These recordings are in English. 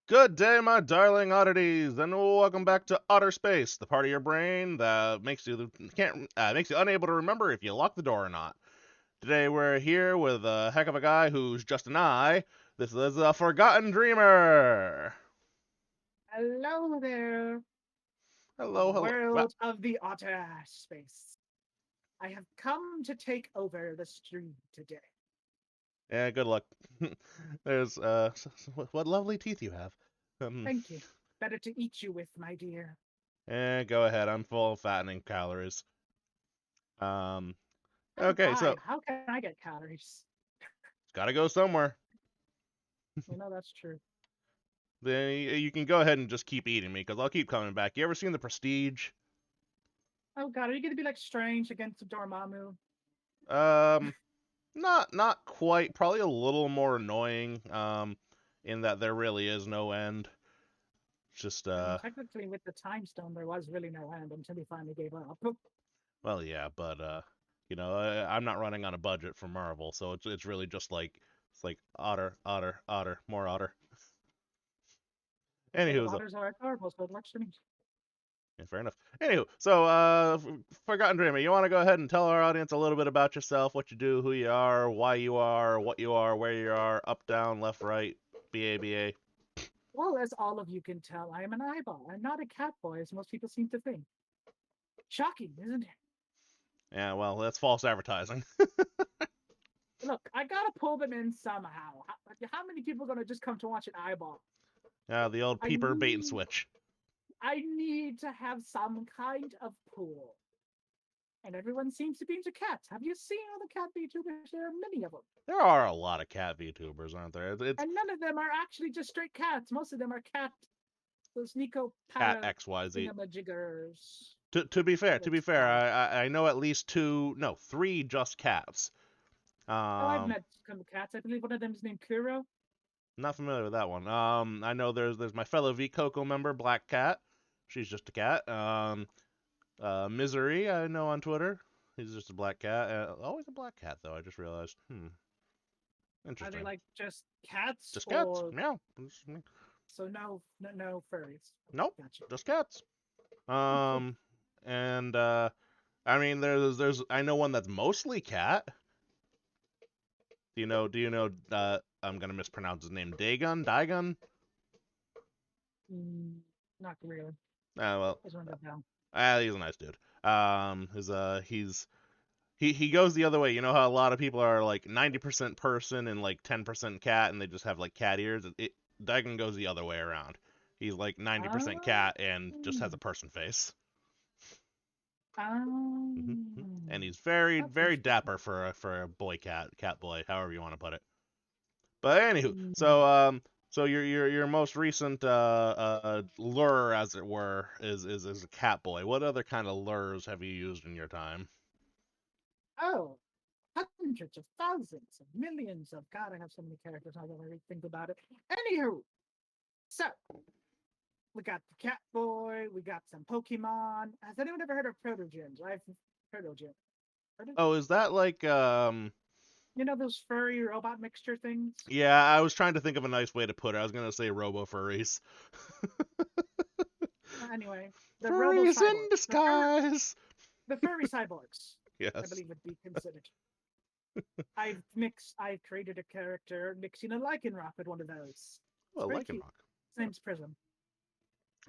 Good day, my darling oddities, and welcome back to Otter Space, the part of your brain that makes you unable to remember if you lock the door or not. Today we're here with a heck of a guy who's just an eye. This is a Forgotten Dreamer. Hello there, Hello, hello. Well, world of the Otter space. I have come to take over the stream today. yeah, good luck. There's what lovely teeth you have. Um, Thank you. Better to eat you with, my dear. go ahead. I'm full of fattening calories. Um, okay, Why? so How can I get calories? gotta go somewhere. That's true. Then you can go ahead and just keep eating me, because I'll keep coming back. You ever seen The Prestige? Oh God, are you gonna be like Strange against the Dormammu? Um, not quite. Probably a little more annoying. In that there really is no end. Just I mean, technically, with the Time Stone, there was really no end until he finally gave up. well, yeah, but I'm not running on a budget for Marvel, so it's really just like it's like otter, otter, otter, more otter. Well, Anywho, otters are adorable, so it works for me. yeah, fair enough. Anywho, so Forgotten Dreamer, you want to go ahead and tell our audience a little bit about yourself, what you do, who you are, why you are, what you are, where you are, up, down, left, right, BA. Well, as all of you can tell, I am an eyeball. I'm not a cat boy, as most people seem to think. Shocking, isn't it? Yeah, well, that's false advertising. Look, I gotta pull them in somehow. How many people are gonna just come to watch an eyeball? Yeah, the old I peeper bait and need, switch. I need to have some kind of pool. And everyone seems to be into cats. Have you seen all the cat VTubers? There are many of them, There are a lot of cat VTubers, aren't there? It's and none of them are actually just straight cats. Most of them are those Nico cat para XYZ. thingamajiggers. To be fair, Whatever it's called. I know at least two, no, three just cats. Oh, I've Um, met some cats. I believe one of them is named Kuro. Not familiar with that one. I know there's my fellow V Coco member, Black Cat. She's just a cat. Misery, I know on Twitter. He's just a black cat. Always a black cat though. I just realized. Are they Interesting. like just cats Just cats. or Meow. so no furries? Okay, Nope. gotcha. Just cats. Cool. Um, and I mean, there's I know one that's mostly cat. Do you know? I'm gonna mispronounce his name. Dagon. Mm, not really. Well, Just wanted to know. he's a nice dude. He goes the other way. You know how a lot of people are like 90% person and like 10% cat, and they just have like cat ears. Dagon goes the other way around. He's like 90% Um, cat and just has a person face. And he's very that's very interesting. dapper for a boy cat boy, however you want to put it. But anywho, Mm. so your most recent lure, as it were, is a cat boy. What other kind of lures have you used in your time? Oh, hundreds of thousands of millions of God, I have so many characters. I don't really think about it. Anywho, so we got the Cat Boy, we got some Pokemon. Has anyone ever heard of Protogens? I've Protogen. Oh, is that like You know those furry robot mixture things? Yeah, I was trying to think of a nice way to put it. I was gonna say robo furries. Anyway, the Robo Furries in Cyborgs, disguise. the furry cyborgs, I Yes. believe would be considered. I've created a character mixing a Lycanroc with one of those. It's Well, very cute. Lycanroc. His name's Prism.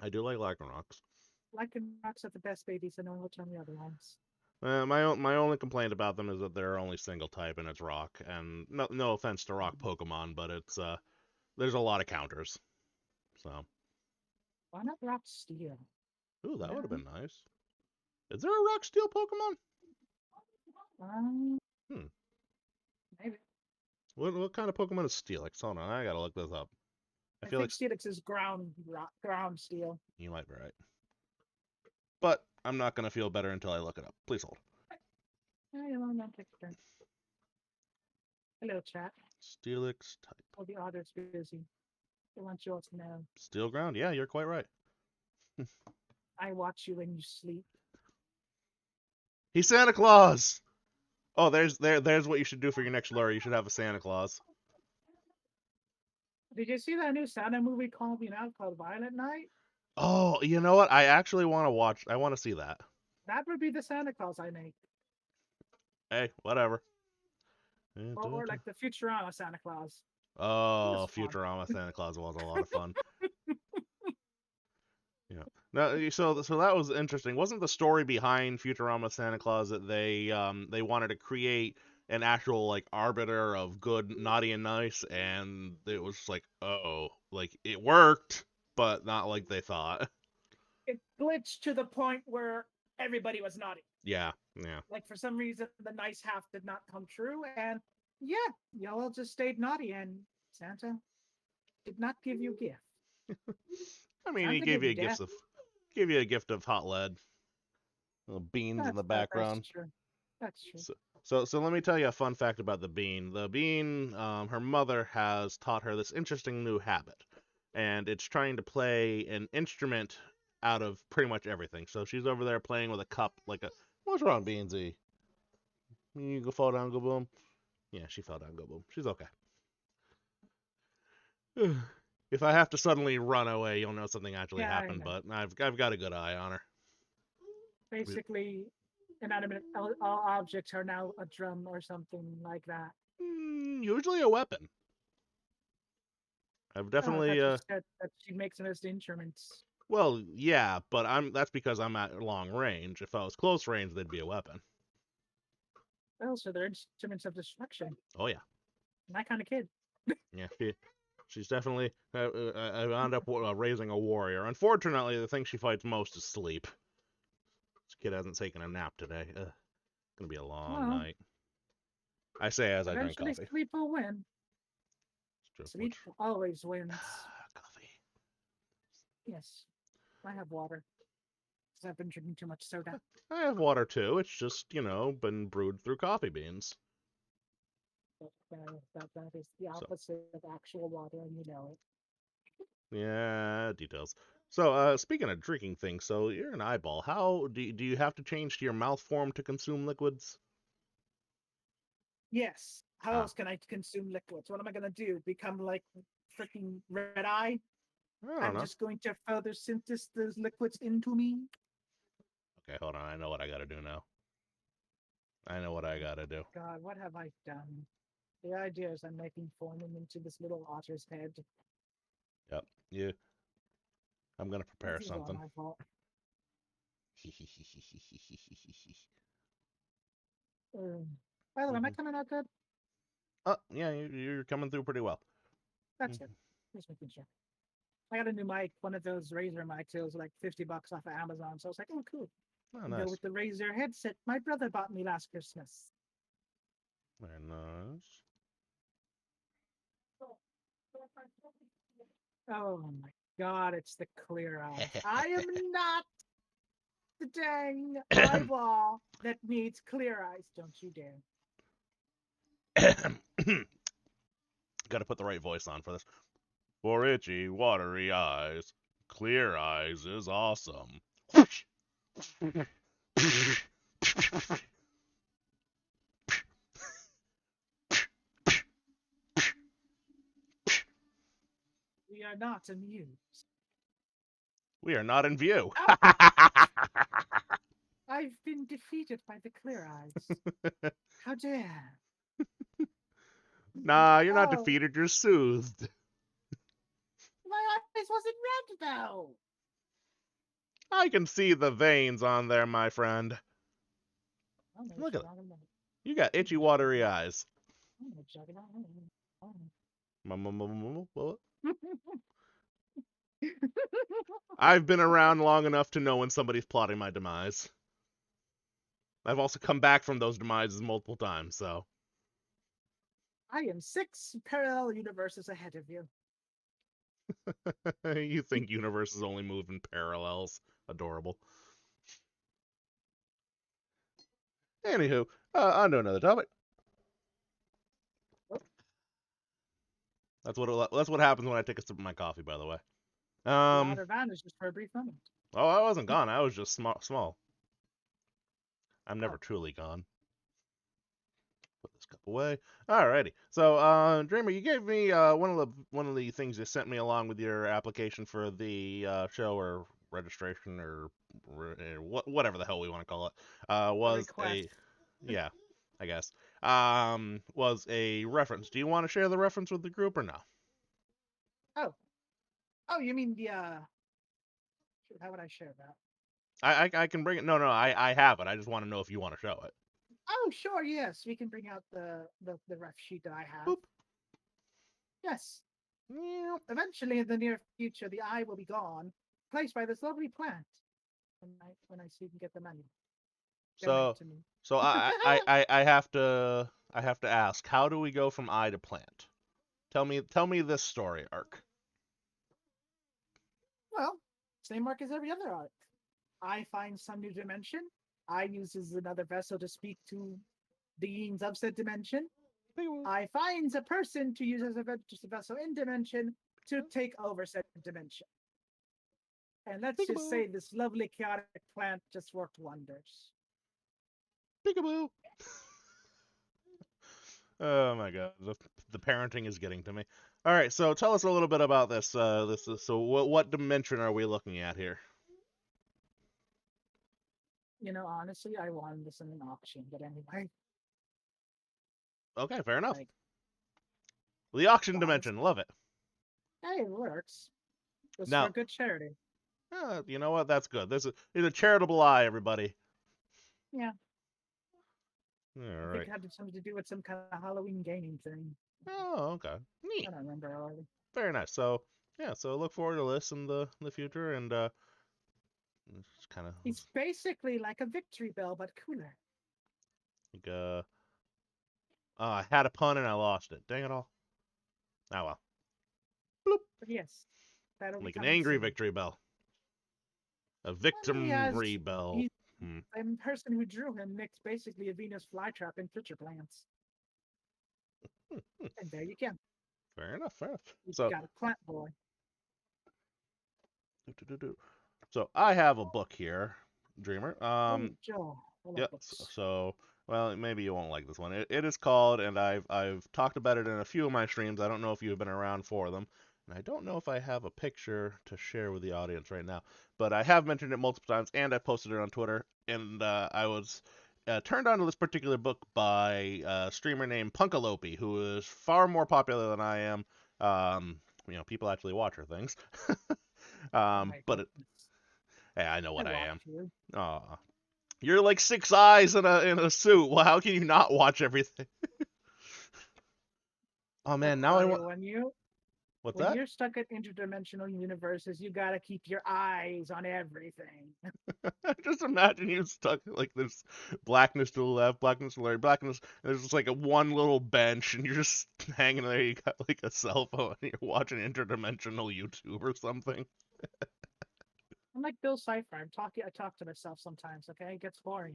I do like Lycanrocs. Lycanrocs are the best babies, and no one will tell me otherwise. My only complaint about them is that they're only single type and it's rock. And no offense to rock Mhm. Pokemon, but it's there's a lot of counters. So, Why not Rock Steel? ooh, that would have No? been nice. Is there a rock steel Pokemon? Um, Hmm. maybe. What kind of Pokemon is steel? Like, hold on, I gotta look this up. I I feel like think Steelix is ground steel. you might be right, but I'm not gonna feel better until I look it up. Please hold. Yeah, you know, not texture. Hello, chat. Steelix type. Oh, the other's busy. They want you all to know. Steel ground? Yeah, you're quite right. I watch you when you sleep. He's Santa Claus! Oh, there's what you should do for your next lure. You should have a Santa Claus. Did you see that new Santa movie coming out called Violet Night? Oh, you know what? I actually want to watch. I want to see that. That would be the Santa Claus I make. Hey, whatever. Or like the Futurama Santa Claus. He was Oh, fun. Futurama Santa Claus was a lot of fun. Yeah. No, so that was interesting. Wasn't the story behind Futurama Santa Claus that they wanted to create an actual like arbiter of good, naughty, and nice, and it was like, oh, like it worked, but not like they thought. It glitched to the point where everybody was naughty. Yeah, yeah. Like for some reason, the nice half did not come true, and yeah, y'all just stayed naughty, and Santa did not give you a gift. I mean, he Santa gave gave you you a death. gift of hot lead, little beans in the That's background. true. That's true. So let me tell you a fun fact about the bean. The bean, her mother has taught her this interesting new habit, and it's trying to play an instrument out of pretty much everything. So she's over there playing with a cup, like a. What's wrong, Beansy? You go fall down, go boom. Yeah, she fell down, go boom. She's okay. If I have to suddenly run away, you'll know something actually Yeah, I happened. know. But I've got a good eye on her. Basically, inanimate all objects are now a drum or something like that. Usually a weapon. I've Oh, I definitely thought you said that she makes them as instruments. Well, yeah, but that's because I'm at long range. If I was close range, they'd be a weapon. Well, so they're instruments of destruction. Oh yeah, My kind of kid. yeah. She's definitely. I wound up raising a warrior. Unfortunately, the thing she fights most is sleep. This kid hasn't taken a nap today. Gonna be a long Well, night. I say as I drink eventually coffee. sleep will win. Sleep Which always wins. coffee? Yes, I have water because I've been drinking too much soda. I have water too. It's just been brewed through coffee beans. But that is the So opposite of actual water, and you know it. yeah, details. So, speaking of drinking things, so you're an eyeball. How do you have to change to your mouth form to consume liquids? Yes. How Ah, else can I consume liquids? What am I gonna do? Become like freaking red eye? I don't I'm know. just going to photosynthesize those liquids into me. Okay, hold on. I know what I gotta do now. I know what I gotta do. God, what have I done? The ideas I'm making forming into this little otter's head. Yep. You. I'm gonna prepare This is all something. my fault. By the way, am I coming out good? Oh, yeah, you're coming through pretty well. That's it. Just making sure. I got a new mic, one of those Razer mics. It was like $50 off of Amazon. So I was like, oh, cool. Oh, And go nice. with the Razer headset my brother bought me last Christmas. Very nice. Oh my God, it's the clear eyes. I am not the dang eyeball that needs clear eyes. Don't you dare. Gotta put the right voice on for this. For itchy, watery eyes, clear eyes is awesome. We are not amused. We are not in view. Oh, I've been defeated by the clear eyes. How dare. Nah, you're not Oh, defeated, you're soothed. my eyes wasn't red though. I can see the veins on there, my friend. I'm gonna Look at jug it. out of You got I'm itchy, gonna jug it watery out. eyes. I'm gonna jug it out. What? I've been around long enough to know when somebody's plotting my demise. I've also come back from those demises multiple times, so. I am 6 parallel universes ahead of you. You think universes only move in parallels. Adorable. Anywho, on to another topic. That's what happens when I take a sip of my coffee, by the way. The Um, otter vanished for a brief moment. oh, I wasn't gone. I was just small. I'm never Oh, truly gone. Put this cup away. Alrighty. So, Dreamer, you gave me one of the things you sent me along with your application for the show or registration or whatever the hell we want to call it. A Was request. a yeah, I guess. Was a reference. Do you want to share the reference with the group or no? Oh, oh, you mean the how would I share that? I can bring it. No, I have it. I just want to know if you want to show it. Oh, sure, yes, we can bring out the ref sheet that I have. Boop. Yes, Yeah. eventually in the near future, the eye will be gone, replaced by this lovely plant. When I see you can get the money, donate So to me. so I have to ask, how do we go from eye to plant? Tell me this story arc. Well, same mark as every other art. I find some new dimension. I uses another vessel to speak to beings of said dimension. Peekaboo. I finds a person to use as just a vessel in dimension to take over said dimension. And let's just Peekaboo. say this lovely chaotic plant just worked wonders. Peekaboo. Oh my god, the parenting is getting to me. All right, so tell us a little bit about this. This is so what dimension are we looking at here? Honestly, I wanted this in an auction, but anyway, Okay, fair enough. like, The auction honest, dimension, love it. hey, it works. Just for Now, a good charity. you know what? That's good. There's a charitable eye, everybody. Yeah, All I think right. it had something to do with some kind of Halloween gaming thing. Oh, okay. I Neat. don't remember already. Very nice. So yeah, so look forward to this in the future, and it's kind of It's basically like a victory bell, but cooler. like oh, I had a pun and I lost it. Dang it all. Oh well. Bloop. But yes, that'll be Like an coming angry soon. victory bell. A And he has victory bell. he's Hmm. the person who drew him mixed basically a Venus flytrap in picture plants. And there you go. Fair enough. Fair enough. You've So, got a plant boy. so I have a book here, Dreamer. Oh, Joe. I love Yeah. books. So, well, maybe you won't like this one. It is called, and I've talked about it in a few of my streams. I don't know if you've been around for them, and I don't know if I have a picture to share with the audience right now. But I have mentioned it multiple times, and I posted it on Twitter. And I was turned on to this particular book by a streamer named Punkalope, who is far more popular than I am. People actually watch her things. Oh my But goodness. hey, I know I what I watch am. you. Aw. You're like six eyes in a suit. Well, how can you not watch everything? Oh I man, now I tell want. you, What's when that? you're stuck at interdimensional universes, you gotta keep your eyes on everything. Just imagine you stuck like this blackness to the left, blackness to the right, blackness. And there's just like a one little bench, and you're just hanging there. You got like a cell phone, and you're watching interdimensional YouTube or something. I'm like Bill Cipher. I talk to myself sometimes. Okay, it gets boring.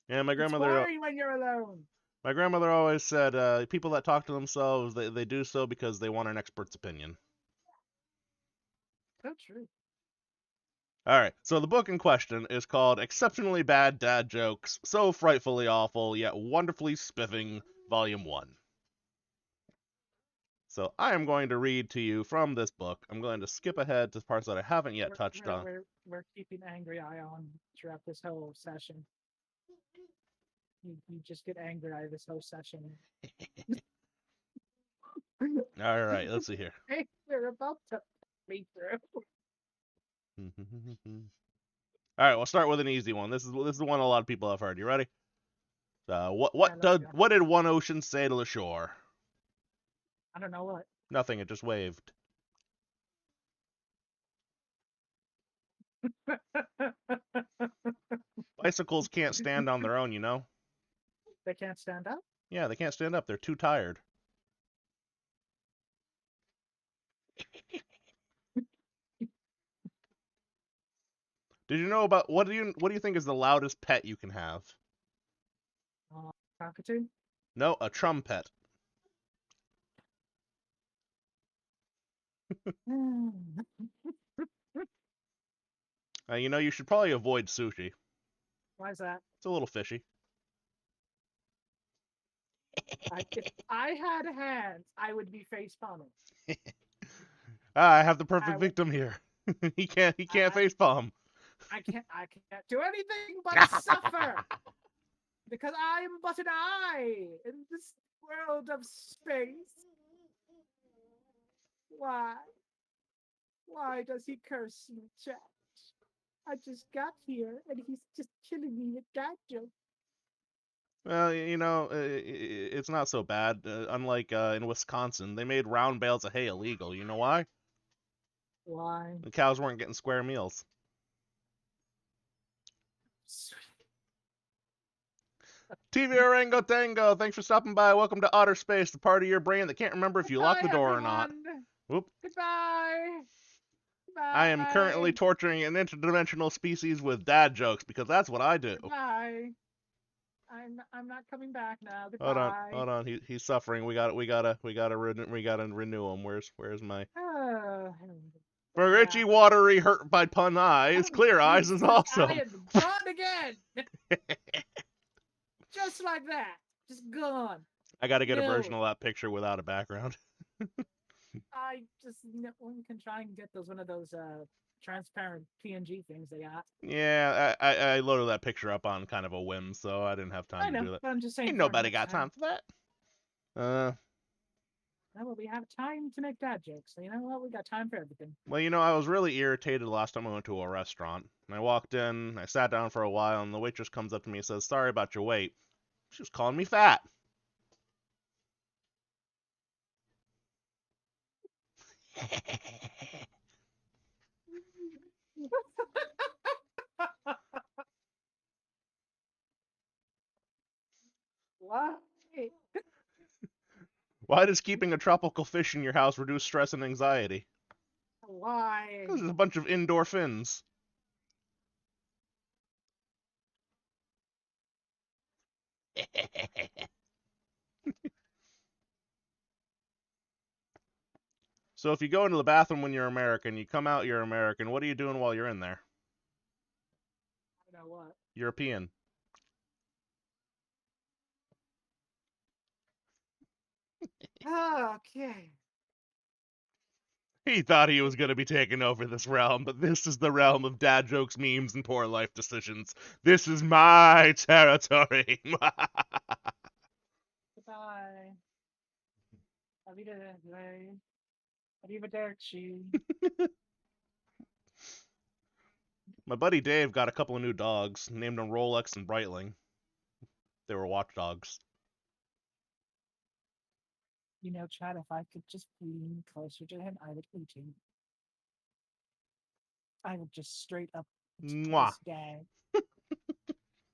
Yeah, It's boring when you're alone. my grandmother always said, people that talk to themselves, they do so because they want an expert's opinion. So true. All right, so the book in question is called Exceptionally Bad Dad Jokes, So Frightfully Awful, Yet Wonderfully Spiffing, Volume 1. So I am going to read to you from this book. I'm going to skip ahead to parts that I haven't yet We're touched we're on. we're, we're keeping Angry Eye on throughout this whole session. You just get Angry Eye this whole session. All right, let's see here. Hey, we're about to be through. All right, we'll start with an easy one. This is the one a lot of people have heard. You ready? Yeah, let's go. What did one ocean say to the shore? I don't know what. Nothing. It just waved. Bicycles can't stand on their own, you know. They can't stand up. Yeah, they can't stand up. They're too tired. Did you know about what do you think is the loudest pet you can have? Cockatoo. No, a trumpet. You should probably avoid sushi. Why is that? It's a little fishy. If I had hands, I would be face palming. I have the I perfect would. victim here. He can't I, face palm. I can't do anything but suffer because I am but an eye in this world of space. Why? Why does he curse me, chat? I just got here and he's just killing me with that joke. Well, it's not so bad. Unlike in Wisconsin, they made round bales of hay illegal. You know why? Why? The cows weren't getting square meals. TV Orango Tango, thanks for stopping by. Welcome to Otter Space, the part of your brain that can't remember if you lock Goodbye, the door or not. everyone. Whoop. Goodbye. I am currently Goodbye. torturing an interdimensional species with dad jokes because that's what I do. Goodbye. I'm not coming back now. Hold on, Goodbye. hold on. He's suffering. We gotta renew him. Where's my Oh, for yeah. itchy, watery, hurt by pun eyes? Oh, Clear eyes is Jesus, I awesome. am gone again. Just like that. Just gone. I gotta get a version No. of that picture without a background. I just no one can try and get those one of those transparent PNG things they got. Yeah, I loaded that picture up on kind of a whim, so I didn't have time I to know, do that. but I'm just saying Ain't for nobody next got time. time for that. Uh, Now we have time to make dad jokes. So you know what? We got time for everything. well, I was really irritated last time I went to a restaurant. And I walked in, I sat down for a while, and the waitress comes up to me and says, "Sorry about your wait." She was calling me fat. What? Why does keeping a tropical fish in your house reduce stress and anxiety? Why? Because there's a bunch of endorphins. So if you go into the bathroom when you're American, you come out you're American, what are you doing while you're in there? You know what? European. Okay. He thought he was going to be taking over this realm, but this is the realm of dad jokes, memes, and poor life decisions. This is my territory. Goodbye. Arrivederci. Arrivederci. My buddy Dave got a couple of new dogs, named them Rolex and Breitling. They were watchdogs. You know, Chad, if I could just lean closer to him, I would eat him. I would just straight up eat Mwah. this guy.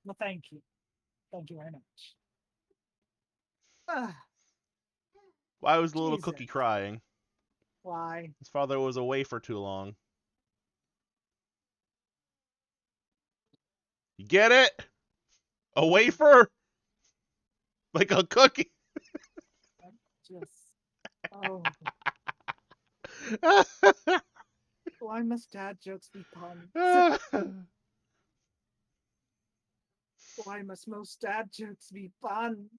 Well, thank you. Thank you very much. Ah, Why was the little Jesus. cookie crying? Why? His father was away for too long. You get it? A wafer? Like a cookie? I just. Oh. Why must dad jokes be puns? Why must most dad jokes be fun?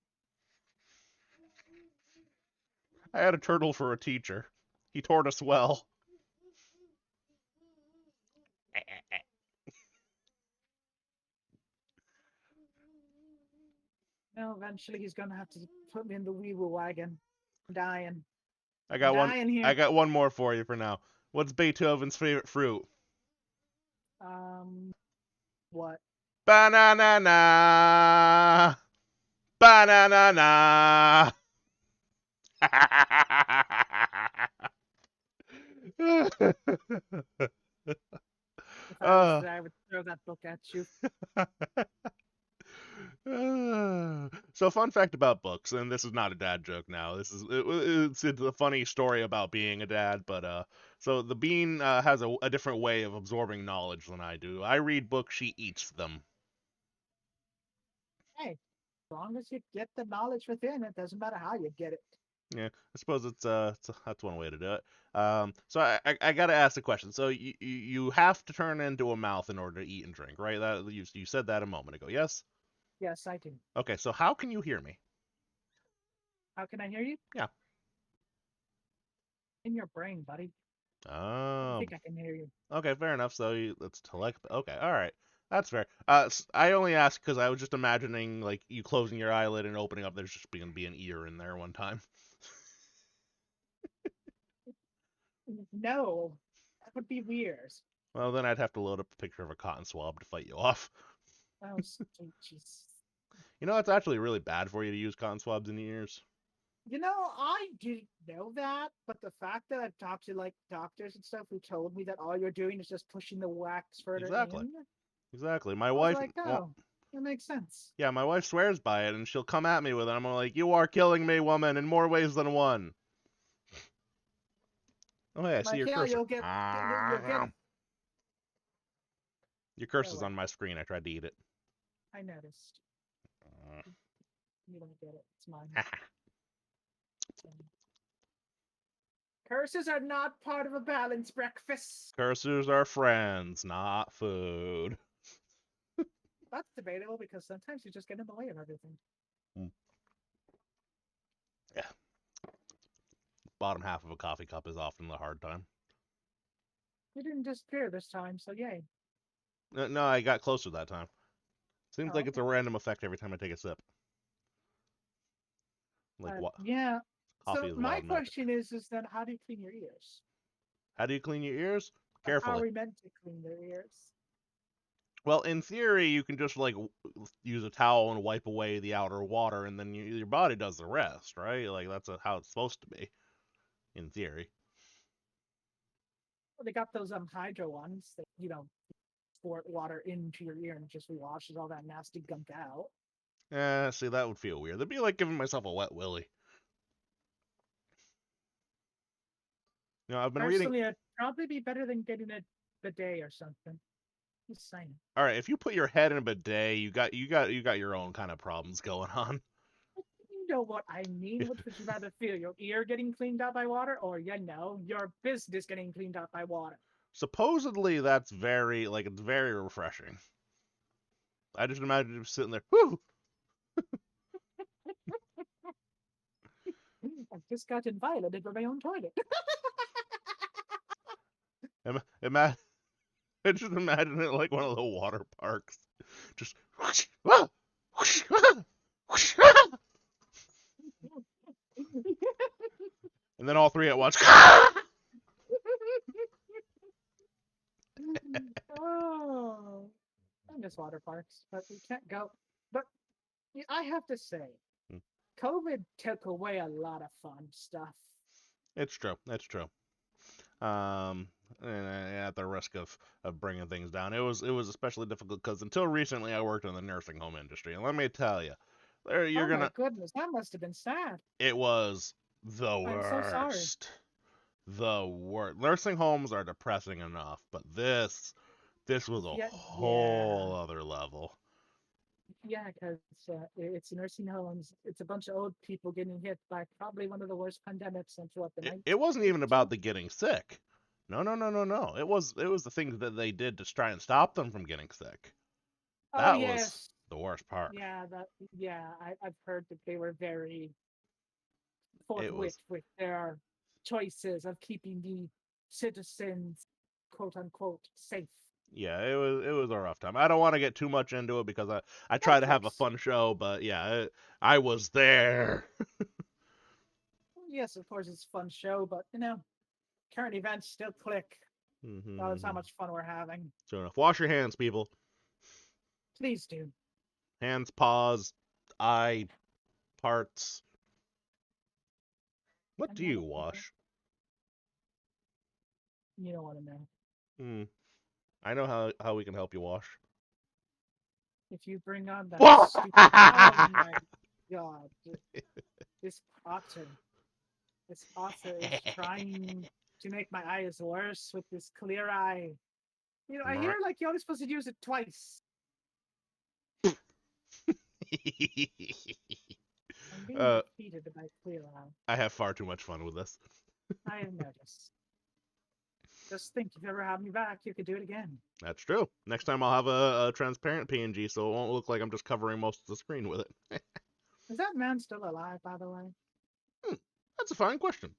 I had a turtle for a teacher. He taught us well. No, eventually he's gonna have to put me in the wee woo wagon. I'm dying. I I'm got one. dying I here. got one more for you for now. What's Beethoven's favorite fruit? Um, what? Banana. Banana. If I was uh, there, I would throw that book at you. so fun fact about books, and this is not a dad joke now. It's a funny story about being a dad, but so the bean has a different way of absorbing knowledge than I do. I read books, she eats them. Hey, as long as you get the knowledge within, it doesn't matter how you get it. Yeah, I suppose that's one way to do it. So I gotta ask a question. So you have to turn into a mouth in order to eat and drink, right? That you said that a moment ago. Yes. Yes, I do. Okay. So how can you hear me? How can I hear you? Yeah. In your brain, buddy. I Oh, think I can hear you. okay, fair enough. So it's Okay, all right, that's fair. I only asked because I was just imagining like you closing your eyelid and opening up. There's just gonna be an ear in there one time. No, that would be weird. Well, then I'd have to load up a picture of a cotton swab to fight you off. Oh, sweet Jesus. You know, it's actually really bad for you to use cotton swabs in the ears. I didn't know that, but the fact that I've talked to like doctors and stuff who told me that all you're doing is just pushing the wax further Exactly. in, Exactly. My I was wife, like, well, oh, that makes sense. yeah, my wife swears by it, and she'll come at me with it. I'm like, you are killing me, woman, in more ways than one. Oh, hey, I see Like, your yeah, cursor. you'll get. Your Oh cursor's well, on my screen. I tried to eat it. I noticed. You don't get it. It's mine. So. Curses are not part of a balanced breakfast. Cursors are friends, not food. That's debatable because sometimes you just get in the way of everything. Mm. Yeah, bottom half of a coffee cup is often the hard time. You didn't disappear this time, so yay. No, I got closer that time. Seems Oh, like it's okay. a random effect every time I take a sip. Like But what? yeah. Coffee So is my wild magic. question is then how do you clean your ears? How do you clean your ears? How are Carefully. we meant to clean their ears? Well, in theory, you can just like use a towel and wipe away the outer water, and then your body does the rest, right? Like that's how it's supposed to be, in theory. Well, they got those hydro ones that pour water into your ear and it just washes all that nasty gunk out. See, that would feel weird. That'd be like giving myself a wet willy. I've been reading. Personally, it'd probably be better than getting a bidet or something. Just saying. All right, if you put your head in a bidet, you got your own kind of problems going on. You know what I mean? Which would you rather feel? Your ear getting cleaned out by water or, your business getting cleaned out by water? Supposedly, that's it's very refreshing. I just imagine you sitting there, whoo, I've just gotten violated by my own toilet. imagine, just imagine it like one of the water parks, just whoosh, ah, whoosh, ah, whoosh, ah, and then all three at once. Oh, I miss water parks, but we can't go. But I have to say, COVID took away a lot of fun stuff. It's true. It's true. And at the risk of bringing things down, it was especially difficult because until recently I worked in the nursing home industry, and let me tell you, there you're Oh my gonna. goodness, that must have been sad. It was the I'm so sorry. worst. The worst. Nursing homes are depressing enough, but this was a Yeah, yeah, whole other level. yeah, because it's nursing homes. It's a bunch of old people getting hit by probably one of the worst pandemics since what the It wasn't even 1980s. about the getting sick. No, no, no, no, no. It was the things that they did to try and stop them from getting sick. Oh That was yes, the worst part. I've heard that they were very It forthwith was with their choices of keeping the citizens, quote unquote, safe. yeah, it was a rough time. I don't want to get too much into it because I Of try to have a course. fun show, but yeah, I was there. Yes, of course, it's a fun show, but current events still click. That's how Mm-hmm. much fun we're having. So enough. Wash your hands, people. Please do. Hands, paws, eye parts. What I do know you what you do. wash? You don't want to know. Hmm. I know how we can help you wash. If you bring on that stupid. Oh my god. This otter. This otter is trying to make my eyes worse with this clear eye. I hear like you're only supposed to use it twice. I'm being uh, defeated by clear eye. I have far too much fun with this. I have noticed. Just think, if you ever have me back, you could do it again. That's true. Next time I'll have a transparent PNG so it won't look like I'm just covering most of the screen with it. Is that man still alive, by the way? That's a fine question.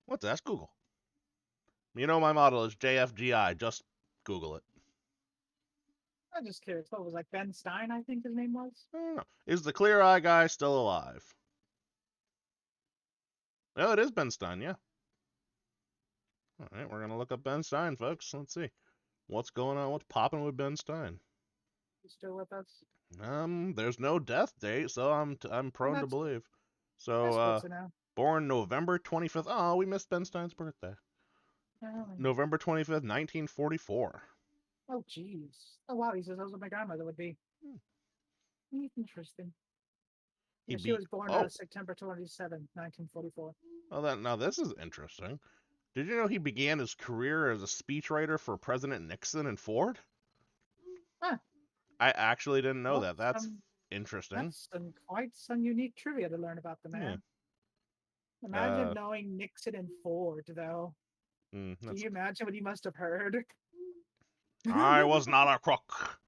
Let's ask Google. You know my model is JFGI. Just Google it. I'm just curious. What was like Ben Stein? I think his name was. I don't know. Is the Clear Eye guy still alive? No, it is Ben Stein. Yeah. All right, we're gonna look up Ben Stein, folks. Let's see what's going on. What's popping with Ben Stein? He's still with us. There's no death date, so I'm Oh, prone to believe. So, that's good to know. born November 25th. Oh, we missed Ben Stein's birthday. Oh, November 25th, 1944. oh, jeez. Oh, wow. He's as old as my grandmother would be. Hmm. Interesting. He Yeah, she beat. was born Oh, September 27th, 1944. oh, that now this is interesting. Did you know he began his career as a speechwriter for President Nixon and Ford? Huh. I actually didn't know Well, that. That's interesting. that's quite some unique trivia to learn about the Yeah. man. Imagine Uh, knowing Nixon and Ford, though. Can that's. you imagine what he must have heard? I was not a crook.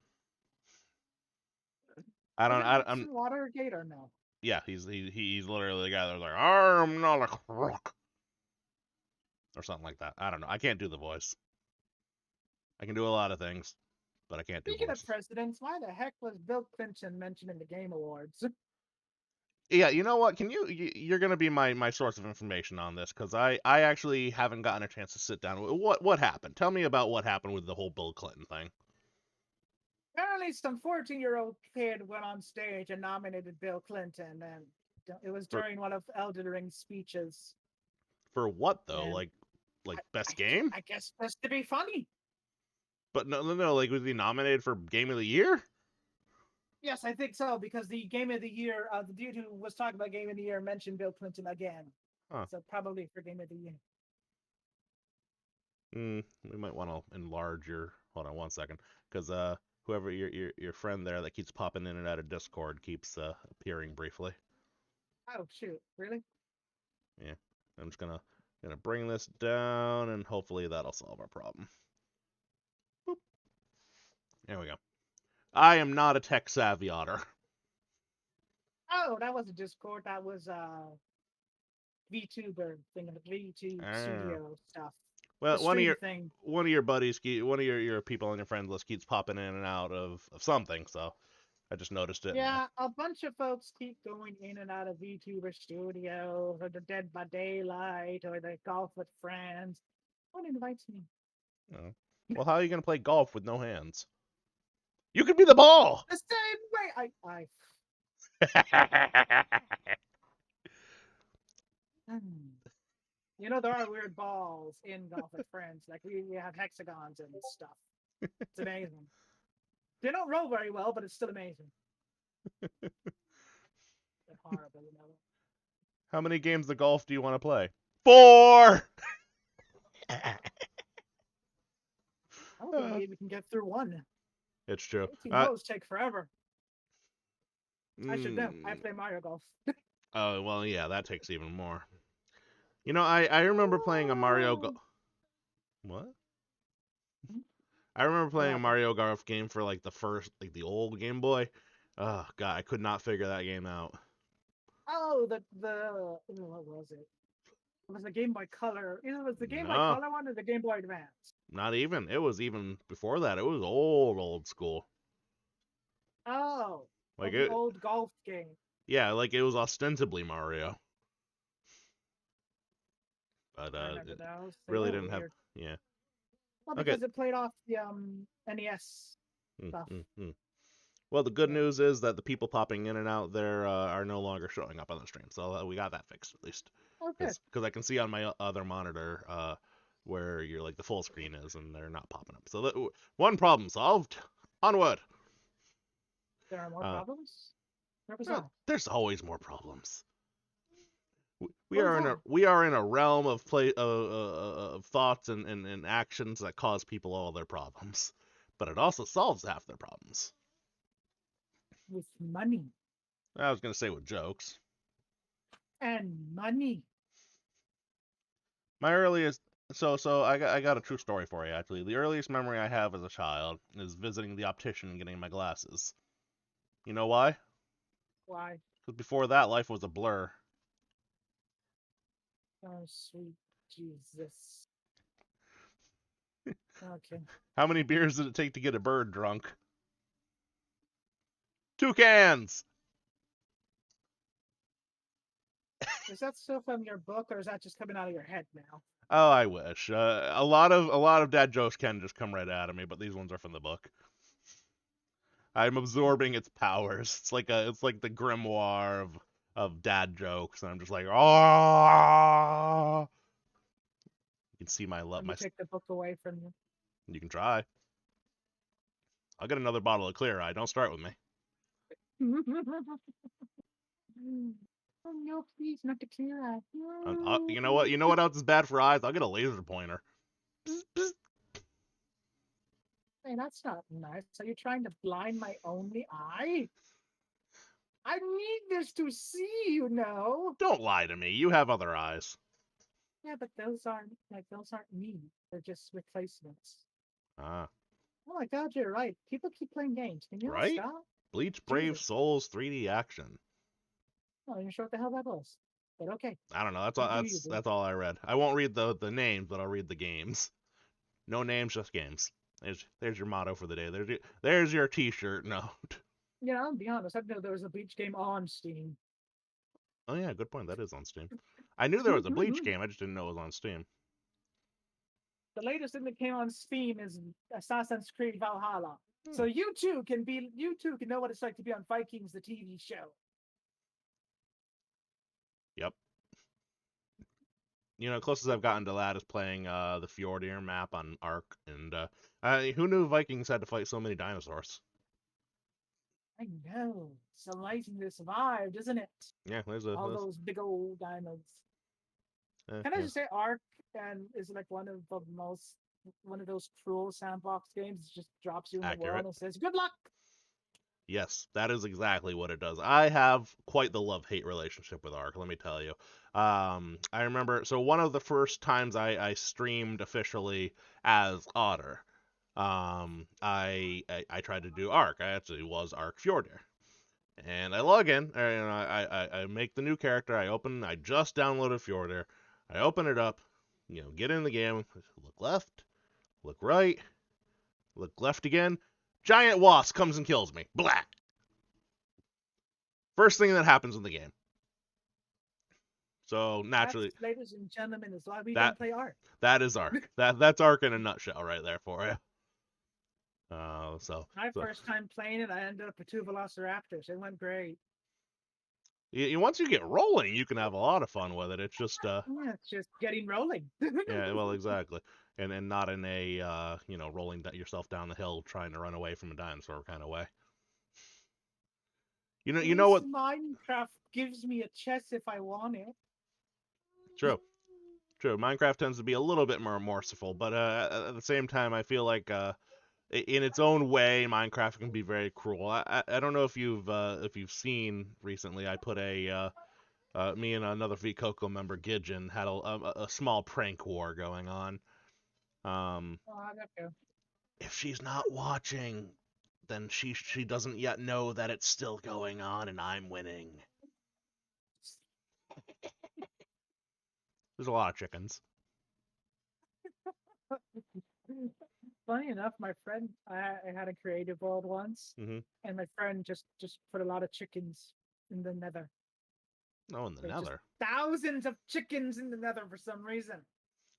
I Was don't. it I'm. Nixon Watergate or no? Yeah, he's literally the guy that's like, I'm not a crook, or something like that. I don't know. I can't do the voice. I can do a lot of things, but I can't do Speaking of voices. presidents, why the heck was Bill Clinton mentioned in the Game Awards? Yeah, you know what? Can you're gonna be my source of information on this because I actually haven't gotten a chance to sit down. What happened? Tell me about what happened with the whole Bill Clinton thing. Apparently, some 14-year-old kid went on stage and nominated Bill Clinton, and it was For during one of Elden Ring's speeches. for what though? And Like I, I, best game? I guess just to be funny. But no. Like was he nominated for Game of the Year? Yes, I think so, because the Game of the Year, the dude who was talking about Game of the Year mentioned Bill Clinton again. Huh. So probably for Game of the Year. We might want to enlarge your. Hold on one second, because whoever your friend there that keeps popping in and out of Discord keeps appearing briefly. Oh, shoot. Really? Yeah, I'm just gonna bring this down and hopefully that'll solve our problem. Boop. There we go. I am not a tech savvy otter. Oh, that was a Discord. That was Vtuber thing, the VTube Ah. studio stuff. The Well, stream thing. one of your buddies, one of your people on your friend list keeps popping in and out of something, so I just noticed it. And Yeah, a bunch of folks keep going in and out of VTuber studios or the Dead by Daylight or the Golf with Friends. What invites me? oh. Well, how are you gonna play golf with no hands? You could be the ball. The same way I hmm. You know, there are weird balls in Golf with Friends. Like we have hexagons and stuff. It's amazing. They don't roll very well, but it's still amazing. They're horrible, you know. How many games of golf do you want to play? 4. I don't think we even can get through one. It's true. 18 holes take forever. I should know. I Mm, play Mario Golf. oh well, yeah, that takes even more. You know, I remember playing a Mario Oh. What? Hmm? I remember What playing a happened? Mario Golf game for like the first, like the old Game Boy. Oh god, I could not figure that game out. Oh, what was it? It was the Game Boy Color. Either it was the Game Boy No, Color one or the Game Boy Advance. not even. It was even before that. It was old school. Oh, Like of the it, old golf game. yeah, like it was ostensibly Mario, but I remember it those. They really were didn't have. weird. Yeah. Well, Okay. because it played off the NES Mm, stuff. mm, mm. Well, the good Yeah. news is that the people popping in and out there are no longer showing up on the stream, so we got that fixed at least. Oh, good. Because I can see on my other monitor where your like the full screen is, and they're not popping up. So one problem solved. Onward. There are more Uh, problems. Where was I? there's always more problems. We What was are in I? a realm of of thoughts and actions that cause people all their problems, but it also solves half their problems. With money I was gonna say with jokes. and money. My earliest so I got a true story for you actually. The earliest memory I have as a child is visiting the optician and getting my glasses. You know why? Why? Because before that life was a blur. Oh, sweet Jesus. Okay. How many beers did it take to get a bird drunk? 2 cans! Is that still from your book, or is that just coming out of your head now? Oh, I wish. A lot of dad jokes can just come right out of me, but these ones are from the book. I'm absorbing its powers. It's like the grimoire of dad jokes, and I'm just like, oh. You can see my love. Let me take the book away from you. You can try. I'll get another bottle of Clear Eye. Don't start with me. Oh no, please, not the clear eye. You know what? You know what else is bad for eyes? I'll get a laser pointer. Psst, psst. Hey, that's not nice. Are you trying to blind my only eye? I need this to see, you know. Don't lie to me. You have other eyes. Yeah, but those aren't me. They're just replacements. Ah, Oh my god, you're right. People keep playing games. Can you all right? stop? Bleach Brave Jesus. Souls 3D action. I'm not even sure what the hell that was. But okay, I don't know. That's all. you do you, That's boo. that's all I read. I won't read the names, but I'll read the games. No names, just games. There's your motto for the day. There's your T-shirt. No. Yeah, I'll be honest. I didn't know there was a Bleach game on Steam. Oh yeah, good point. That is on Steam. I knew there was a Bleach game. I just didn't know it was on Steam. The latest thing that came on Steam is Assassin's Creed Valhalla. So Hmm. you too can know what it's like to be on Vikings, the TV show. Yep. Closest I've gotten to that is playing the Fjordir map on Ark, and who knew Vikings had to fight so many dinosaurs? I know. It's amazing they survived, isn't it? Yeah, there's a All there's, those big old dinos. Can I yeah, just say Ark and is like one of those cruel sandbox games that just drops you in the world accurate. and says, good luck. Yes, that is exactly what it does. I have quite the love-hate relationship with Ark, let me tell you. I remember, so one of the first times I streamed officially as Otter, I tried to do Ark. I actually was Ark Fjordir. And I log in, and I make the new character. I just downloaded Fjordir. I open it up, get in the game, look left, look right, look left again. Giant wasp comes and kills me. Blah! First thing that happens in the game. So That's, naturally, ladies and gentlemen, is why we that don't play Ark. that is Ark. That's Ark in a nutshell, right there for you. So, My so first time playing it, I ended up with two Velociraptors. It went great. once you get rolling, you can have a lot of fun with it. It's just Yeah, it's just getting rolling. yeah, well, exactly, and not in a rolling yourself down the hill trying to run away from a dinosaur kind of way. At You know least what? Minecraft gives me a chest if I want it. True, true. Minecraft tends to be a little bit more merciful, but at the same time, I feel like in its own way, Minecraft can be very cruel. I don't know if you've seen recently. I put me and another VCoco member Gidgen had a small prank war going on. Um, Oh, I got to. if she's not watching, then she doesn't yet know that it's still going on and I'm winning. There's a lot of chickens. Funny enough, my friend, I had a creative world once, Mm-hmm. and my friend just put a lot of chickens in the Nether. Oh, in the There's just Nether. thousands of chickens in the Nether for some reason.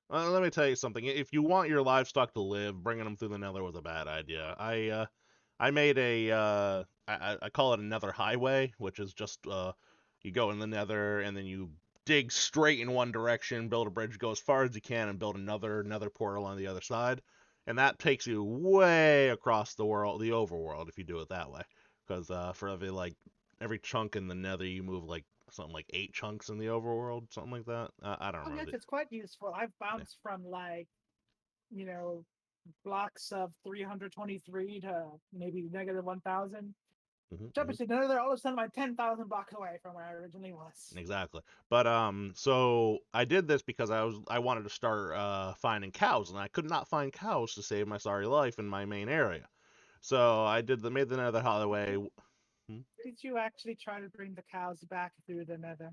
Let me tell you something. If you want your livestock to live, bringing them through the Nether was a bad idea. I made I call it a Nether highway, which is just you go in the Nether and then you dig straight in one direction, build a bridge, go as far as you can, and build another Nether portal on the other side, and that takes you way across the world, the overworld, if you do it that way. Because for every chunk in the Nether, you move like something like 8 chunks in the overworld, something like that. I don't Oh yes, remember. it's quite useful. I've Yeah. bounced from you know, blocks of 323 to maybe negative 1,000. Hmm. Jump into another, all of a sudden I'm 10,000 blocks away from where I originally was. Exactly. But so I did this because I wanted to start finding cows, and I could not find cows to save my sorry life in my main area. So I made the Nether Highway. Hmm? Did you actually try to bring the cows back through the Nether?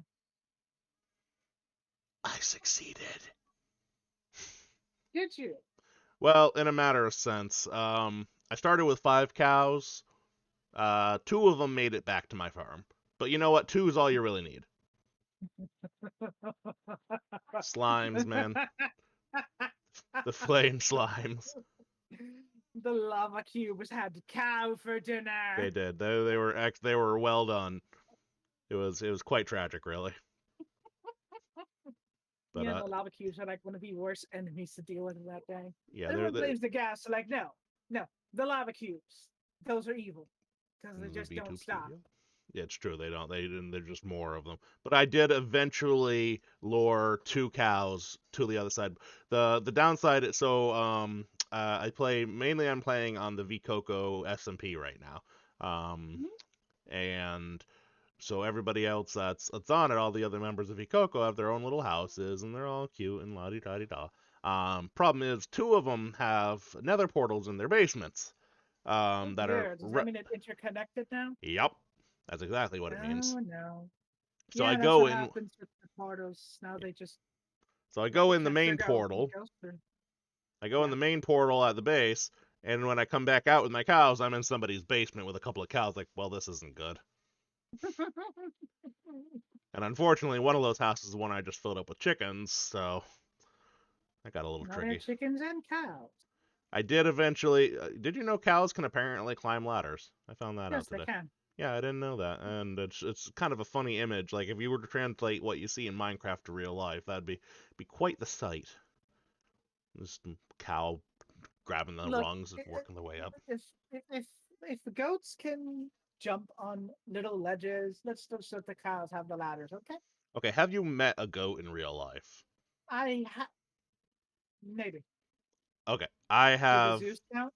I succeeded. Did you? Well, in a matter of sense, I started with 5 cows. Two of them made it back to my farm. But you know what? Two is all you really need. Slimes, man. The flame slimes. The lava cubes had cow for They dinner. did. They were well done. It was quite tragic, really. But Yeah, the lava cubes are like one of the worst enemies to deal with that day. yeah, Everyone blames the gas. So like, no, no, the lava cubes. Those are evil because they just don't VTube stop. Studio. Yeah, it's true. They don't. They didn't. They're just more of them. But I did eventually lure 2 cows to the other side. The downside is I play mainly. I'm playing on the VCoco SMP right now. Mhm. And so everybody else that's on it, all the other members of VCoco have their own little houses, and they're all cute and la di da di da. Problem is, 2 of them have nether portals in their basements. Oh That are dear, does that mean it's interconnected now? Yep, that's exactly what it means. Oh no. So I Yeah, that's go what in. happens with the portals. Now they just So I like go in the can't main figure out who portal. goes through. I go in Yeah. the main portal at the base, and when I come back out with my cows, I'm in somebody's basement with a couple of cows. Like, well, this isn't good. And unfortunately, one of those houses is the one I just filled up with chickens, so that got a little Now they have tricky. chickens and cows. I did eventually. Did you know cows can apparently climb ladders? I found that out Yes, they today. can. Yeah, I didn't know that, and it's kind of a funny image. Like if you were to translate what you see in Minecraft to real life, that'd be quite the sight. This cow grabbing the Look, rungs and working their way up. if if the goats can jump on little ledges, let's just let the cows have the ladders, okay? Okay, have you met a goat in real life? I maybe. Okay, Did the Zeus count?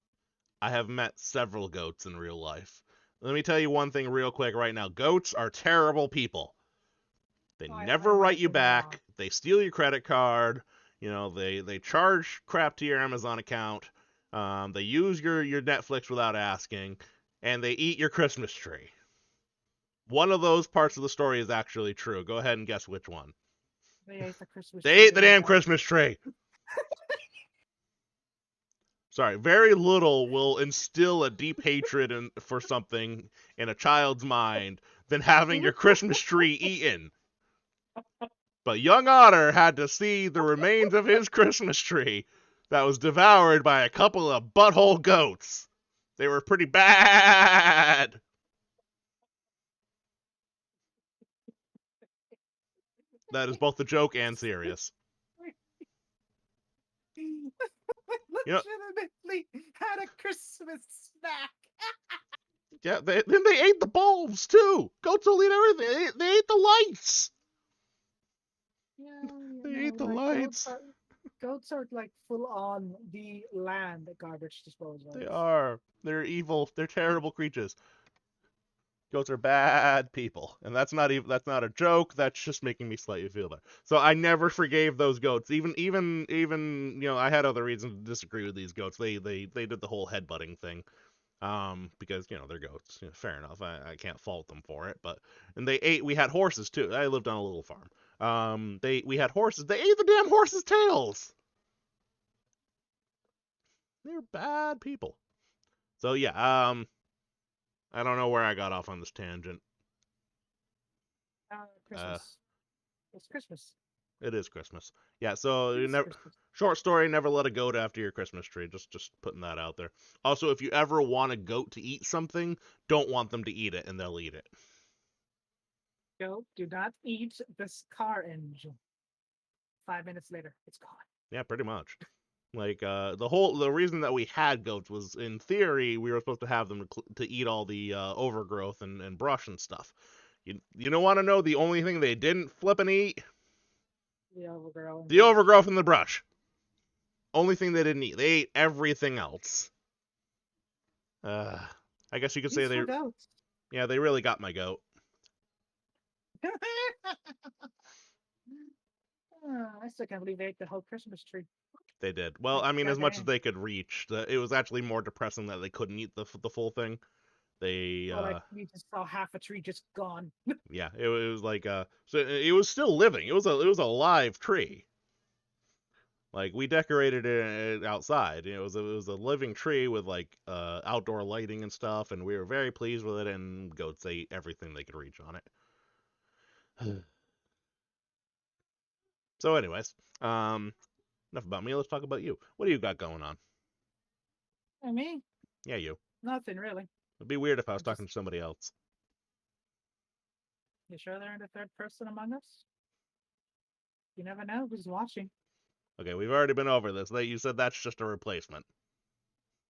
I have met several goats in real life. Let me tell you one thing real quick right now. Goats are terrible people. They I never write you imagine they are. back. They steal your credit card. They charge crap to your Amazon account. They use your Netflix without asking, and they eat your Christmas tree. One of those parts of the story is actually true. Go ahead and guess which one. They ate the Christmas They tree ate the in damn part. Christmas tree. Sorry, very little will instill a deep hatred for something in a child's mind than having your Christmas tree eaten. But young Otter had to see the remains of his Christmas tree that was devoured by a couple of butthole goats. They were pretty bad. That is both a joke and serious. You know, Legitimately had a Christmas snack. yeah, then they ate the bulbs too. Goats will eat everything. They ate the lights. Yeah, you They know, ate the like lights. goats are like full on the land garbage They disposals. are. They're evil. They're terrible creatures. Goats are bad people, and that's not a joke. That's just making me slightly feel better. So I never forgave those goats. Even I had other reasons to disagree with these goats. They did the whole headbutting thing. Because they're goats. Fair enough. I can't fault them for it. But and they ate. We had horses too. I lived on a little farm. We had horses. They ate the damn horses' tails. They're bad people. So yeah. I don't know where I got off on this tangent. Uh, Christmas. It's Christmas. it is Christmas. Yeah. So you It's never. Christmas. Short story: never let a goat after your Christmas tree. Just putting that out there. Also, if you ever want a goat to eat something, don't want them to eat it, and they'll eat it. Go. Do not eat this car engine. 5 minutes later, it's gone. Yeah, pretty much. Like the reason that we had goats was in theory we were supposed to have them to eat all the overgrowth and brush and stuff. You don't want to know the only thing they didn't flip and eat? The overgrown The brush. overgrowth and the brush. Only thing they didn't eat. They ate everything else. Uh, I guess you could say Peaceful goats. they really got my goat. I still can't believe they ate the whole Christmas tree. They did. Well, Like, I mean, as much as goddamn. they could reach, it was actually more depressing that they couldn't eat the full thing. They Or like you just saw half a tree just gone. yeah, it was like so it was still living. It was a live tree. Like we decorated it outside. It was a living tree with like outdoor lighting and stuff, and we were very pleased with it. And goats ate everything they could reach on it. So, anyways, enough about me. Let's talk about you. What do you got going on? I mean, Yeah, you. nothing really. It'd be weird if I was I just talking to somebody else. You sure they're in the third person among us? You never know who's watching. Okay, we've already been over this. You said that's just a replacement.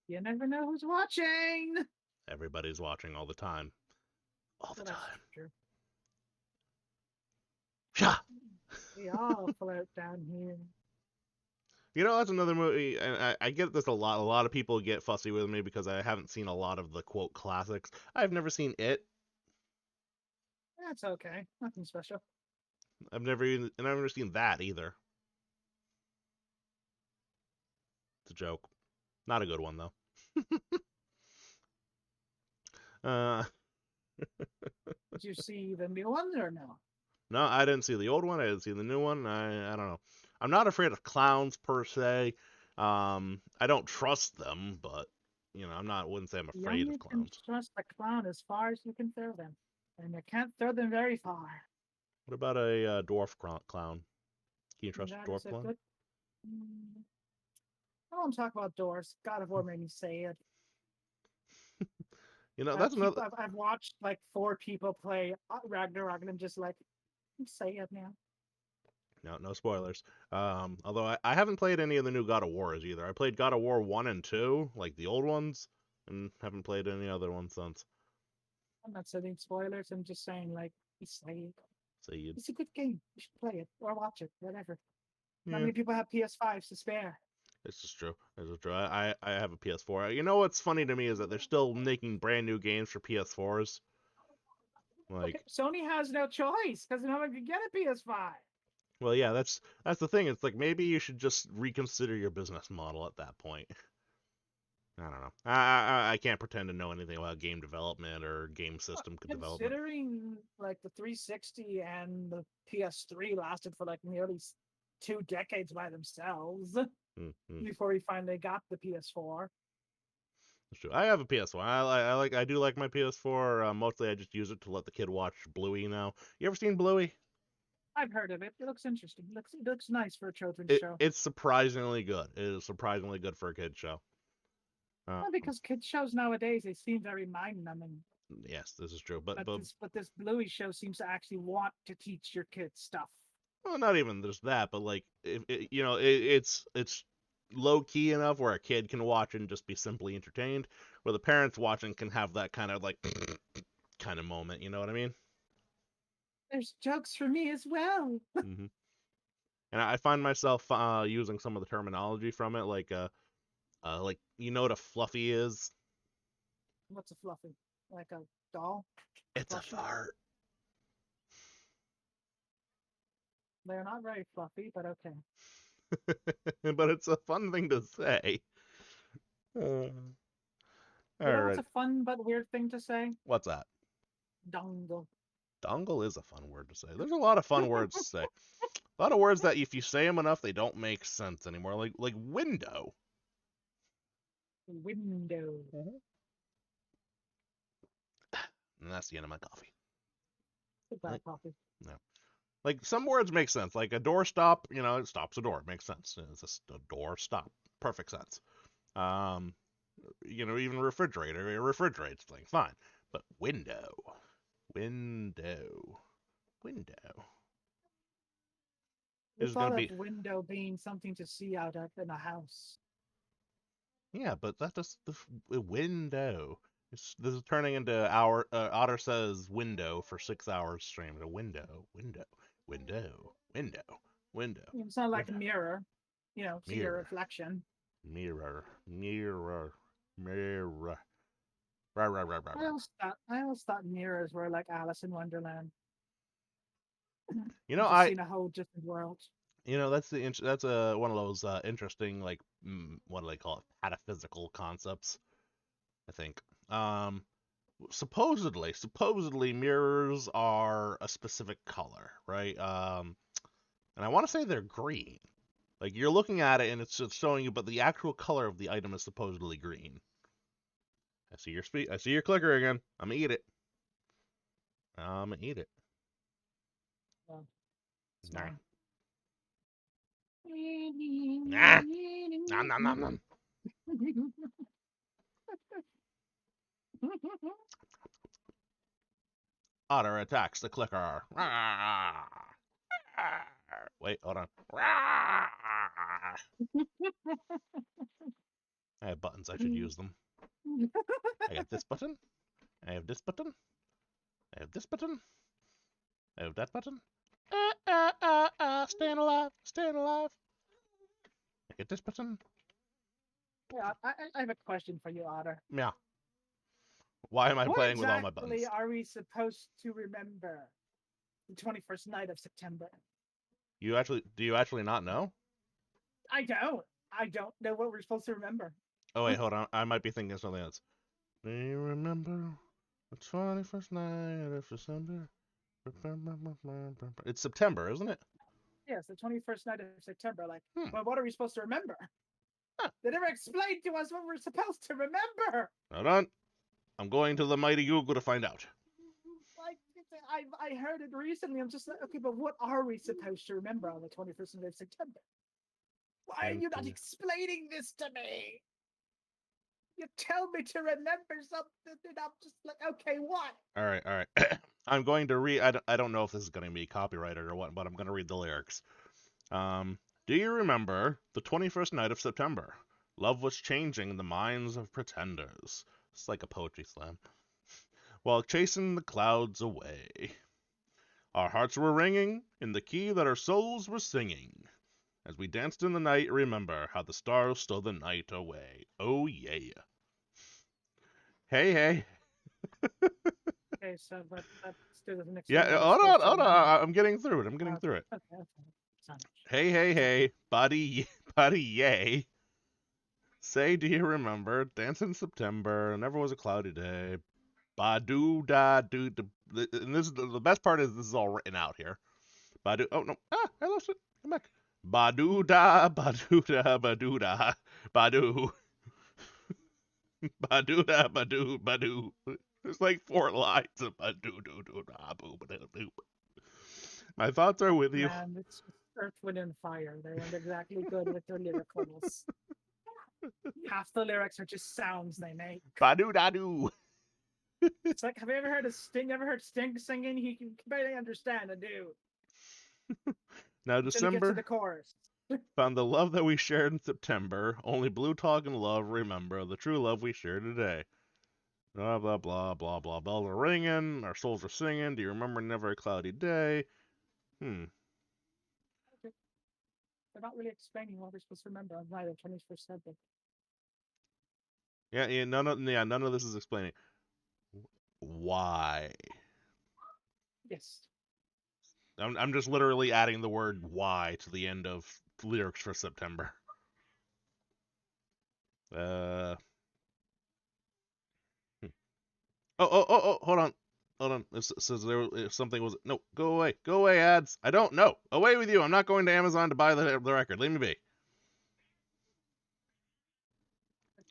You never know who's watching. Everybody's watching all the time. All the Well, that's time. true. Psha! We all float down here. That's another movie, and I get this a lot. A lot of people get fussy with me because I haven't seen a lot of the quote classics. I've never seen it. That's okay. Nothing special. I've never seen that either. It's a joke. Not a good one though. Uh, Did you see the new ones or no? no, I didn't see the old one. I didn't see the new one. I don't know. I'm not afraid of clowns per se. I don't trust them, but I'm not. Wouldn't say I'm You afraid of only can clowns. trust a clown as far as you can throw them. And you can't throw them very far. What about a dwarf clown? Can you And trust a that dwarf is a clown? good. Mm, I don't talk about doors. God of War made me say it. That's another. I've watched like 4 people play Ragnarok, and I'm just like, say it now. No, no spoilers. Although I haven't played any of the new God of Wars either. I played God of War 1 and 2, like the old ones, and haven't played any other ones since. I'm not saying spoilers. I'm just saying like, say it. So you, It's a good game. You should play it or watch it, whatever. Not yeah, many people have PS5s to spare. this is true. This is true. I have a PS4. You know what's funny to me is that they're still making brand new games for PS4s. Okay, Like, Sony has no choice because no one can get a PS5. well, yeah, that's the thing. It's like maybe you should just reconsider your business model at that point. I don't know. I can't pretend to know anything about game development or game system development. Considering like the 360 and the PS3 lasted for like nearly 2 decades by themselves Mm-hmm. before we finally got the PS4. That's true. I have a PS4. I do like my PS4. Mostly I just use it to let the kid watch Bluey now. You ever seen Bluey? I've heard of it. It looks interesting. It looks nice for a children's It show. it's surprisingly good. It is surprisingly good for a kid show. Uh, Well, because kids shows nowadays they seem very mind numbing. yes, this is true. But But but this Bluey show seems to actually want to teach your kids stuff. well, not even just that. But like it's low key enough where a kid can watch and just be simply entertained, where the parents watching can have that kind of like kind of moment. You know what I mean? There's jokes for me as well. Hmm. And I find myself using some of the terminology from it, like you know what a fluffy is? What's a fluffy? Like a doll? It's a Fluffy? fart. They're not very fluffy, but okay. But it's a fun thing to say. You All know what's right. a fun but weird thing to say? What's that? Dongle. Dongle is a fun word to say. There's a lot of fun words to say. A lot of words that if you say them enough, they don't make sense anymore. Like window. Window. Mhm. And that's the end of my coffee. Goodbye, Like, coffee. no. Like some words make sense. Like a door stop, it stops a door. It makes sense. It's just a door stop. Perfect sense. Um, even refrigerator, it refrigerates things. Fine. But window, window. The Is gonna thought of be window being something to see out of in a house. yeah, but that's just the window. This is turning into our Otter says window for 6 hours streamed. A window, window, window, window, window, It's not like a window, mirror, see your mirror, reflection. mirror, mirror, mirror. Right, right, right, right, right. I always thought mirrors were like Alice in Wonderland. You You know, just I seen a whole different world. that's one of those interesting like what do they call it? Pataphysical concepts. I think. supposedly mirrors are a specific color, right? And I want to say they're green. Like you're looking at it and it's just showing you, but the actual color of the item is supposedly green. I see your clicker again. I'm gonna eat it. I'm gonna eat it. Well, it's Nah. mine. Nah. Nom nom nom nom. Otter attacks the clicker. Wait, hold on. I have buttons. I should use them. I got this button. I have this button. I have this button. I have that button. Staying alive. Staying alive. I get this button. Yeah, I have a question for you, Otter. Yeah. Why am I What playing with all my exactly buttons? are we supposed to remember the 21st night of September? Do you actually not know? I don't. I don't know what we're supposed to remember. Oh wait, hold on. I might be thinking of something else. Do you remember the 21st night of December? It's September, isn't it? Yes, the 21st night of September. Like, Hmm. well, what are we supposed to remember? Huh. They never explained to us what we're supposed to remember. Hold on. I'm going to the mighty Google to find out. Like, I heard it recently. I'm just like, okay, but what are we supposed to remember on the 21st night of September? Why are you not explaining this to me? You tell me to remember something, and I'm just like, okay, what? All right, all right. I'm going to read. I don't know if this is going to be copyrighted or what, but I'm going to read the lyrics. Do you remember the 21st night of September? Love was changing the minds of pretenders. It's like a poetry slam. While chasing the clouds away. Our hearts were ringing in the key that our souls were singing. As we danced in the night, remember how the stars stole the night away. Oh, yeah. Hey, hey. Okay, so that still doesn't explain Yeah, what we're supposed to hold remember. on. I'm getting through it. I'm getting through Okay, it. okay. So much. Hey, hey, hey. Buddy, buddy, yay. Say, do you remember? Dance in September. Never was a cloudy day. Ba doo da doo. And this is the best part is this is all written out here. Ba doo. Oh no. Ah, I lost it. Come back. Ba doo da ba doo da ba doo da ba doo ba doo da ba doo ba doo. There's like 4 lines of ba doo doo doo da boo ba doo doo. My thoughts are with you. Man, it's just Earth, Wind, and Fire. They weren't exactly good with their lyricals. Half the lyrics are just sounds they make. Ba doo da doo. It's like, have you ever heard of Sting? Ever heard Sting singing? He can barely understand a dude Now until he gets to the December chorus. found the love that we shared in September. Only blue talk and love. Remember the true love we share today. Blah blah blah blah blah. Bells are ringing. Our souls are singing. Do you remember never a cloudy day? Hmm. They're not really explaining what we're supposed to remember on night of 21st century. Yeah. None of this is explaining why. Yes. I'm just literally adding the word why to the end of lyrics for September. Uh. hmm. Hold on. Hold on. It says there if something was no. Go away. Go away. Ads. I don't know. Away with you. I'm not going to Amazon to buy the record. Leave me be.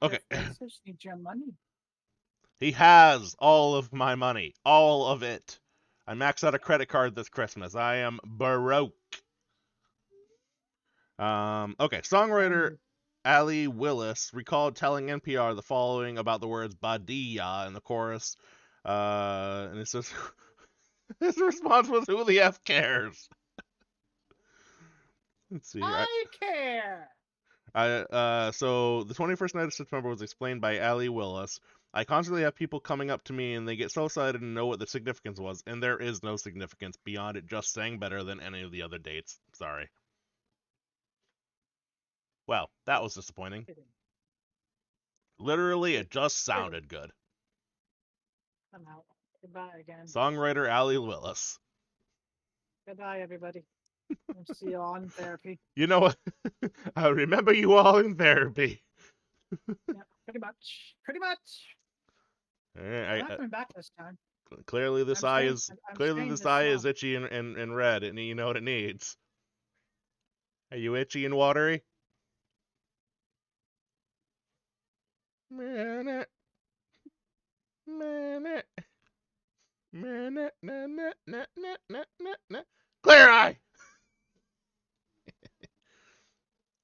Okay. Jeff Bezos needs your money. He has all of my money. All of it. I maxed out a credit card this Christmas. I am broke. Okay. Songwriter Ali Willis recalled telling NPR the following about the words Badia in the chorus. And it says his response was, "Who the f cares?" Let's see here. I care. So the 21st night of September was explained by Ali Willis. I constantly have people coming up to me and they get so excited to know what the significance was, and there is no significance beyond it just saying better than any of the other dates. Sorry. Well, that was disappointing. Literally, it just sounded good. I'm out. Goodbye again. Songwriter Ali Willis. Goodbye, everybody. I'll see you all in therapy. You know what? I remember you all in therapy. Yeah, pretty much. Pretty much. I, I'm not coming back this time. clearly I'm staying. I'm clearly staying this this eye is long. itchy and red, and you know what it needs. Are you itchy and watery? Minute, minute, minute, minute, minute, minute, minute. Clear eye.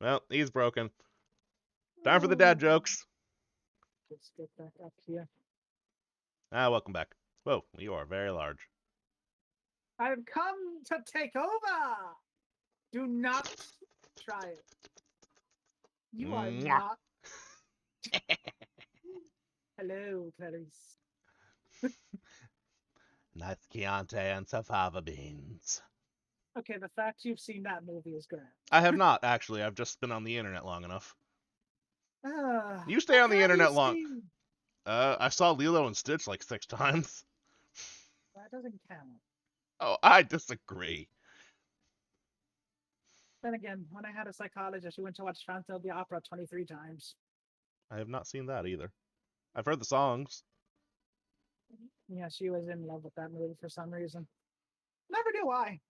Well, he's broken. Time for the dad Oh, jokes. let's get back up here. Welcome back. Whoa, you are very large. I've come to take over. Do not try it. You are Mwah. not. Hello, Clarice. Nice Chianti and some fava beans. Okay, the fact you've seen that movie is grand. I have not, actually. I've just been on the internet long enough. You stay What on the have you internet long. seen? I saw Lilo and Stitch like 6 times. That doesn't count. Oh, I disagree. Then again, when I had a psychologist, we went to watch Phantom of the Opera 23 times. I have not seen that either. I've heard the songs. Yeah, she was in love with that movie for some reason. Never knew why.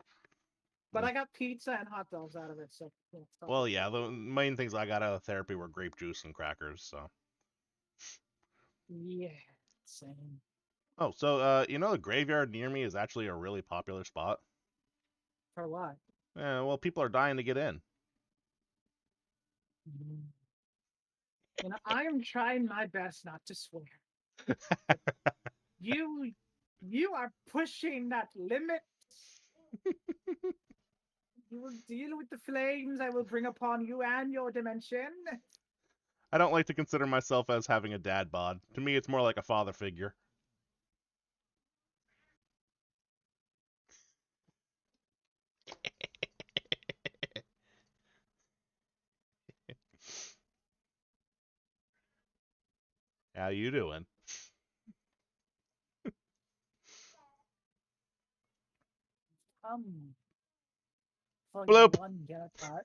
But Mm. I got pizza and hot dogs out of it, so Well, yeah, the main things I got out of therapy were grape juice and crackers, so. yeah, same. Oh, so, the graveyard near me is actually a really popular spot. For what? Yeah, well, people are dying to get in. Mm. I am trying my best not to swear. You, you are pushing that limit. You will deal with the flames I will bring upon you and your dimension. I don't like to consider myself as having a dad bod. To me, it's more like a father figure. How you doing? For your Bloop! one get card.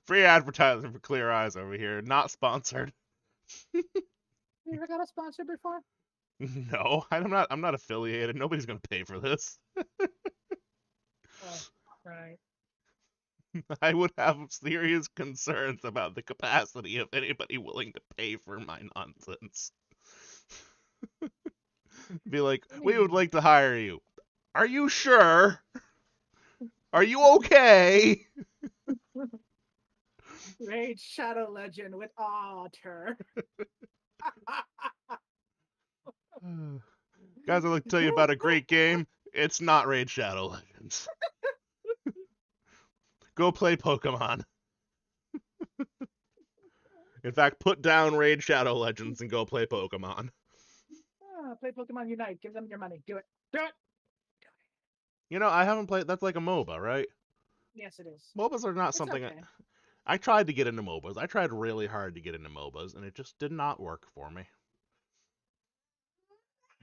Free advertising for Clear Eyes over here. Not sponsored. You ever got a sponsor before? No, I'm not affiliated. Nobody's gonna pay for this. Oh, right. I would have serious concerns about the capacity of anybody willing to pay for my nonsense. Be like, I we would mean, like to hire you. Are you sure? Are you okay? Raid Shadow Legend with Otter. Guys, I'd like to tell you about a great game. It's not Raid Shadow Legends. Go play Pokemon. In fact, put down Raid Shadow Legends and go play Pokemon. Play Pokemon Unite. Give them your money. Do it. Do it. I haven't played. That's like a MOBA, right? Yes, it is. MOBAs are not It's something. okay. I tried to get into MOBAs. I tried really hard to get into MOBAs, and it just did not work for me.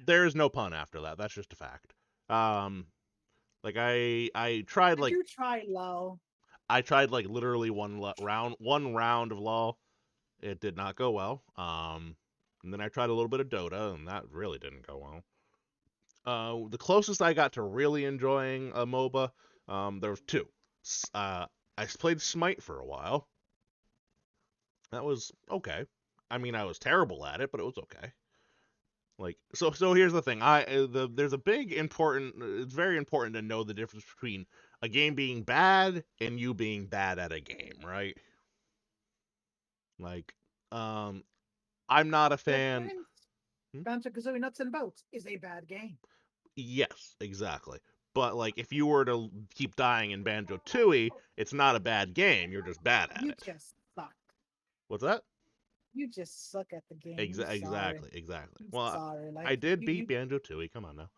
There is no pun after that. That's just a fact. Um, like I tried Did like you try low? I tried like literally one round of LoL. It did not go well. And then I tried a little bit of Dota, and that really didn't go well. The closest I got to really enjoying a MOBA, there was two. I played Smite for a while. That was okay. I mean, I was terrible at it, but it was okay. Like, so here's the thing. There's a big important. It's very important to know the difference between a game being bad and you being bad at a game, right? Like, um, I'm not a For fan. instance, Hmm? Banjo-Kazooie Nuts and Bolts is a bad game. Yes, exactly. But like, if you were to keep dying in Banjo Tooie, it's not a bad game. You're just bad at You it. just suck. What's that? You just suck at the game. I'm sorry. Exactly. I'm Well, sorry. Like I did beat you Banjo Tooie. Come on now.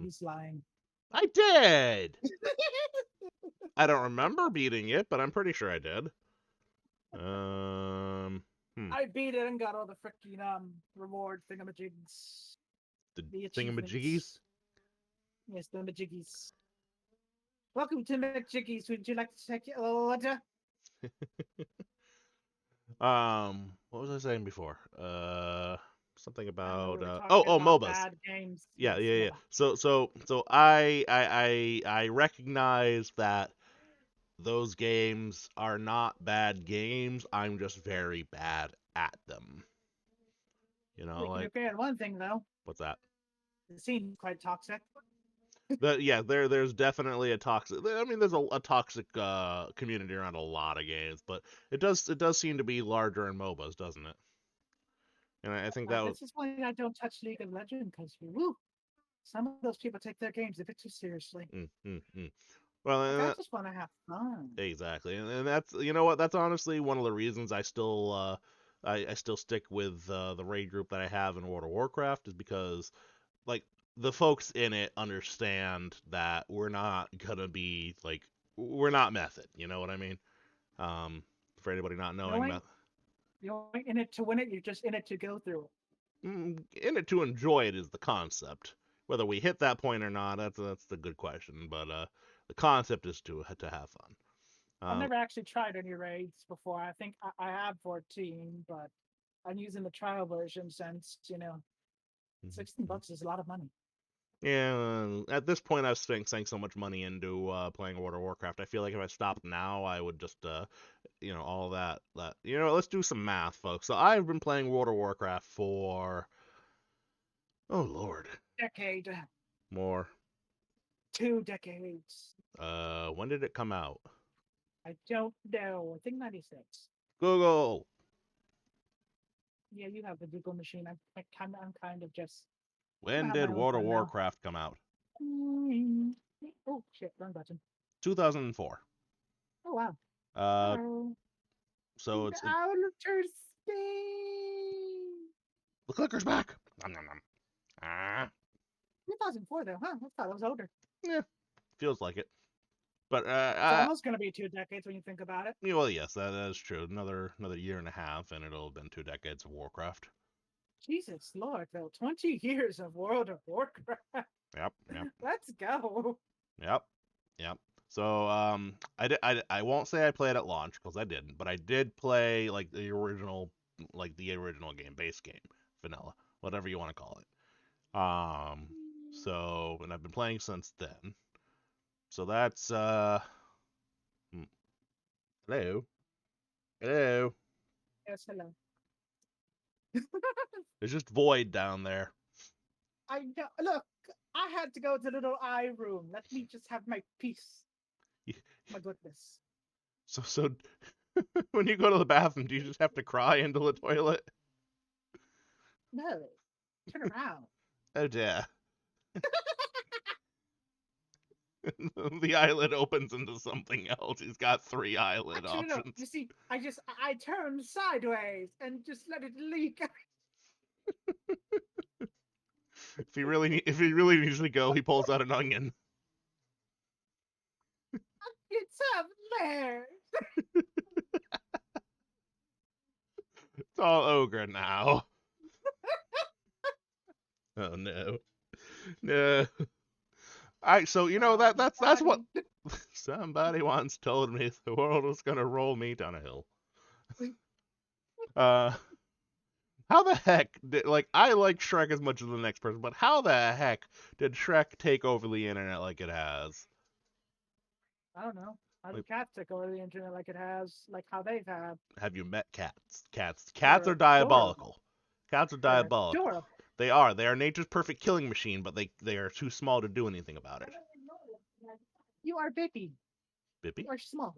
he's lying. I did. I don't remember beating it, but I'm pretty sure I did. Um, I beat it and got all the freaking reward thingamajigs. the The thingamajiggies. achievements. Yes, the majiggies. Welcome to McJiggies. Would you like to check your order? What was I saying before? Something I don't know. We about were oh talking oh about MOBAs. bad games. Yeah, Yes, yeah, yeah. MOBA. So I recognize that those games are not bad games. I'm just very bad at them. We can Like agree on one thing though. what's that? The scene's quite toxic. Yeah, there's definitely a toxic. I mean, there's a toxic community around a lot of games, but it does seem to be larger in MOBAs, doesn't it? And I think that This is why I don't touch League of Legends because woo, some of those people take their games a bit too seriously. mm, mm, mm. Well, Like I just want to have fun. exactly, and that's what that's honestly one of the reasons I still stick with the raid group that I have in World of Warcraft is because like the folks in it understand that we're not gonna be like we're not method. You know what I mean? For anybody not You knowing, ain't you ain't in it to win it. You're just in it to go through it. in it to enjoy it is the concept. Whether we hit that point or not, that's the good question. But the concept is to have fun. I've Um, never actually tried any raids before. I think I have 14, but I'm using the trial version since 16 mhm. bucks is a lot of money. Yeah, at this point, I've sank so much money into playing World of Warcraft. I feel like if I stopped now, I would just, all that. Let's do some math, folks. So I've been playing World of Warcraft for, oh Lord, Decade, more. 2 decades. When did it come out? I don't know. I think 96. Google. Yeah, you have the Google machine. I'm kind of just I When have did my own World of fun now. Warcraft come out? Oh shit, wrong button. 2004. Oh wow. Uh, Hello. so In it's outer space. the clicker's back. Nom, nom, nom. Ah, 2004 though, huh? I thought it was older. yeah, feels like it. But It's almost gonna be 2 decades when you think about it. well, yes, that is true. Another year and a half, and it'll have been 2 decades of Warcraft. Jesus Lord, Phil, 20 years of World of Warcraft. Yep, yep, Let's go. yep, yep. So I won't say I played at launch because I didn't, but I did play like the original game, base game, vanilla, whatever you want to call it. And I've been playing since then. So that's hmm, hello, hello. Yes, hello. There's just void down there. I know. Look, I had to go to the little eye room. Let me just have my peace. My goodness. So when you go to the bathroom, do you just have to cry into the toilet? No, turn around. Oh dear. The eyelid opens into something else. He's got three eyelid Actually, no. You options. see, I turned sideways and just let it leak. If he really needs to go, he pulls out an onion. It's up there. It's all ogre now. Oh no. No. So that's what Somebody. somebody once told me the world was gonna roll me down a hill. Uh how the heck did I like Shrek as much as the next person, but how the heck did Shrek take over the internet like it has? I don't know. How do Like, cats take over the internet like it has, like how they've had? have you met cats? Cats are They're adorable. diabolical. Cats are They're diabolical. adorable. They are. They are nature's perfect killing machine, but they are too small to do anything about it. You are baby. Bippy? You are small.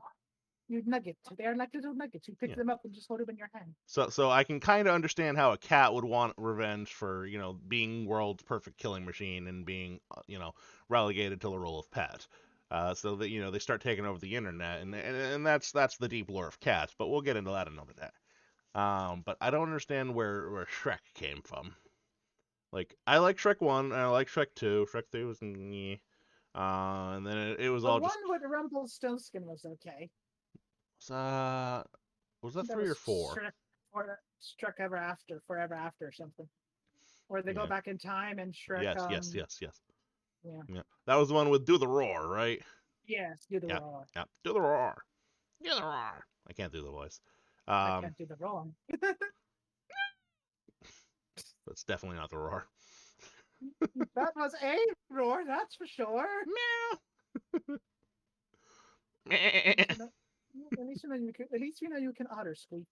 You nugget. They are like little nuggets. You pick Yeah. them up and just hold them in your hand. So I can kind of understand how a cat would want revenge for being world's perfect killing machine and being relegated to the role of pet. So that they start taking over the internet, and that's the deep lore of cats. But we'll get into that another day. But I don't understand where Shrek came from. Like I like Shrek 1 and I like Shrek 2. Shrek 3 was meh. And then it was The all just one with Rumpelstiltskin was okay. uh was that That 3 or was 4? Shrek or Struck Ever After, Forever After, or something. Where they go Yeah. back in time and Shrek. Yes, yes, yes, yes. Yeah. Yeah. That was the one with Do the Roar, right? Yes, do the Yep. raw. Yep. Do the roar. Do the roar. I can't do the voice. I can't do the wrong. That's definitely not the roar. That was a roar, that's for sure. At least Meow. you know, at least you know you can otter squeak.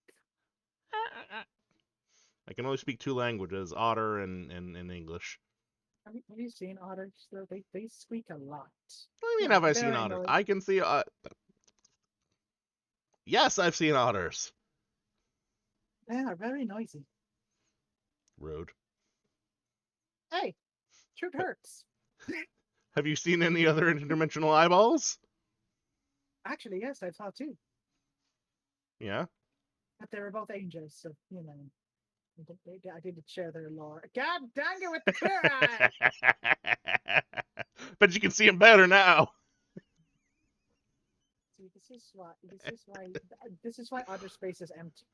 I can only speak two languages, Otter and English. Have you seen otters? They squeak a lot. What do you mean Yeah, have I seen very otters? noisy. I can see. Yes, I've seen otters. They are very noisy. Rude. Hey, truth hurts. Have you seen any other interdimensional eyeballs? Actually, yes, I saw two. Yeah. But they were both angels, so you know. I didn't share their lore. God dang it with the clear eye! But you can see them better now. See, this is why outer space is empty.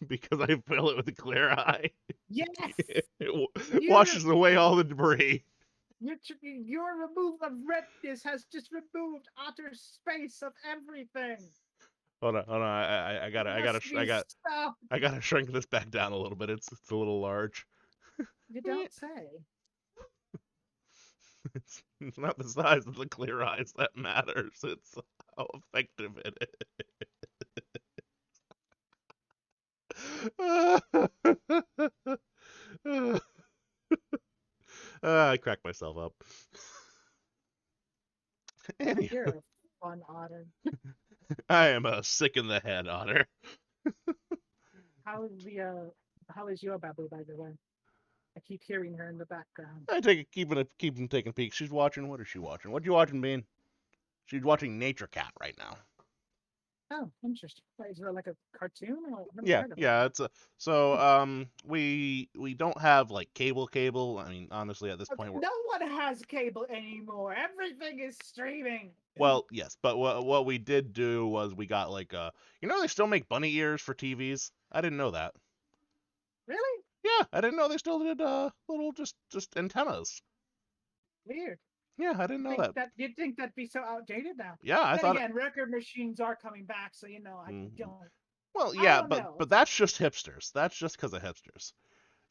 Because I fill it with a clear eye. Yes, It you, washes away all the debris. your removal of redness has just removed outer space of everything. Hold on. I It gotta, I gotta, must be stopped. I gotta shrink this back down a little bit. It's a little large. You don't say. It's not the size of the clear eyes that matters. It's how effective it is. I cracked myself up. You're Anyway, a fun otter. I am a sick in the head otter. How is the how is your babu, by the way? I keep hearing her in the background. I take keeping taking peeks. She's watching. What is she watching? What you watching, Bean? She's watching Nature Cat right now. Oh, interesting. Wait, is there like a cartoon? I've never Yeah, heard of yeah. that. It's a so we don't have like cable. I mean, honestly, at this Okay, point, we're no one has cable anymore. Everything is streaming. well, yes. But what we did do was we got like they still make bunny ears for TVs. I didn't know that. Really? Yeah, I didn't know they still did little just antennas. Weird. Yeah, I didn't know that. You'd think that'd be so outdated now. Yeah, I Then thought. again, record machines are coming back, so you know I Mhm. don't. Well, I yeah, don't know. but that's just hipsters. That's just because of hipsters.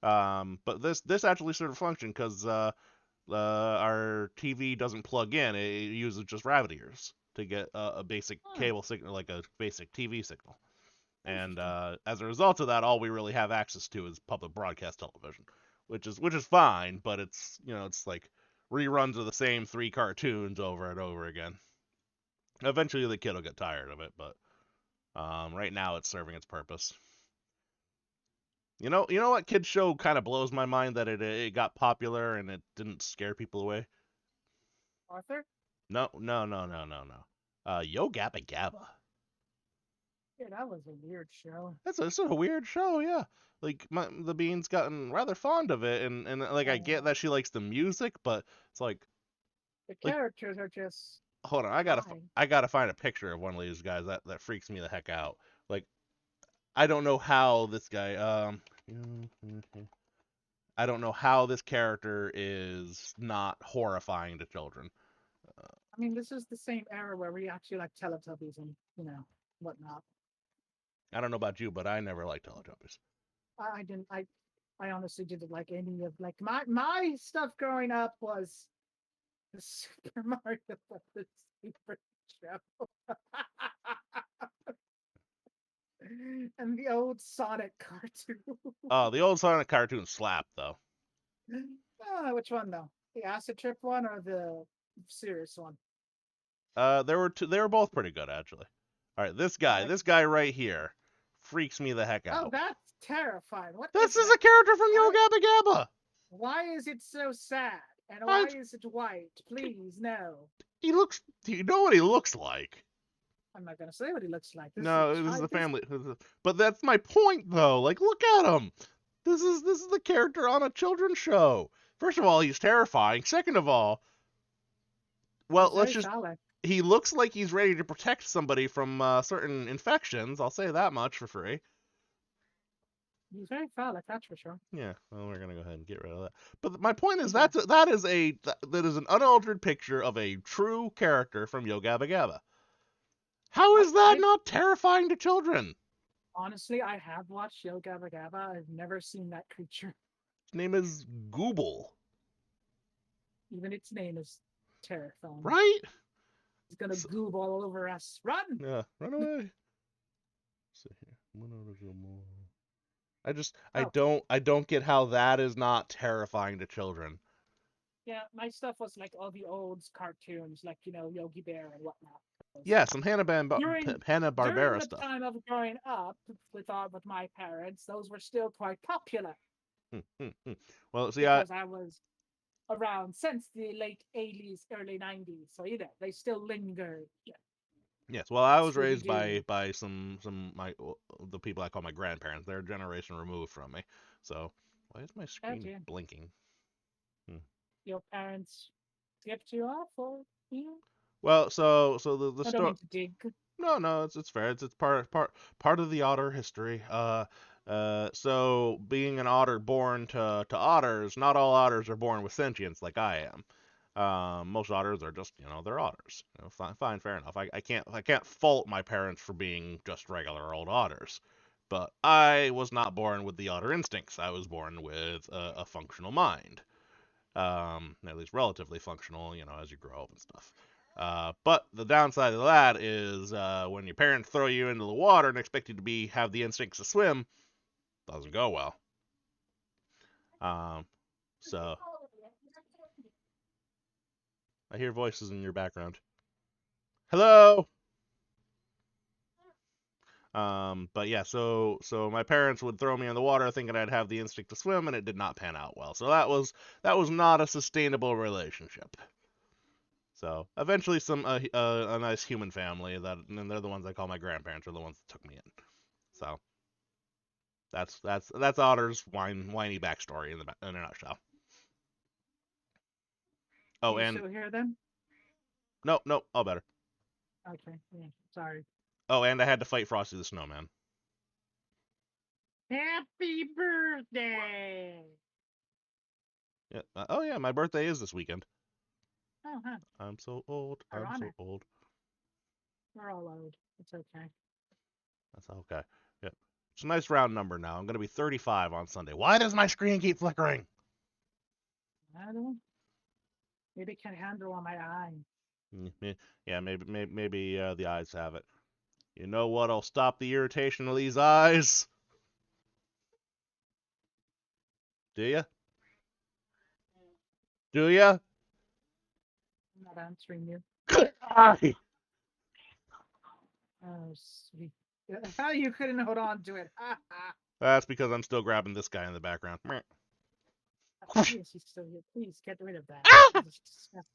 But this actually sort of functioned because our TV doesn't plug in. It uses just rabbit ears to get a basic Hmm, cable signal, like a basic TV signal. And interesting. as a result of that, all we really have access to is public broadcast television, which is fine, but it's like reruns of the same three cartoons over and over again. Eventually, the kid will get tired of it, but right now it's serving its purpose. You know what kid show kind of blows my mind that it got popular and it didn't scare people away? Arthur? No, no, no, no, no, no. Yo Gabba Gabba. Yeah, that was a weird show. It's a weird show, yeah. Like the Bean's gotten rather fond of it, and like I get Oh, that she likes the music, but it's the like characters are just hold on, why? I gotta find a picture of one of these guys that freaks me the heck out. Like I don't know how this guy I don't know how this character is not horrifying to children. I mean, this is the same era where we actually like Teletubbies and whatnot. I don't know about you, but I never liked Teletubbies. I didn't. I honestly didn't like any of like my stuff growing up was the Super Mario Brothers Super Show and the old Sonic cartoon. Oh, the old Sonic cartoon slapped though. Which one though? The acid trip one or the serious one? They were both pretty good actually. All right, Like, this guy right here, freaks me the heck oh, out. that's terrifying. What This is is a that? character from Yo Why, Gabba Gabba. why is it so sad? And I, why is it white? Please, no. he looks. Do you know what he looks like? I'm not gonna say what he looks like. This is a No, this is child. the family. But that's my point though. Like, look at him. This is the character on a children's show. First of all, he's terrifying. Second of all, well, He's let's very just. phallic. He looks like he's ready to protect somebody from certain infections. I'll say that much for free. He's very phallic, that's for sure. Yeah, well, we're gonna go ahead and get rid of that. But my point is Yeah. that is an unaltered picture of a true character from Yo Gabba Gabba. How is that I not terrifying to children? honestly, I have watched Yo Gabba Gabba. I've never seen that creature. His name is Gooble, Even its name is terrifying. right? It's gonna So, goob all over us. Run! yeah, run away. See here. Oh, I don't get how that is not terrifying to children. yeah, my stuff was like all the old cartoons, like Yogi Bear and whatnot. Yeah, some During Hanna during Barbera the stuff. time of growing up with my parents, those were still quite popular Well, see, because I was around since the late '80s, early '90s. So they still linger. Yeah, yes. Well, I was Scooby raised Doo. by some my the people I call my grandparents. They're a generation removed from me. So why is my Oh screen dear, blinking? Hmm. your parents tipped you off, or you? Well, so the I don't story. mean to dig. No, it's fair. It's part of the otter history. So being an otter born to otters, not all otters are born with sentience like I am. Most otters are just, they're otters. Fine, fair enough. I can't fault my parents for being just regular old otters. But I was not born with the otter instincts. I was born with a functional mind, at least relatively functional, as you grow up and stuff. But the downside of that is when your parents throw you into the water and expect you to have the instincts to swim, doesn't go well. Um, so I hear voices in your background. Hello. But yeah, so my parents would throw me in the water thinking I'd have the instinct to swim, and it did not pan out well. So that was not a sustainable relationship. So eventually, a nice human family and they're the ones I call my grandparents are the ones that took me in. So that's Otter's whiny backstory in a nutshell. Do Oh, you and still hear them? no, all better. Okay, yeah, sorry. Oh, and I had to fight Frosty the Snowman. Happy birthday! Yeah. Oh yeah, my birthday is this weekend. Oh, huh. I'm so old. Our I'm so honor. old. We're all old. It's okay. That's okay. Yeah. It's a nice round number now. I'm gonna be 35 on Sunday. Why does my screen keep flickering? I don't. Maybe can't handle on my eye. Yeah, maybe the eyes have it. You know what'll stop the irritation of these eyes? Do you? Do you? I'm not answering you. Eye. Oh, sweet. How you couldn't hold on to it? Ha ha. That's because I'm still grabbing this guy in the background. Yes, he's still here. Please get rid of that. Ah! This is disgusting.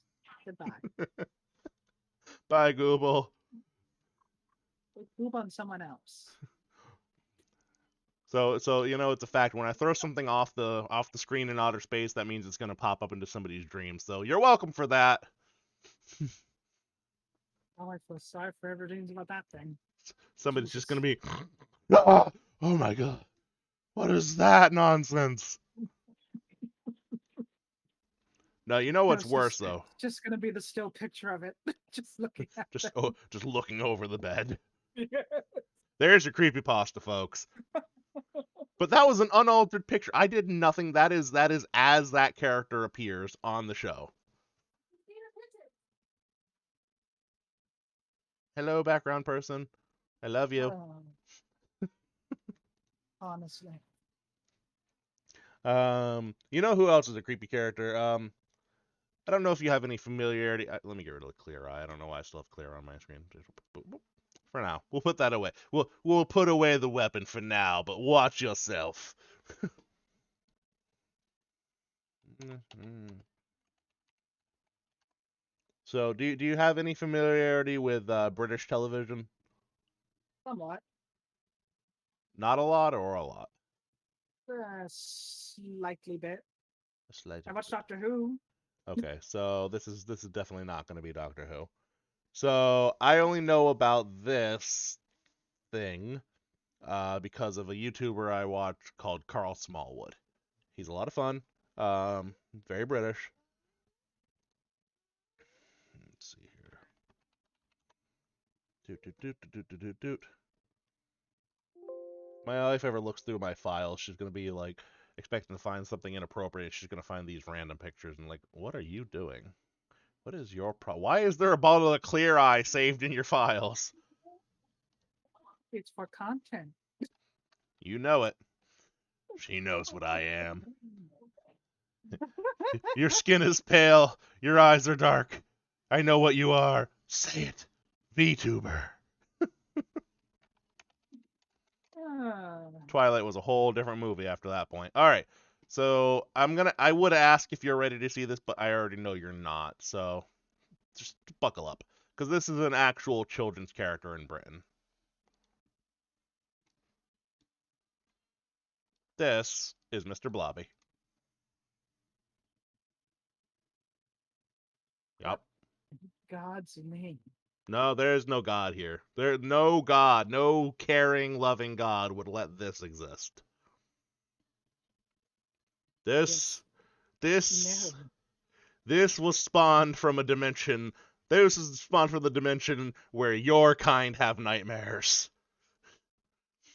Goodbye. Bye, Google. Move on someone else. So it's a fact. When I throw something off the screen in outer space, that means it's gonna pop up into somebody's dreams. So you're welcome for that. Oh, I feel sorry for everything about that thing. Somebody's just gonna Jesus. be, ah, oh my god, what is that nonsense? No, you know No, what's worse though? it's just gonna be the still picture of it. Just looking at Just looking over the bed. them. There's your creepypasta, folks. But that was an unaltered picture. I did nothing. That is as that character appears on the show. Hello, background person. I love you. Oh, honestly. You know who else is a creepy character? I don't know if you have any familiarity. Let me get rid of the clear eye. I don't know why I still have clear on my screen. For now, we'll put that away. We'll put away the weapon for now, but watch yourself. So, do you have any familiarity with British television? Somewhat. Not a lot or a lot? Slightly bit. A slight I of watched bit. Doctor Who. Okay, so this is definitely not going to be Doctor Who. So I only know about this thing because of a YouTuber I watch called Carl Smallwood. He's a lot of fun. Very British. Let's see here. Doot, doot, doot, doot, doot, doot, doot. My wife ever looks through my files, she's gonna be like expecting to find something inappropriate. She's gonna find these random pictures and like, what are you doing? What is your problem? Why is there a bottle of Clear Eye saved in your files? It's for content. You know it. She knows what I am. Your skin is pale. Your eyes are dark. I know what you are. Say it. Vtuber. Twilight was a whole different movie after that point. All right. So I would ask if you're ready to see this, but I already know you're not. So just buckle up. Because this is an actual children's character in Britain. This is Mr. Blobby. Yep. God's name. No, there's no God here. There's no God, no caring, loving God would let this exist. This, this, No. this was spawned from a dimension. This is spawned from the dimension where your kind have nightmares.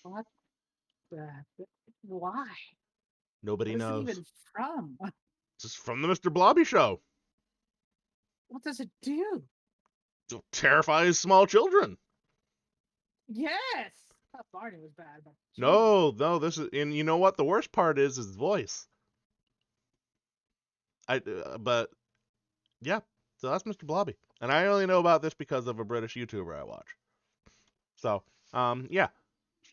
What the? Why? Nobody What is it knows. even from? This is from the Mr. Blobby show. What does it do? To terrify small children. Yes! I thought Barney was bad, but No, this is, and you know what? The worst part is his voice. But yeah, so that's Mr. Blobby, and I only know about this because of a British YouTuber I watch. So, yeah,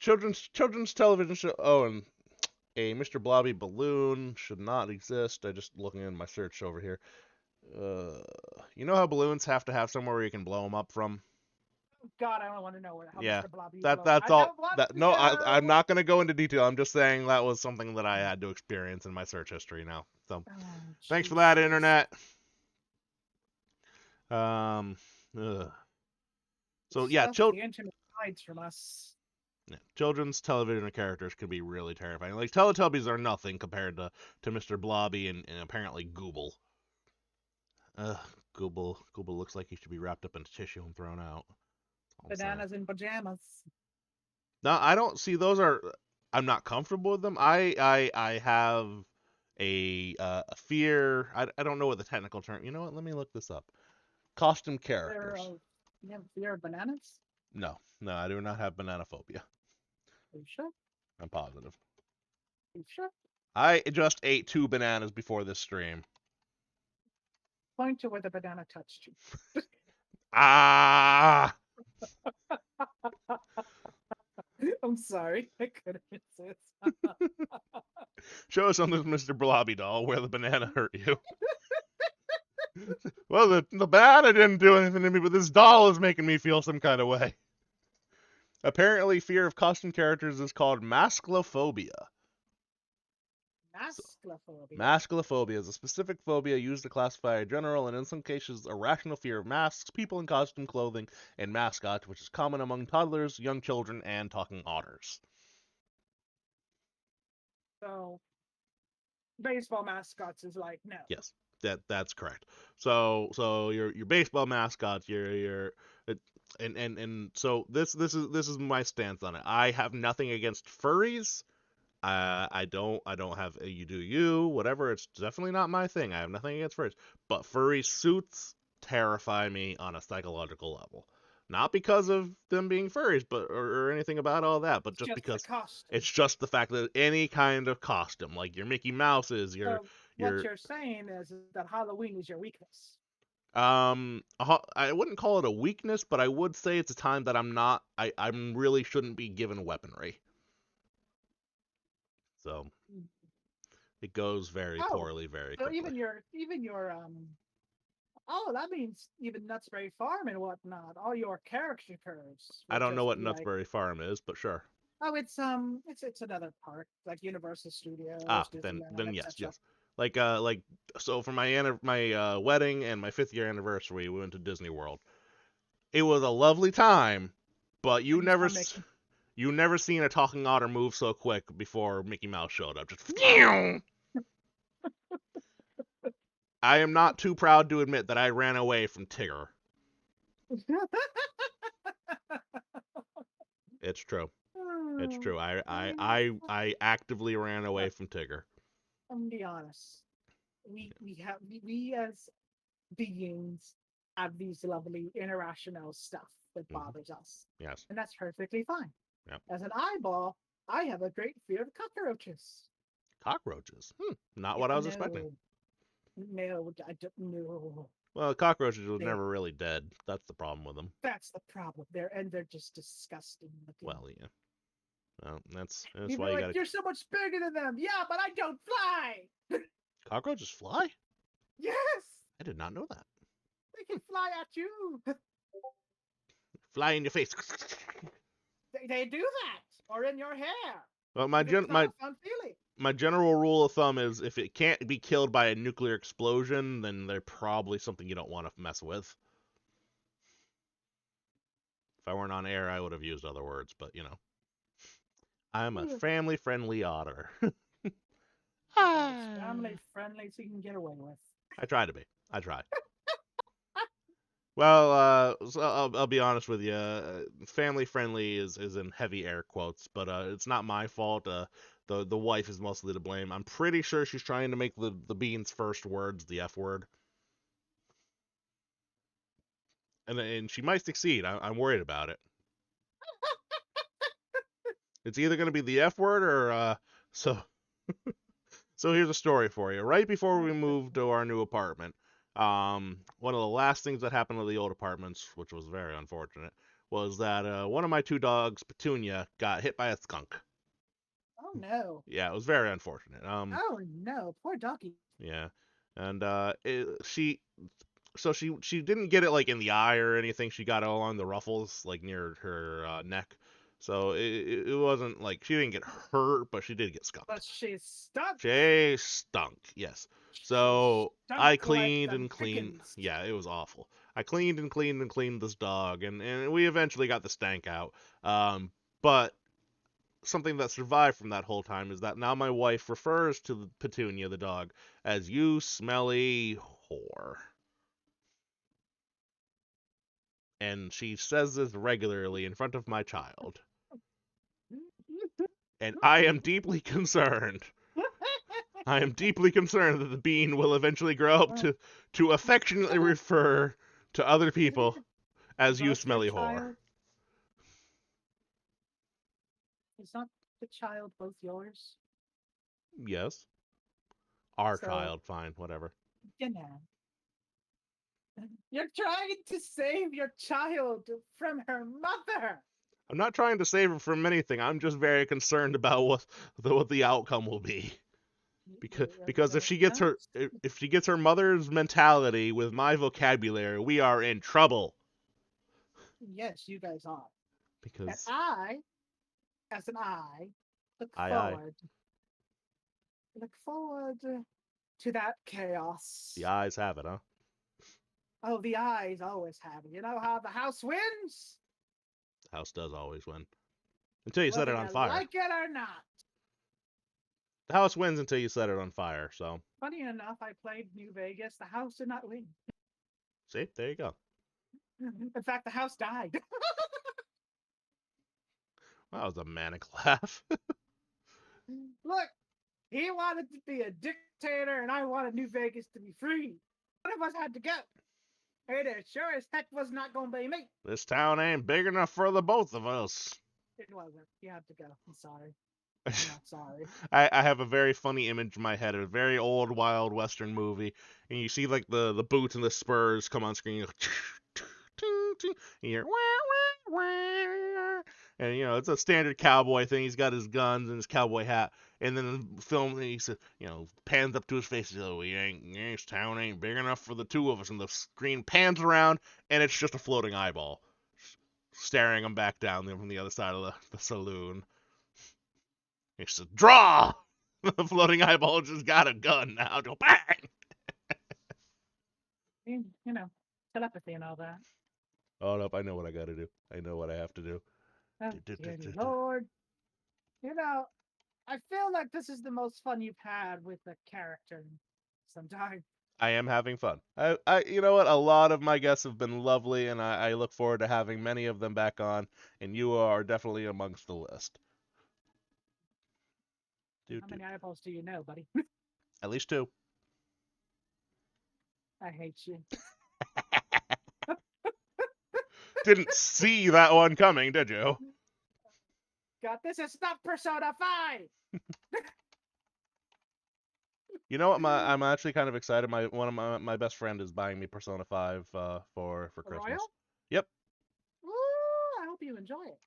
children's television show. Oh, and a Mr. Blobby balloon should not exist. I just looking in my search over here. You know how balloons have to have somewhere where you can blow them up from? God, I don't want to know how Yeah, Mr. Blobby that's I all. don't want That to no, know. I'm not gonna go into detail. I'm just saying that was something that I had to experience in my search history now. So, Oh, thanks for that, Jesus. internet. Um, ugh. So yeah, Stuff the internet hides from us. children's television characters can be really terrifying. Like Teletubbies are nothing compared to Mr. Blobby and apparently Gooble. Gooble looks like he should be wrapped up in tissue and thrown out. Bananas in pajamas. No, I don't see those are. I'm not comfortable with them. I have a fear. I don't know what the technical term. You know what? Let me look this up. Costume characters. You have fear of bananas? No, I do not have banana phobia. Are you sure? I'm positive. Are you sure? I just ate 2 bananas before this stream. Point to where the banana touched you. Ah! I'm sorry. I couldn't resist. Show us on this Mr. Blobby doll where the banana hurt you. Well, the banana didn't do anything to me, but this doll is making me feel some kind of way. Apparently, fear of costume characters is called masklophobia. Masklophobia. Masklophobia is a specific phobia used to classify a general and in some cases irrational fear of masks, people in costume clothing, and mascots, which is common among toddlers, young children, and talking otters. So, baseball mascots is like no. Yes, that's correct. So your baseball mascots, your and so this is my stance on it. I have nothing against furries. I don't have a you do you whatever. It's definitely not my thing. I have nothing against furries, but furry suits terrify me on a psychological level. Not because of them being furries, but or anything about all that, but just because it's just the fact that any kind of costume, like your Mickey Mouse's, what you're saying is that Halloween is your weakness. I wouldn't call it a weakness, but I would say it's a time that I really shouldn't be given weaponry. So it goes very poorly very quickly. Even your oh, that means even Nutsberry Farm and whatnot. All your caricatures. I don't know what Nutsberry Farm is, but sure. Oh, it's another park like Universal Studios. Then yes. Like so for my wedding and my 5th year anniversary, we went to Disney World. It was a lovely time, but you never seen a talking otter move so quick before Mickey Mouse showed up. Just I am not too proud to admit that I ran away from Tigger. It's true. It's Hmm, true. I I I'm, I I actively ran away look, from Tigger. I'm gonna be honest. We as beings have these lovely irrational stuff that Hmm. bothers us, Yes. and that's perfectly fine. Yep. As an eyeball, I have a great fear of cockroaches. Cockroaches. Not Yeah, what I was expecting. no, no, I don't know. Well, cockroaches was They never really dead. That's the problem with them. That's the problem. They're just disgusting looking. Well, yeah. Well, that's People why are you like, gotta. "You're so much bigger than them." Yeah, but I don't fly. Cockroaches fly? Yes, I did not know that. they can fly at you. Fly in your face. They do that, or in your hair. Well, Even it's not a fun feeling. my general rule of thumb is if it can't be killed by a nuclear explosion, then they're probably something you don't want to mess with. If I weren't on air, I would have used other words, but I'm a family friendly otter. About as Ah. family friendly as you can get away with. I try to be. I try. Well, so I'll be honest with you. Family friendly is in heavy air quotes, but it's not my fault. The wife is mostly to blame. I'm pretty sure she's trying to make the bean's first words the F word, and she might succeed. I'm worried about it. It's either going to be the F word or so. So here's a story for you. Right before we moved to our new apartment, one of the last things that happened to the old apartments, which was very unfortunate, was that one of my two dogs, Petunia, got hit by a skunk. Oh no. Yeah, it was very unfortunate. Oh no. Poor doggy. Yeah, and she didn't get it like in the eye or anything. She got it along the ruffles, like near her neck. So it wasn't like she didn't get hurt, but she did get But skunked. she's stuck. She stunk, yes. She So I stunk like cleaned the and cleaned. Dickens. Yeah, it was awful. I cleaned and cleaned and cleaned this dog, and we eventually got the stank out. But something that survived from that whole time is that now my wife refers to Petunia, the dog, as you smelly whore. And she says this regularly in front of my child. And I am deeply concerned. I am deeply concerned that the bean will eventually grow up to affectionately refer to other people as you Both your smelly whore. child? Is not the child both yours? Yes. Our So, child, fine, whatever. you know. You're trying to save your child from her mother. I'm not trying to save her from anything. I'm just very concerned about what the outcome will be. Because if she gets No, her if she gets her mother's mentality with my vocabulary, we are in trouble. yes, you guys are. And Because I, as an I, look I forward, look forward to that the chaos. eyes have it, huh? Oh, the eyes always have it. You know how the house wins? The house does always win. Until you set Whether it you on fire. like it or not. The house wins until you set it on fire. So, Funny enough, I played New Vegas. The house did not win. see, there you go. In fact, the house died. That was a manic laugh. Look, he wanted to be a dictator, and I wanted New Vegas to be free. One of us had to go. It sure as heck was not going to be me. This town ain't big enough for the both of us. It wasn't. You had to go. I'm sorry. I'm not sorry. I have a very funny image in my head, a very old wild western movie, and you see like the boots and the spurs come on screen, and you hear wah, wah, wah. And it's a standard cowboy thing. He's got his guns and his cowboy hat, and then the film he says, pans up to his face. He says, "Oh, this town ain't big enough for the two of us." And the screen pans around, and it's just a floating eyeball staring him back down from the other side of the saloon. He said, "Draw!" The floating eyeball just got a gun now. Go bang! You know, telepathy and all that. Oh, nope, I know what I gotta do. I know what I have to do. Oh, dear Lord. You know, I feel like this is the most fun you've had with a character in some time. I am having fun. You know what? A lot of my guests have been lovely, and I look forward to having many of them back on, and you are definitely amongst the list. How Doot doot. many eyeballs do you know, buddy? At least two. I hate you. Didn't see that one coming, did you? God, this is not Persona 5! You know what? I'm actually kind of excited. One of my best friend is buying me Persona 5 for A Christmas. Royal? Yep. Woo! I hope you enjoy it.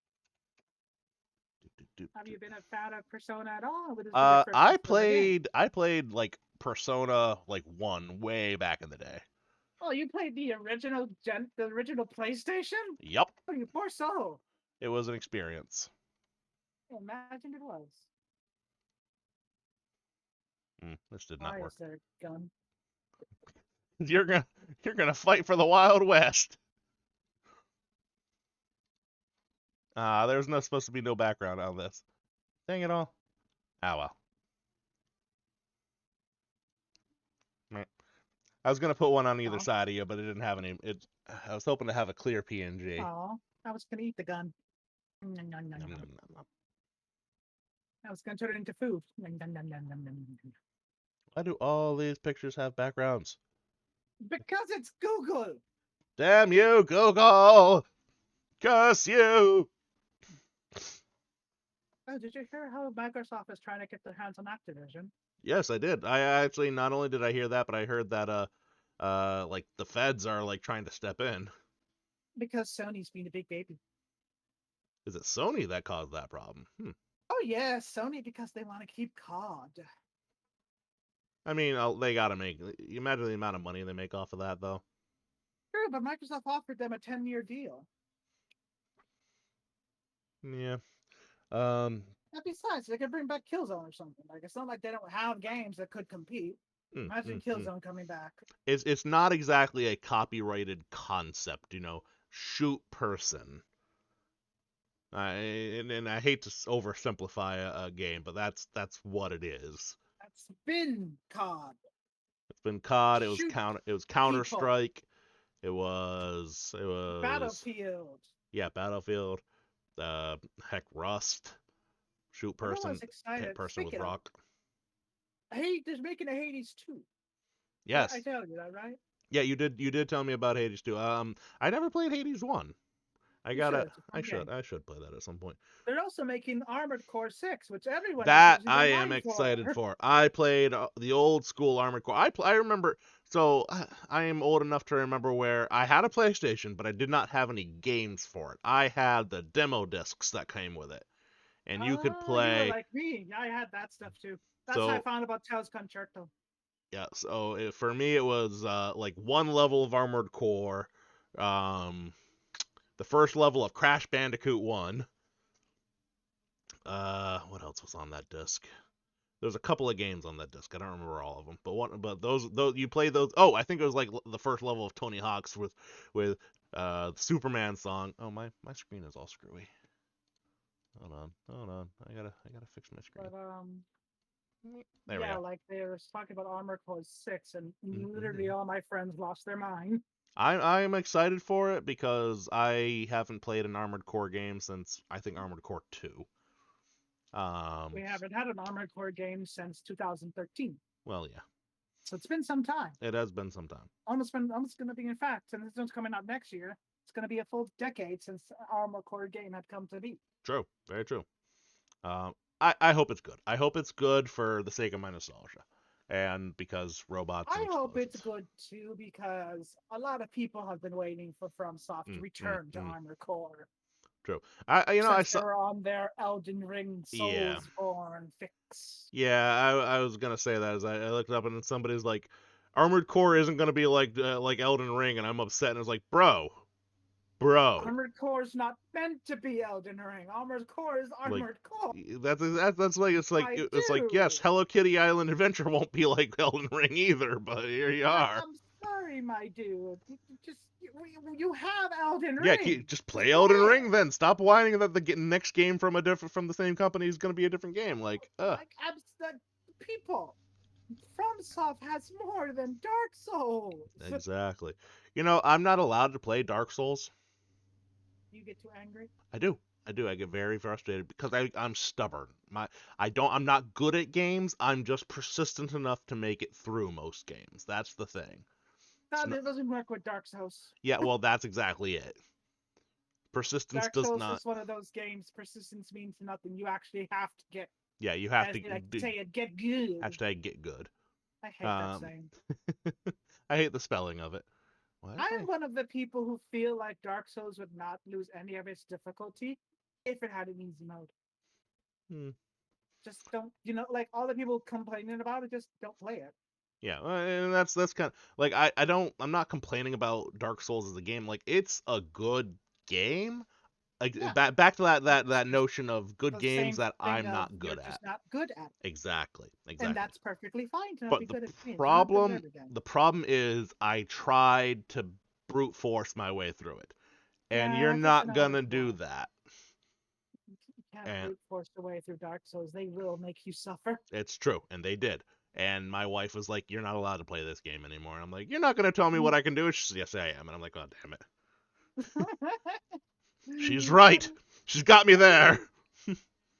Doot, doot, Have doot. you been a fan of Persona at all? Or would this be your first Persona game? I played like Persona like 1 way back in the day. Oh, you played the original PlayStation? Yep. Oh, you poor soul. It was an experience. Imagine it was. This did not Why work. is there a gun? You're gonna fight for the Wild West. There's no supposed to be no background on this. Dang it all. Ah well. Meh. I was gonna put one on either Oh, side of you, but it didn't have any. I was hoping to have a clear PNG. oh, I was gonna eat the gun. Nom, nom, nom, Nom, nom. nom, nom, nom. I was gonna turn it into food. Nom, nom, nom, nom, nom, nom, nom. Why do all these pictures have backgrounds? Because it's Google. Damn you, Google! Curse you! Oh, did you hear how Microsoft is trying to get their hands on Activision? Yes, I did. I actually not only did I hear that, but I heard that like the feds are like trying to step in. Because Sony's being a big baby. Is it Sony that caused that problem? Oh yeah, Sony because they want to keep COD. I mean, they gotta make. You imagine the amount of money they make off of that, though. True, but Microsoft offered them a 10-year deal. Yeah. Um. And besides, they could bring back Killzone or something. Like it's not like they don't have games that could compete. mm, Imagine mm, mm. Killzone coming back. It's not exactly a copyrighted concept, shoot person. And I hate to oversimplify a game, but that's what it is. That's been COD. It's been COD. Shoot It was Counter people. Strike. It was Battlefield. yeah, Battlefield. Heck, Rust. Shoot person, Everyone's hit excited. person with Speaking of, rock. hey, they're making a Hades 2. I Yes. told you that, right? Yeah, you did tell me about Hades 2. I never played Hades 1. I You gotta should. It's a fun game. I should play that at some point. They're also making Armored Core 6, which everyone is That losing I their am mind excited for. for. I played the old school Armored Core. I remember. So I am old enough to remember where I had a PlayStation, but I did not have any games for it. I had the demo discs that came with it, and you could Oh, you were play. like me. I had that stuff too. That's how I So found about Tails Concerto. yeah, so for me it was like one level of Armored Core, um, the first level of Crash Bandicoot 1. What else was on that disc? There's a couple of games on that disc. I don't remember all of them, but those you play those. Oh, I think it was like the first level of Tony Hawk's with the Superman song. Oh, my screen is all screwy. Hold on. I gotta fix my screen. But There we yeah, go. like they were talking about Armored Core 6, and literally Mm-hmm. all my friends lost their mind. I'm excited for it because I haven't played an Armored Core game since I think Armored Core 2. We Um, haven't had an Armored Core game since 2013, well, yeah, so it's been some time. it has been some time. Almost going to be, in fact, and this one's coming out next year. It's going to be a full decade since Armored Core game had come to be. True, very true. I hope it's good. I hope it's good for the sake of my nostalgia, and because robots and I hope it's explosions. good too because a lot of people have been waiting for FromSoft to Mm, mm, return to mm. Armored Core True. I since saw. they're on their Elden Ring Yeah, Soulsborne fix. yeah. I was gonna say that as I looked up and somebody's like, Armored Core isn't gonna be like Elden Ring, and I'm upset. And it's like, bro, Armored Core is not meant to be Elden Ring. Armored Core is like Armored Core. that's like My it's like yes, dude. Hello Kitty Island Adventure won't be like Elden Ring either, but here you are. I'm sorry, my dude. Just you have Elden Yeah, Ring. just Just play Elden play it. Ring then. Stop whining that the next game from the same company is gonna be a different game. Like, Like the people. FromSoft has more than Dark Souls. Exactly. You know, I'm not allowed to play Dark Souls. You get too angry. I do. I do. I get very frustrated because I'm stubborn. I'm not good at games. I'm just persistent enough to make it through most games. That's the thing. No, that doesn't work with Dark Souls. Yeah, well, that's exactly it. Persistence Dark does Souls not. is one of those games. Persistence means nothing. You actually have to get, Yeah, you have as to they like to say it, get good. hashtag get good. I hate that Um, saying. I hate the spelling of it. Why did I'm I? one of the people who feel like Dark Souls would not lose any of its difficulty if it had an easy mode. Hmm. Just don't, like all the people complaining about it, just don't play it. Yeah, and that's kind of like I'm not complaining about Dark Souls as a game. Like it's a good game. Like Yeah, back to it's that just notion of good the games same that thing I'm of not you're good at. just not good at it. Exactly, And exactly. that's perfectly fine to not But be good at games. You're not good at problem every game. the problem is I tried to brute force my way through it, and you're Yeah, it doesn't not always gonna do work. that. You can't And brute force your way through Dark Souls. They will make you suffer. it's true, and they did. And my wife was like, "You're not allowed to play this game anymore." And I'm like, "You're not gonna tell me what I can do?" She said, "Yes, I am." And I'm like, "Oh, damn it." She's right. She's got me there.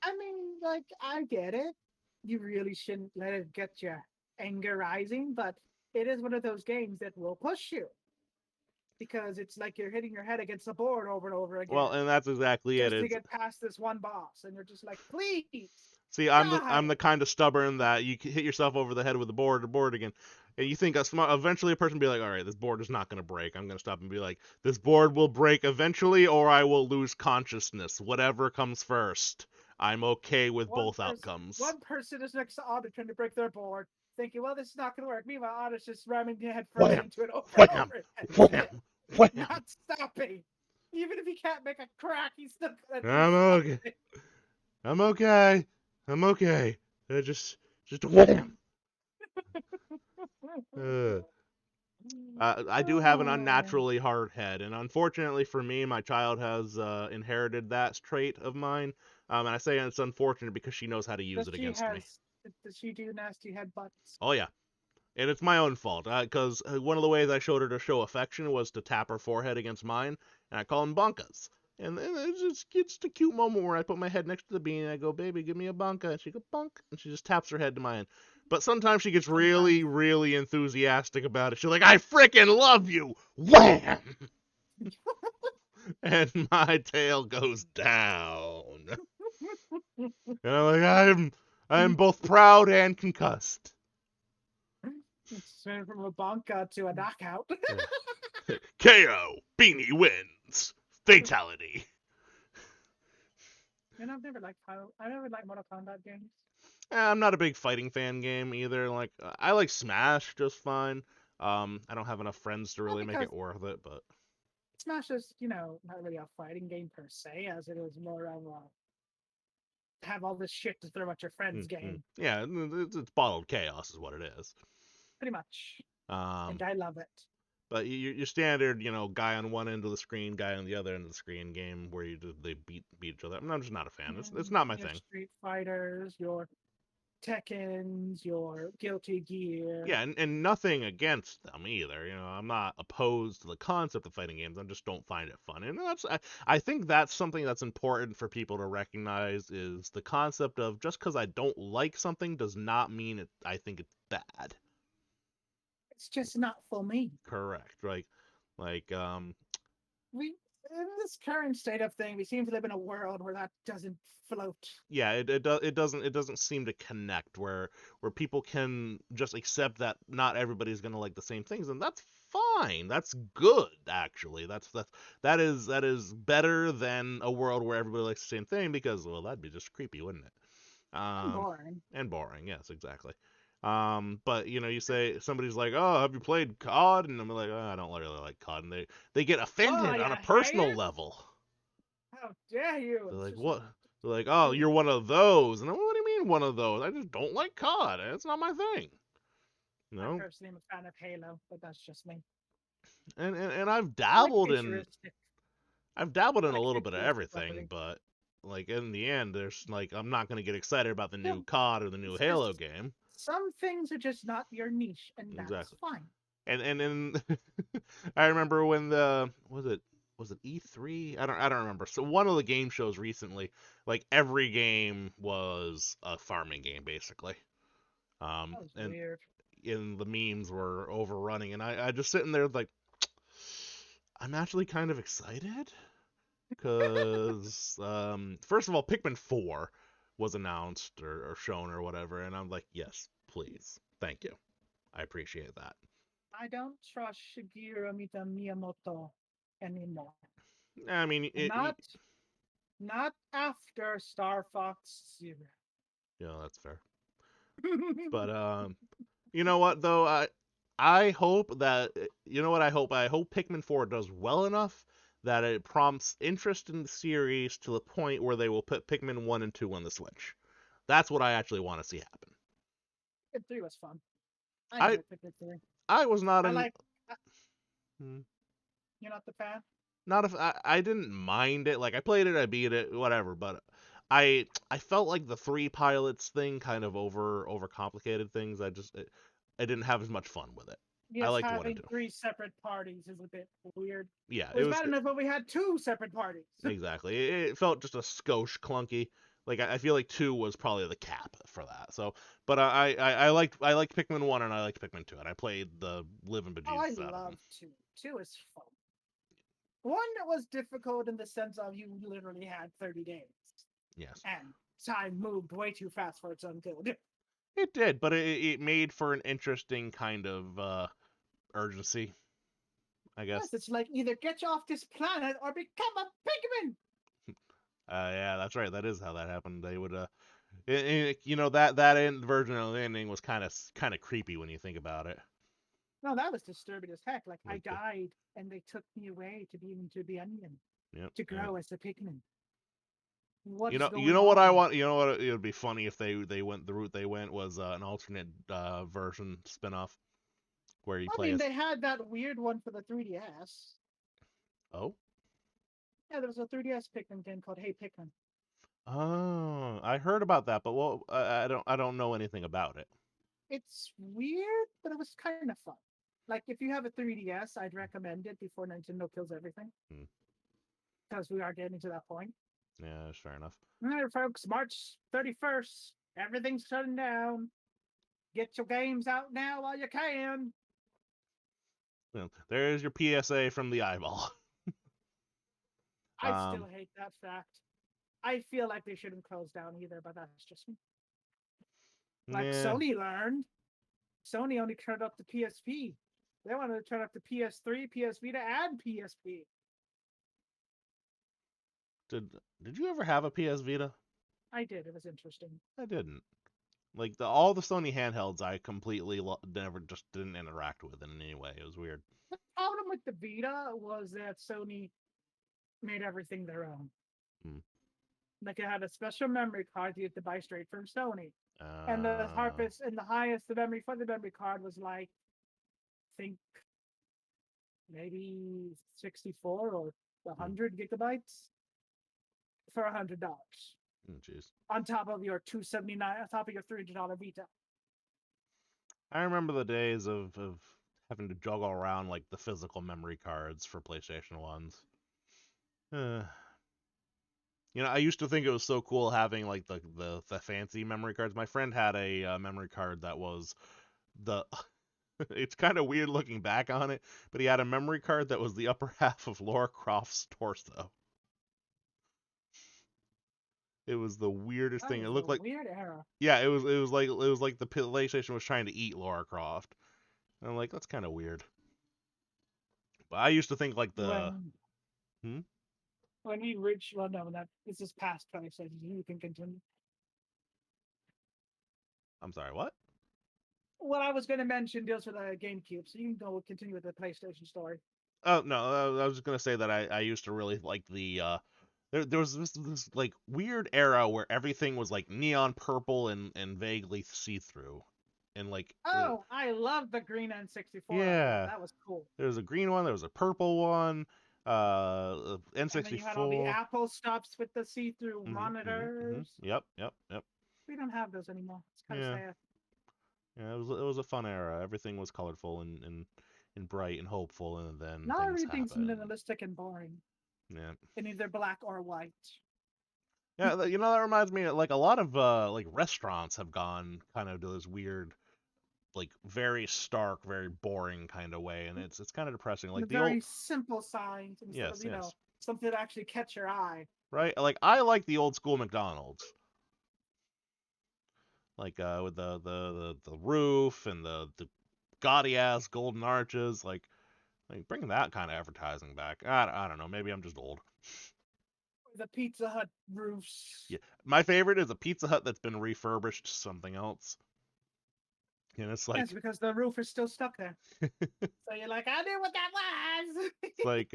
I mean, like, I get it. You really shouldn't let it get your anger rising, but it is one of those games that will push you because it's like you're hitting your head against the board over and over Well, again and that's exactly it. just to It's get past this one boss. And you're just like, please, See, I'm God. the kind of stubborn that you hit yourself over the head with the board again, and you think eventually a person will be like, all right, this board is not going to break. I'm going to stop and be like, this board will break eventually, or I will lose consciousness. Whatever comes first. I'm okay with One both person, outcomes. one person is next to Otter trying to break their board, thinking, well, this is not going to work. Meanwhile, Otter's just ramming their head first Wham, into it over and wham, over again, wham, wham. not stopping. Even if he can't make a crack, he's still going to do I'm okay. something. I'm okay. I'm okay. Just wham. Uh, I do have an Oh, unnaturally hard head, and unfortunately for me, my child has inherited that trait of mine. And I say it's unfortunate because she knows how to use does it she against me. has does she do nasty headbutts? Oh yeah, and it's my own fault because one of the ways I showed her to show affection was to tap her forehead against mine, and I call them bunkas. And then it's a cute moment where I put my head next to the bean and I go, "Baby, give me a bunka," and she go, "Bunk," and she just taps her head to mine. But sometimes she gets really, Sometimes. really enthusiastic about it. She's like, "I freaking love you!" Wham! And my tail goes down. And I'm like, I'm both proud and concussed. It's went from a bonka to a knockout. KO. Beanie wins. Fatality. And I never liked Mortal Kombat games. I'm not a big fighting fan game either. Like I like Smash just fine. I don't have enough friends to Well, really make because it worth it, but Smash is, not really a fighting game per se, as it is more of a have all this shit to throw at your friends game, yeah, it's bottled chaos is what it is. pretty much. And Um, I love it. but your standard, guy on one end of the screen, guy on the other end of the screen game where they beat each other. I'm just not a fan. It's not my Your thing. Street Fighters, your Tekkens, your Guilty Gear. Yeah, and nothing against them either. I'm not opposed to the concept of fighting games. I just don't find it fun. And I think that's something that's important for people to recognize is the concept of just because I don't like something does not mean I think it's bad. It's just not for me. Correct. Like We in this current state of thing, we seem to live in a world where that doesn't float. yeah, it doesn't seem to connect where people can just accept that not everybody's gonna like the same things, and that's fine. That's good actually. That is better than a world where everybody likes the same thing because well that'd be just creepy, wouldn't it? I'm boring. And boring. Yes, exactly. But you say somebody's like, "Oh, have you played COD?" And I'm like, oh, "I don't really like COD," and they get Oh, offended you on a hate personal it? level. How dare you? They're It's like, just what? They're like, oh, you're one of those. And I'm, what do you mean one of those? I just don't like COD. It's not my thing. You I know? personally am a fan of Halo, but that's just me. And I've I like dabbled in futuristic. I a like little bit of futuristic everything, weaponry. but like in the end, there's like I'm not gonna get excited about the Yeah, new COD or the new it's Halo just game. Some things are just not your niche, and that's Exactly. fine. And I remember when the was it E3? I don't remember. So one of the game shows recently, like every game was a farming game basically. That was And weird. the memes were overrunning, and I just sitting there like I'm actually kind of excited because first of all, Pikmin 4 was announced or shown or whatever, and I'm like, yes, please, thank you, I appreciate that. I don't trust Shigeru Miyamoto anymore. I mean, Not not after Star Fox Zero. yeah, that's fair. But you know what though, I hope that you know what I hope Pikmin 4 does well enough that it prompts interest in the series to the point where they will put Pikmin 1 and 2 on the Switch. That's what I actually want to see happen. Pikmin 3 was fun. I I enjoyed Pikmin 3. I was not I an like. You're not the fan? not if I didn't mind it. Like I played it, I beat it, whatever. But I felt like the three pilots thing kind of overcomplicated things. I didn't have as much fun with it. I Yes, liked one and having two. three separate parties is a bit weird. Yeah, It was bad enough when we had two separate parties. exactly. It felt just a skosh clunky. Like I feel like two was probably the cap for that. So, but I liked Pikmin 1 and I liked Pikmin 2 and I played the living Oh, I bejesus out of them. love two. Two is fun. One was difficult in the sense of you literally had 30 days, Yes. and time moved way too fast for its own good. It did, but it made for an interesting kind of urgency, I guess. Yes, it's like either get you off this planet or become a pigman. Yeah, that's right. That is how that happened. They would, you know, that end version of the ending was kind of creepy when you think about it. No, that was disturbing as heck. Like I Like, died and they took me away to be into the onion yep, to yep. grow as a pigman. What's going You know what I on? want. You know what it would be funny if they went the route they went was an alternate version spinoff where you I play mean, as. they had that weird one for the 3DS. Oh, Yeah, there was a 3DS Pikmin game called Hey Pikmin. oh, I heard about that, but well, I don't know anything about it. It's weird, but it was kind of fun. Like if you have a 3DS, I'd recommend it before Nintendo kills everything Hmm. because we are getting to that point. Yeah, that's fair enough. All right, folks, March 31st, everything's shutting down. Get your games out now while you can. Well, there's your PSA from the eyeball. I still um, hate that fact. I feel like they shouldn't close down either, but that's just me. Like yeah. Sony learned. Sony only turned up the PSP. They wanted to turn up the PS3, PS Vita, and PSP. Did Did you ever have a PS Vita? I did. It was interesting. I didn't. Like all the Sony handhelds, I completely never just didn't interact with in any way. It was weird. The problem with the Vita was that Sony made everything their own. Hmm. Like it had a special memory card you had to buy straight from Sony. And the Uh, harvest and the highest the memory for the memory card was like I think maybe 64 or hmm. 100 gigabytes for $100 Jeez. on top of your 279 on top of your $300 Vita. I remember the days of having to juggle around like the physical memory cards for PlayStation ones. Uh, you know, I used to think it was so cool having like the fancy memory cards. My friend had a memory card that was the it's kind of weird looking back on it, but he had a memory card that was the upper half of Laura Croft's torso. It was the weirdest That thing. It was a looked like weird era. yeah, it was like the PlayStation was trying to eat Laura Croft. And I'm like, that's kind of weird. But I used to think like the When hmm? when we reach well no that this is past 20 seconds. You can continue. I'm sorry, what? What I was gonna mention deals with the GameCube, so you can go continue with the PlayStation story. Oh no, I was just gonna say that I used to really like the there was this like weird era where everything was like neon purple and vaguely see through, and like Oh, I love the green N64 era. yeah, That was cool. there was a green one, there was a purple one, And then you had all the N64. Apple stops with the see-through Yep, monitors. yep, yep, yep. We don't have those anymore. It's kind of Yeah, sad. Yeah, it was a fun era. Everything was colorful and bright and hopeful, and then Now things everything's happen. minimalistic and boring, Yeah. in either black or white. Yeah, that reminds me like a lot of like restaurants have gone kind of to this weird like very stark, very boring kind of way, and it's kind of depressing. The Like the old very simple signs instead of yes, yes. something that actually catch your eye. Right? Like I like the old school McDonald's. Like with the roof and the gaudy ass golden arches, like bring that kind of advertising back. I don't know, maybe I'm just old. The Pizza Hut roofs. Yeah. My favorite is a Pizza Hut that's been refurbished to something else. And it's Yes, like because the roof is still stuck there. So you're like, I knew what that was. it's like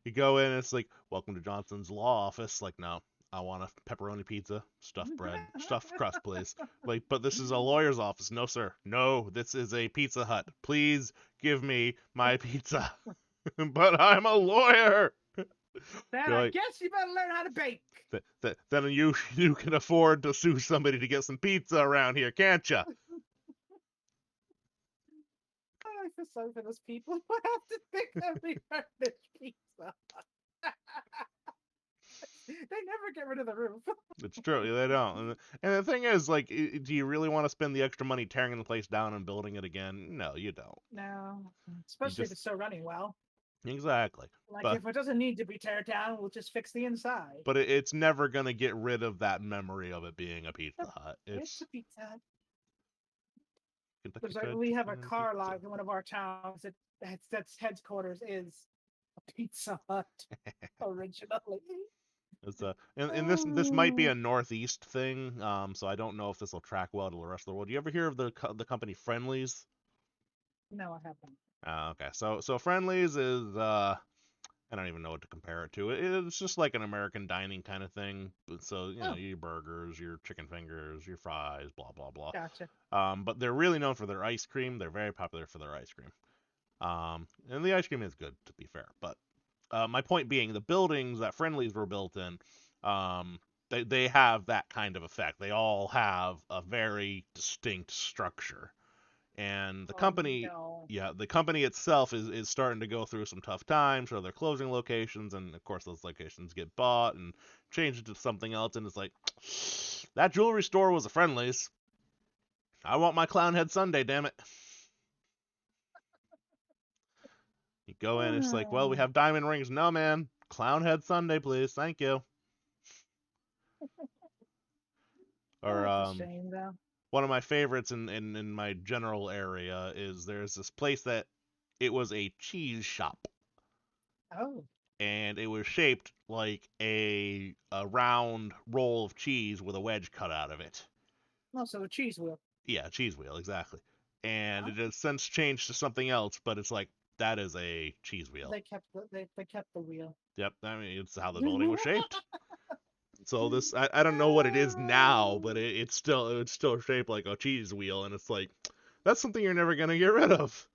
you go in and it's like, welcome to Johnson's law office. Like, no, I want a pepperoni pizza, stuffed bread, stuffed crust, please. Like, but this is a lawyer's office. No, sir. No, this is a Pizza Hut. Please give me my pizza. But I'm a lawyer. Then You're I like, guess you better learn how to bake. then you can afford to sue somebody to get some pizza around here, can't you? I feel sorry for those people who have to pick every garbage pizza. They never get rid of the roof. It's true, they don't. And the thing is, like, do you really want to spend the extra money tearing the place down and building it again? No, you don't. No, You especially if just it's still running well. exactly. Like But if it doesn't need to be teared down, we'll just fix the inside. but it's never gonna get rid of that memory of it being a Pizza Yep, Hut. it's It's a pizza. Kentucky There's like Fried we have a Chicken car pizza. lot in one of our towns that's headquarters is a Pizza Hut originally. It's and this might be Oh, a Northeast thing. So I don't know if this will track well to the rest of the world. You ever hear of the company Friendlies? no, I haven't. Okay, so Friendlies is I don't even know what to compare it to. It's just like an American dining kind of thing. So Oh, your burgers, your chicken fingers, your fries, blah blah blah. gotcha. But they're really known for their ice cream. They're very popular for their ice cream. And the ice cream is good to be fair. But my point being, the buildings that Friendlies were built in, they have that kind of effect. They all have a very distinct structure, and the Oh company no. yeah, the company itself is starting to go through some tough times, so they're closing locations, and of course those locations get bought and changed to something else, and it's like that jewelry store was a Friendlies. I want my clown head sundae, damn it. You go in, it's like, well, we have diamond rings. No, man, clown head sundae, please, thank you. Oh, Or that's a shame though. one of my favorites in my general area is there's this place that it was a cheese shop, Oh, and it was shaped like a round roll of cheese with a wedge cut out of it. also the cheese wheel. Yeah, cheese wheel, exactly. And Huh? it has since changed to something else, but it's like that is a cheese wheel. They kept the wheel. Yep, I mean it's how the building was shaped. So this I don't know what it is now, but it's still shaped like a cheese wheel, and it's like that's something you're never gonna get rid of.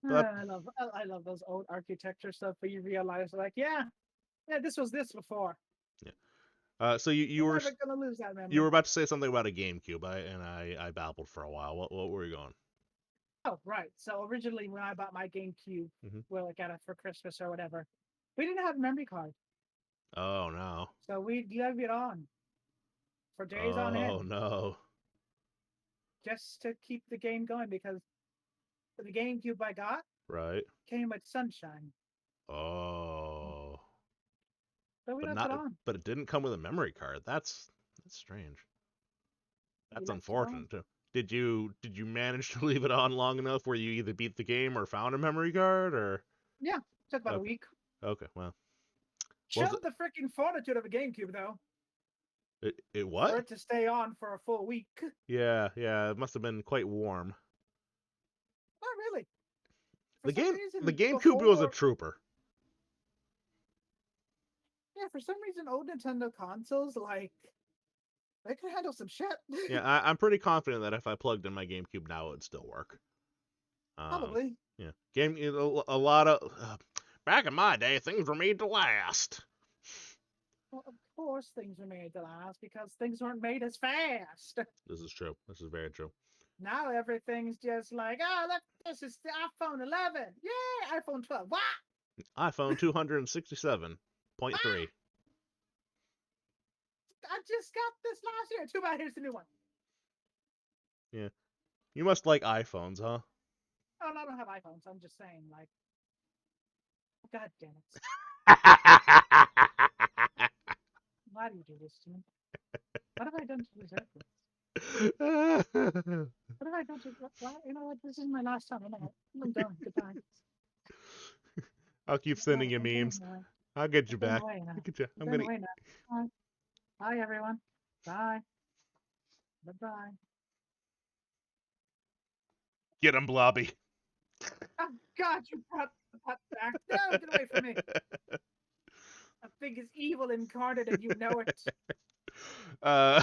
But I love those old architecture stuff where you realize like, yeah, this was this before. yeah. So you You're were never gonna lose that you memory. were about to say something about a GameCube, and I babbled for a while. What were you going? Oh, right. So originally when I bought my GameCube, Hmm. well, I got it for Christmas or whatever, we didn't have a memory card. Oh no. So we leave it on for days on Oh end no. just to keep the game going because the GameCube I got Right. came with Sunshine. Oh. So we But left it not. on. But it didn't come with a memory card. That's strange. We That's left it on. unfortunate too. Did you manage to leave it on long enough where you either beat the game or found a memory card or Yeah, took about a okay, week. okay, well, was it Showed the freaking fortitude of a GameCube though, it for what? it to stay on for a full week. Yeah, it must have been quite warm. Not really. For The some game the reason, GameCube was a before, trooper. yeah, for some reason, old Nintendo consoles, like, they can handle some shit. Yeah, I'm pretty confident that if I plugged in my GameCube now, it would still work. Um, Probably. yeah, a lot of back in my day, things were made to last. Well, of course, things were made to last because things weren't made as fast. This is true. This is very true. Now everything's just like, oh, look, this is the iPhone 11. Yay, iPhone 12. What? iPhone 267.3. I just got this last year. Too bad. Here's the new one. Yeah. You must like iPhones, huh? Oh, no, I don't have iPhones. I'm just saying, like, God damn it. Why do you do this to me? What have I done to deserve this? What have I done to? Why? You know what? This is my last time. I'm done. Goodbye. I'll keep sending you I'm going memes. away. I'll get I'm you going back. away now. I'll get you. I'm I'm going gonna away now. Bye. Bye, everyone. Bye. Bye-bye. get him, Blobby. Oh, God, you brought the pup back. No, get away from me. That thing is evil incarnate and you know it. uh,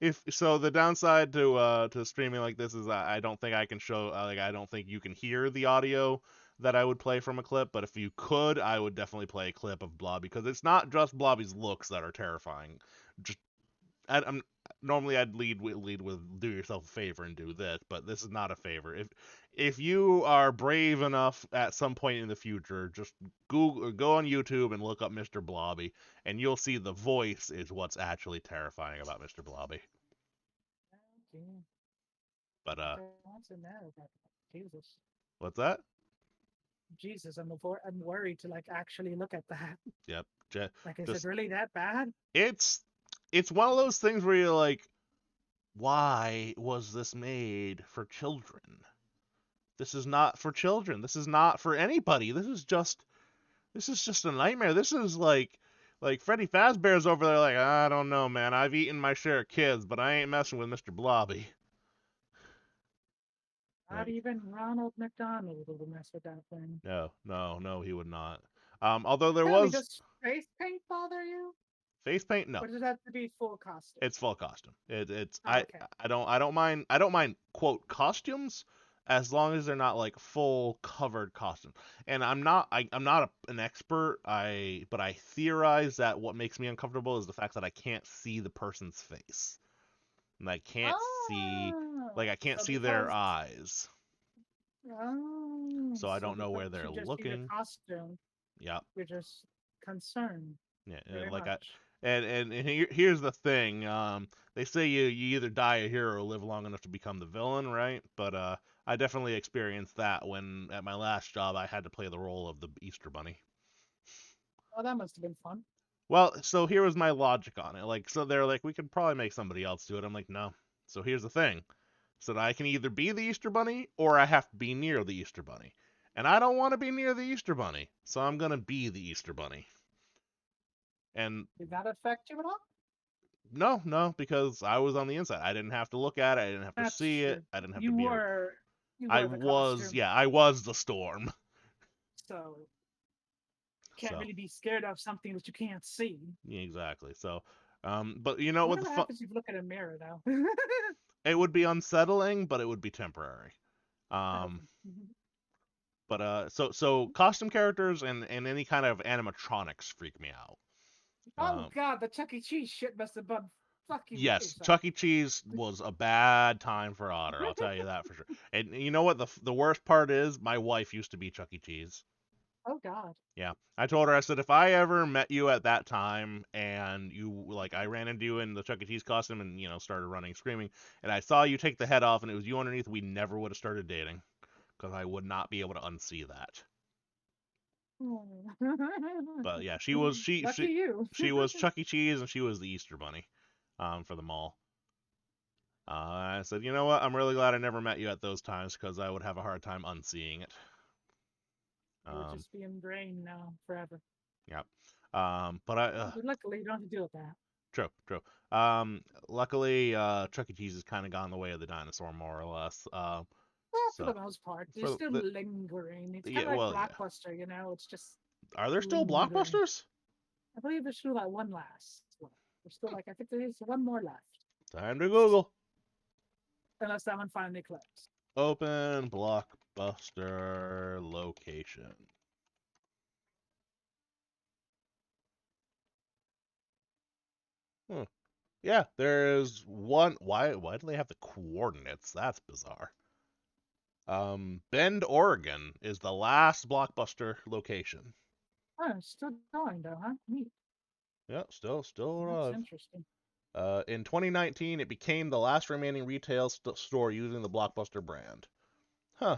if so, the downside to streaming like this is I don't think I can show like I don't think you can hear the audio that I would play from a clip. But if you could, I would definitely play a clip of Blobby because it's not just Blobby's looks that are terrifying. Just I'm normally I'd lead with do yourself a favor and do this, but this is not a favor. If you are brave enough at some point in the future, just go on YouTube and look up Mr. Blobby, and you'll see the voice is what's actually terrifying about Mr. Blobby. Okay. But I want to know that. Jesus. what's that? Jesus, I'm worried to like actually look at that. Yep, Like, is it just really that bad? it's it's one of those things where you're like, why was this made for children? This is not for children. This is not for anybody. This is just a nightmare. This is like Freddy Fazbear's over there like, I don't know, man. I've eaten my share of kids, but I ain't messing with Mr. Blobby. Not Like, even Ronald McDonald would mess with that thing. no, no, no, he would not. Although there Tell me, was does face paint bother you? face paint, no. Or does it have to be full costume? It's full costume. It's Oh, okay. I don't mind quote costumes as long as they're not like full covered costumes. And I'm not an expert. But I theorize that what makes me uncomfortable is the fact that I can't see the person's face. And Oh, I can't so see their because eyes. So I so don't know because where they're you just see the looking. costume, Yeah. you're just concerned Yeah, very like much. and here's the thing. They say you either die a hero or live long enough to become the villain, right? But I definitely experienced that when at my last job I had to play the role of the Easter Bunny. Oh, that must have been fun. Well, so here was my logic on it. Like, so they're like, we could probably make somebody else do it. I'm like, no. So here's the thing. So that I can either be the Easter Bunny or I have to be near the Easter Bunny. And I don't want to be near the Easter Bunny, so I'm gonna be the Easter Bunny. And Did that affect you at all? no, no, because I was on the inside. I didn't have to look at it. I didn't have to That's see it. true. I didn't have to You be. were you I were the was, costume, yeah, I was the storm. so can't So really be scared of something that you can't see. yeah, exactly. So, but I what wonder the what fun? happens if you look at a mirror now. It would be unsettling, but it would be temporary. Oh, Um, but so costume characters and any kind of animatronics freak me out. oh Um, God, the Chuck E. Cheese shit must have been fucking weird. yes, Sorry. Chuck E. Cheese was a bad time for Otter. I'll tell you that for sure. And you know what the worst part is? My wife used to be Chuck E. Cheese. Oh God. Yeah. I told her, I said, if I ever met you at that time and I ran into you in the Chuck E. Cheese costume and, started running screaming, and I saw you take the head off and it was you underneath, we never would have started dating because I would not be able to unsee that. But yeah, she was, Lucky you. she was Chuck E. Cheese and she was the Easter Bunny, for the mall. I said, you know what? I'm really glad I never met you at those times because I would have a hard time unseeing it. It would Um, just be ingrained now forever. yeah. But Luckily, you don't have to deal with that. true, true. Luckily, Chuck E. Cheese has kind of gone the way of the dinosaur, more or less. Well, for So the most part, they're for still the lingering. It's kind yeah, of like well, yeah. Blockbuster, you know. It's just Are there still lingering. blockbusters? I believe there's still like one last one. There's still like I think there's one more left, Time to Google. unless that one finally closed. Open blockbuster location. Huh. Yeah, there's one. Why do they have the coordinates? That's bizarre. Bend, Oregon is the last Blockbuster location. Oh, it's still going though, huh? Neat. Yeah, still That's alive. interesting. In 2019, it became the last remaining retail store using the Blockbuster brand. Huh,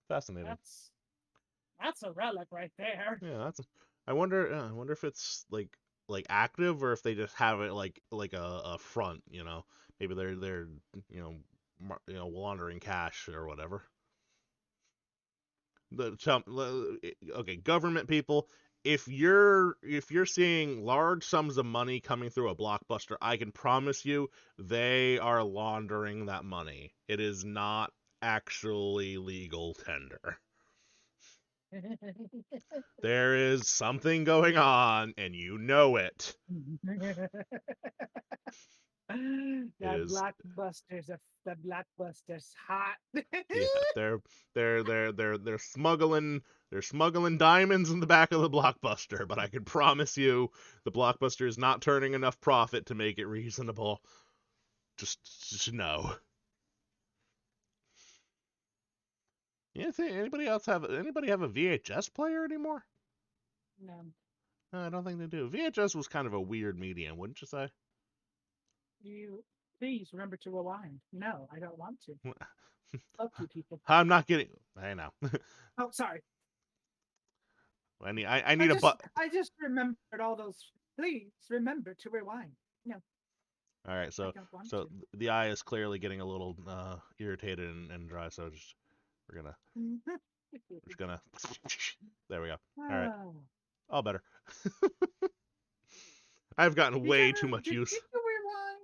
fascinating. That's that's a relic right there. Yeah, that's. I wonder if it's like active or if they just have it like a front. Maybe they're you know laundering cash or whatever. Okay, government people, if you're seeing large sums of money coming through a Blockbuster, I can promise you they are laundering that money. It is not actually legal tender. There is something going on, and you know it. It that is. blockbusters are that blockbusters hot. Yeah, they're smuggling diamonds in the back of the Blockbuster, but I can promise you the Blockbuster is not turning enough profit to make it reasonable. Just no. Yeah, anybody have a VHS player anymore? No, No, I don't think they do. VHS was kind of a weird medium, wouldn't you say? you please remember to rewind. No, I don't want to. Fuck you, people. I'm not getting. I know. Oh, sorry. I I need a just but. I just remembered all those. Please remember to rewind. No, All right, I so don't want so to. the eye is clearly getting a little irritated and dry, so we're gonna we're just gonna there we go. All right, Oh. all better. I've gotten Did you way ever too much did use. you rewind?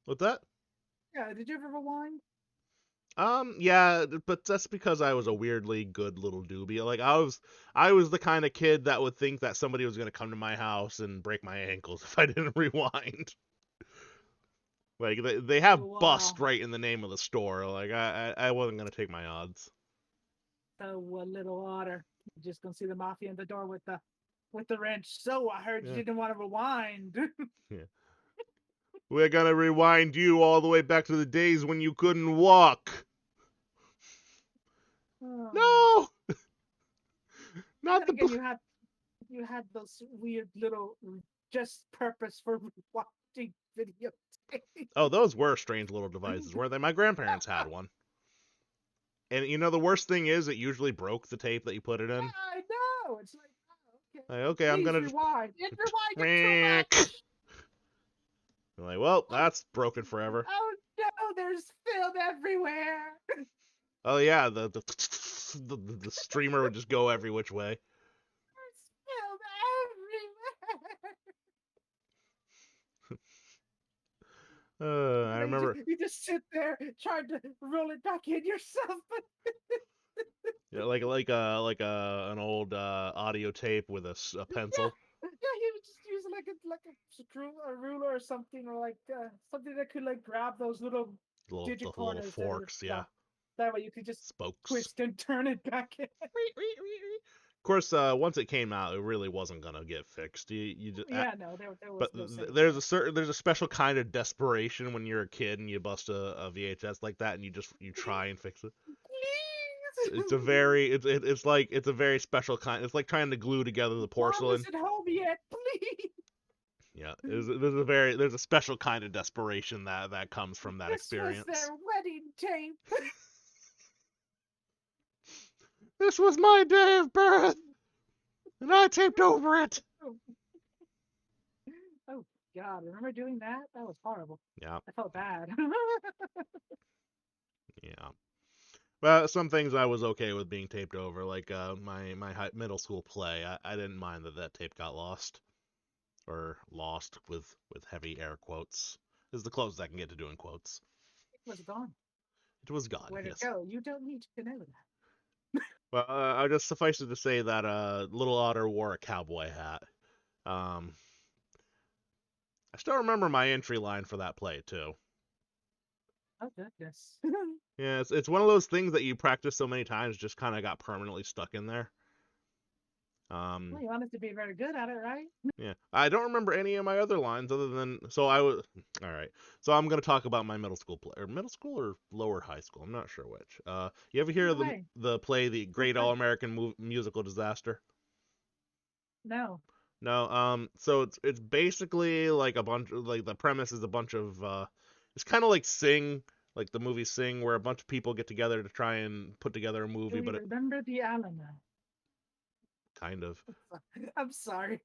With that? Yeah, did you ever rewind? Yeah, but that's because I was a weirdly good little doobie. Like I was the kind of kid that would think that somebody was gonna come to my house and break my ankles if I didn't rewind. Like they have So bust right in the name of the store. Like I wasn't gonna take my odds. so little Otter. You're just gonna see the mafia in the door with the wrench. So I heard you Yeah, didn't want to rewind. yeah. We're gonna rewind you all the way back to the days when you couldn't walk. Oh. No, And not then the. again, you had those weird little just purpose for watching videotapes. Oh, those were strange little devices, weren't they? My grandparents had one. And the worst thing is, it usually broke the tape that you put it in. I know. It's like, oh, okay. Like, okay, I'm Please gonna just. rewind. It rewinded too I'm much. like, well, Oh, that's broken forever. oh no, there's film everywhere. Oh yeah, the streamer would just go every which way. There's film everywhere. I And then remember, you just sit there trying to roll it back in yourself. But yeah, like an old audio tape with a yeah, pencil, yeah, he would just use like a screw, a ruler or something, or like something that could like grab those little the digit little corners that are forks, yeah, yeah. That way you could just spokes. twist and turn it back in. Of course, once it came out, it really wasn't gonna get fixed. You just, Yeah, no, there but was no saving there's that. there's a special kind of desperation when you're a kid and you bust a VHS like that and you try and fix it. It's a Please, very it's a very special kind. It's like trying to glue together the mom porcelain. isn't home yet. Yeah, Please. there's a special kind of desperation that comes from that This was experience. their wedding tape. This was my day of birth, and I taped over it. Oh, oh God, remember doing that? That was horrible. Yeah, I felt bad. yeah. Well, some things I was okay with being taped over, like my middle school play. I didn't mind that tape got lost or lost with heavy air quotes. This is the closest I can get to doing quotes. It was gone. It was gone. Where'd it Yes. go? You don't need to know that. Well, I just suffice it to say that little Otter wore a cowboy hat. Um, I still remember my entry line for that play too. Oh goodness. Yeah, it's one of those things that you practice so many times, just kind of got permanently stuck in there. Well, you want us to be very good at it, right? Yeah, I don't remember any of my other lines other than so I was all right. So I'm gonna talk about my middle school play, or middle school or lower high school. I'm not sure which. You ever hear Either the way, the play The feel Great free. All American Musical Disaster? No. No. So it's basically like a bunch of like the premise is a bunch of it's kind of like Sing, like the movie Sing, where a bunch of people get together to try and put together a Do movie, we but it remember the Alamo? kind of. I'm sorry.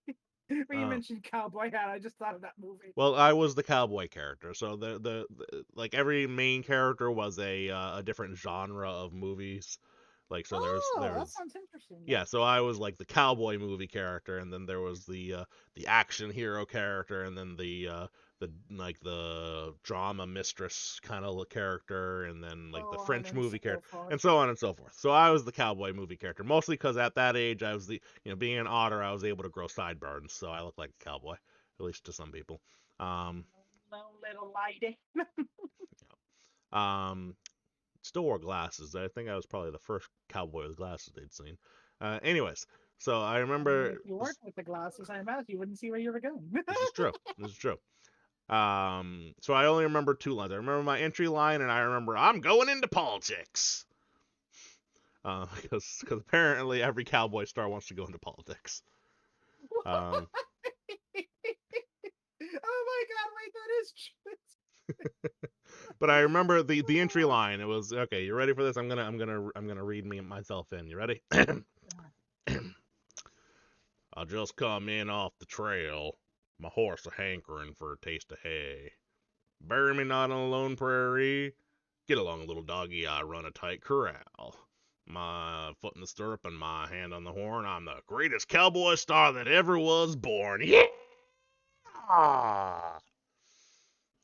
When you Uh, mentioned Cowboy Hat, I just thought of that movie. Well, I was the cowboy character, so like every main character was a different genre of movies. Like so, Oh, that there's sounds interesting, yeah, though. so I was like the cowboy movie character, and then there was the action hero character, and then the like the drama mistress kind of character, and then like the So on French and movie so character, forth. and so on and so forth. So I was the cowboy movie character, mostly because at that age I was being an otter, I was able to grow sideburns, so I looked like a cowboy, at least to some people. Um, No little lady. um, Still wore glasses. I think I was probably the first cowboy with glasses they'd seen. Anyways, so I I mean, remember if you weren't with the glasses, I imagine you wouldn't see where you were going. this is true. This is true. So I only remember two lines. I remember my entry line, and I remember I'm going into politics. Because apparently every cowboy star wants to go into politics. Um, Oh my god, wait, that is but I remember the entry true. line. It was okay. You ready for this? I'm gonna read me myself in. You ready? I just come in off the trail, my horse a hankering for a taste of hay. Bury me not on a lone prairie. Get along, little doggy, I run a tight corral. My foot in the stirrup and my hand on the horn. I'm the greatest cowboy star that ever was born. Yeah! I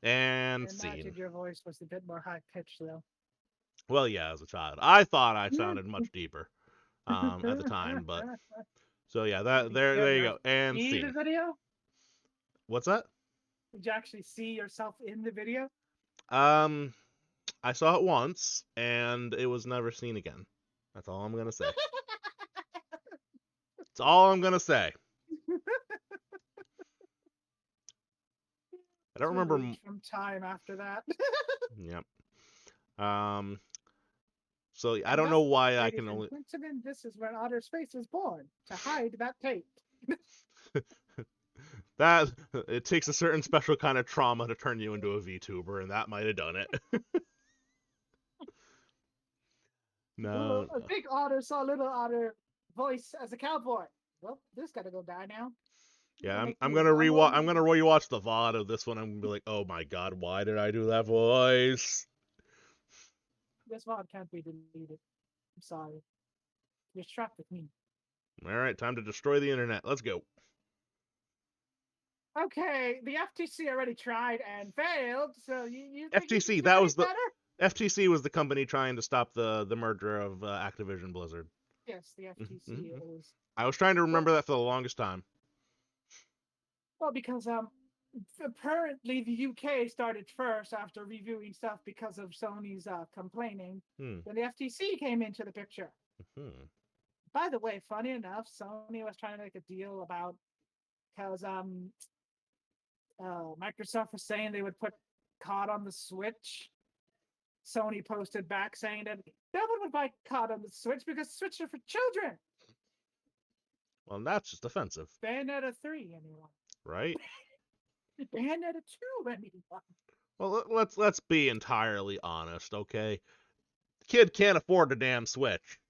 And scene. imagined your voice was a bit more high pitched, though. Well, yeah, as a child, I thought I sounded much deeper at the time, but so yeah, that Did you there you ever go. And see the scene. video? What's that? Did you actually see yourself in the video? Um, I saw it once, and it was never seen again. That's all I'm gonna say. That's all I'm gonna say. I don't To remember. reach from time after that. Yep. Um. So I And don't thus, know why I ladies can and only. gentlemen, this is when Otter Space was born, to hide that tape. That it takes a certain special kind of trauma to turn you into a VTuber, and that might have done it. No, A no. big otter saw little otter voice as a cowboy. Well, this gotta go die now. I'm Yeah, gonna I'm make I'm you a gonna cowboy rewatch. I'm movie. gonna rewatch the VOD of this one. I'm gonna be like, oh my god, why did I do that voice? This VOD can't be deleted. I'm sorry. You're trapped with me. All right, time to destroy the internet. Let's go. Okay, the FTC already tried and failed, so you think you can FTC. do That any was the better? FTC was the company trying to stop the merger of Activision Blizzard. Yes, the FTC Mm-hmm. is. I was trying to Well, remember that for the longest time. well, because apparently the UK started first after reviewing stuff because of Sony's complaining. Hmm. Then the FTC came into the picture. Hmm. By the way, funny enough, Sony was trying to make a deal about because Microsoft was saying they would put COD on the Switch. Sony posted back saying that no one would buy COD on the Switch because Switch are for children. Well, that's just offensive, Bayonetta 3, anyone? right? Bayonetta 2, anyone? Well, let's be entirely honest, okay? The kid can't afford a damn Switch.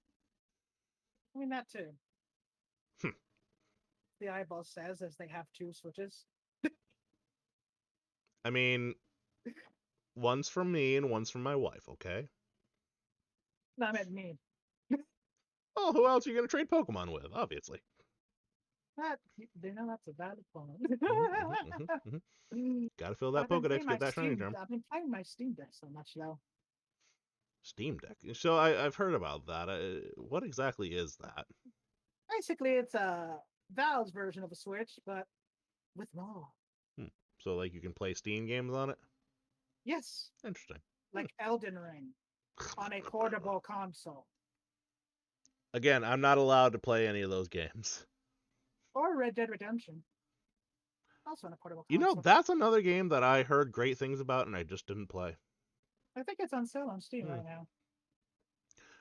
I mean, that too. Hmm. The eyeball says as they have two Switches. I mean, one's from me and one's from my wife, okay? No, I meant me. Oh, who else are you gonna trade Pokemon with? Obviously. That, they know that's a valid point. Gotta fill But that Pokedex, get that shiny gem. I've been playing my Steam Deck so much though. Steam Deck. So I've heard about that. What exactly is that? Basically, it's a Valve's version of a Switch, but with more. Hmm. So like you can play Steam games on it? Yes, Interesting. like Elden Ring on a portable console. Again, I'm not allowed to play any of those games. Or Red Dead Redemption, also on a portable You know, console. that's another game that I heard great things about and I just didn't play. I think it's on sale on Steam Hmm. right now.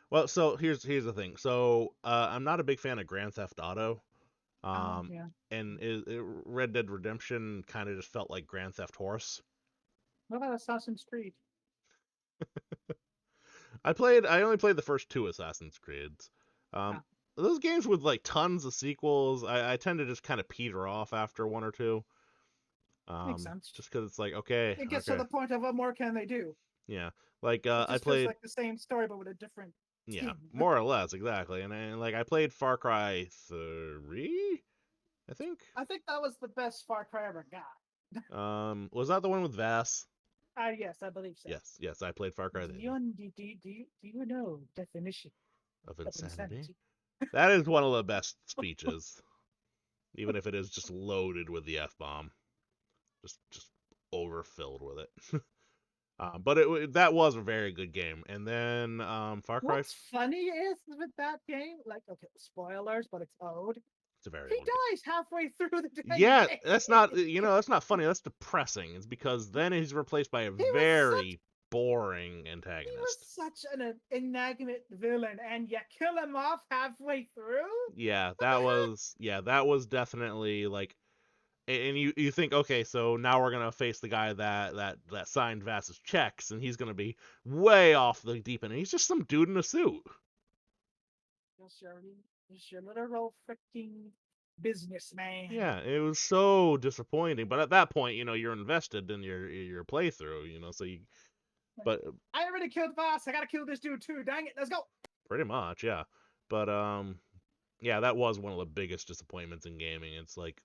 Well, so here's the thing. So I'm not a big fan of Grand Theft Auto. Oh Um, yeah. and Red Dead Redemption kind of just felt like Grand Theft Horse. What about Assassin's Creed? I only played the first two Assassin's Creeds. Um, Ah, those games with like tons of sequels, I tend to just kind of peter off after one or two. makes sense. Just because it's like, okay, It gets to okay, the point of what more can they do? yeah. Like It I just feels played, like the same story but with a different yeah, skin. more or less exactly, and like I played Far Cry 3, I think. I think that was the best Far Cry ever got. Was that the one with Vass? Yes, I believe so. Yes, I played Far Cry Do you, do you know definition of of Insanity. insanity? That is one of the best speeches, even if it is just loaded with the F bomb, just overfilled with it. But that was a very good game. And then Far Cry, What's funny is with that game, like, okay, spoilers, but it's old. it's a very He old game. dies halfway through the dang Yeah, game. that's not funny. That's depressing. It's because then he's replaced by a he was such very boring he was antagonist. such an enigmatic villain, and you kill him off halfway through. Yeah, What the heck? that was definitely like, and you think, okay, so now we're gonna face the guy that signed Vass's checks, and he's gonna be way off the deep end. He's just some dude in a suit. Just your literal freaking businessman. Yeah, it was so disappointing. But at that point, you're invested in your playthrough. So but I already killed Voss. I gotta kill this dude too. Dang it! Let's go. pretty much, yeah. But yeah, that was one of the biggest disappointments in gaming. It's like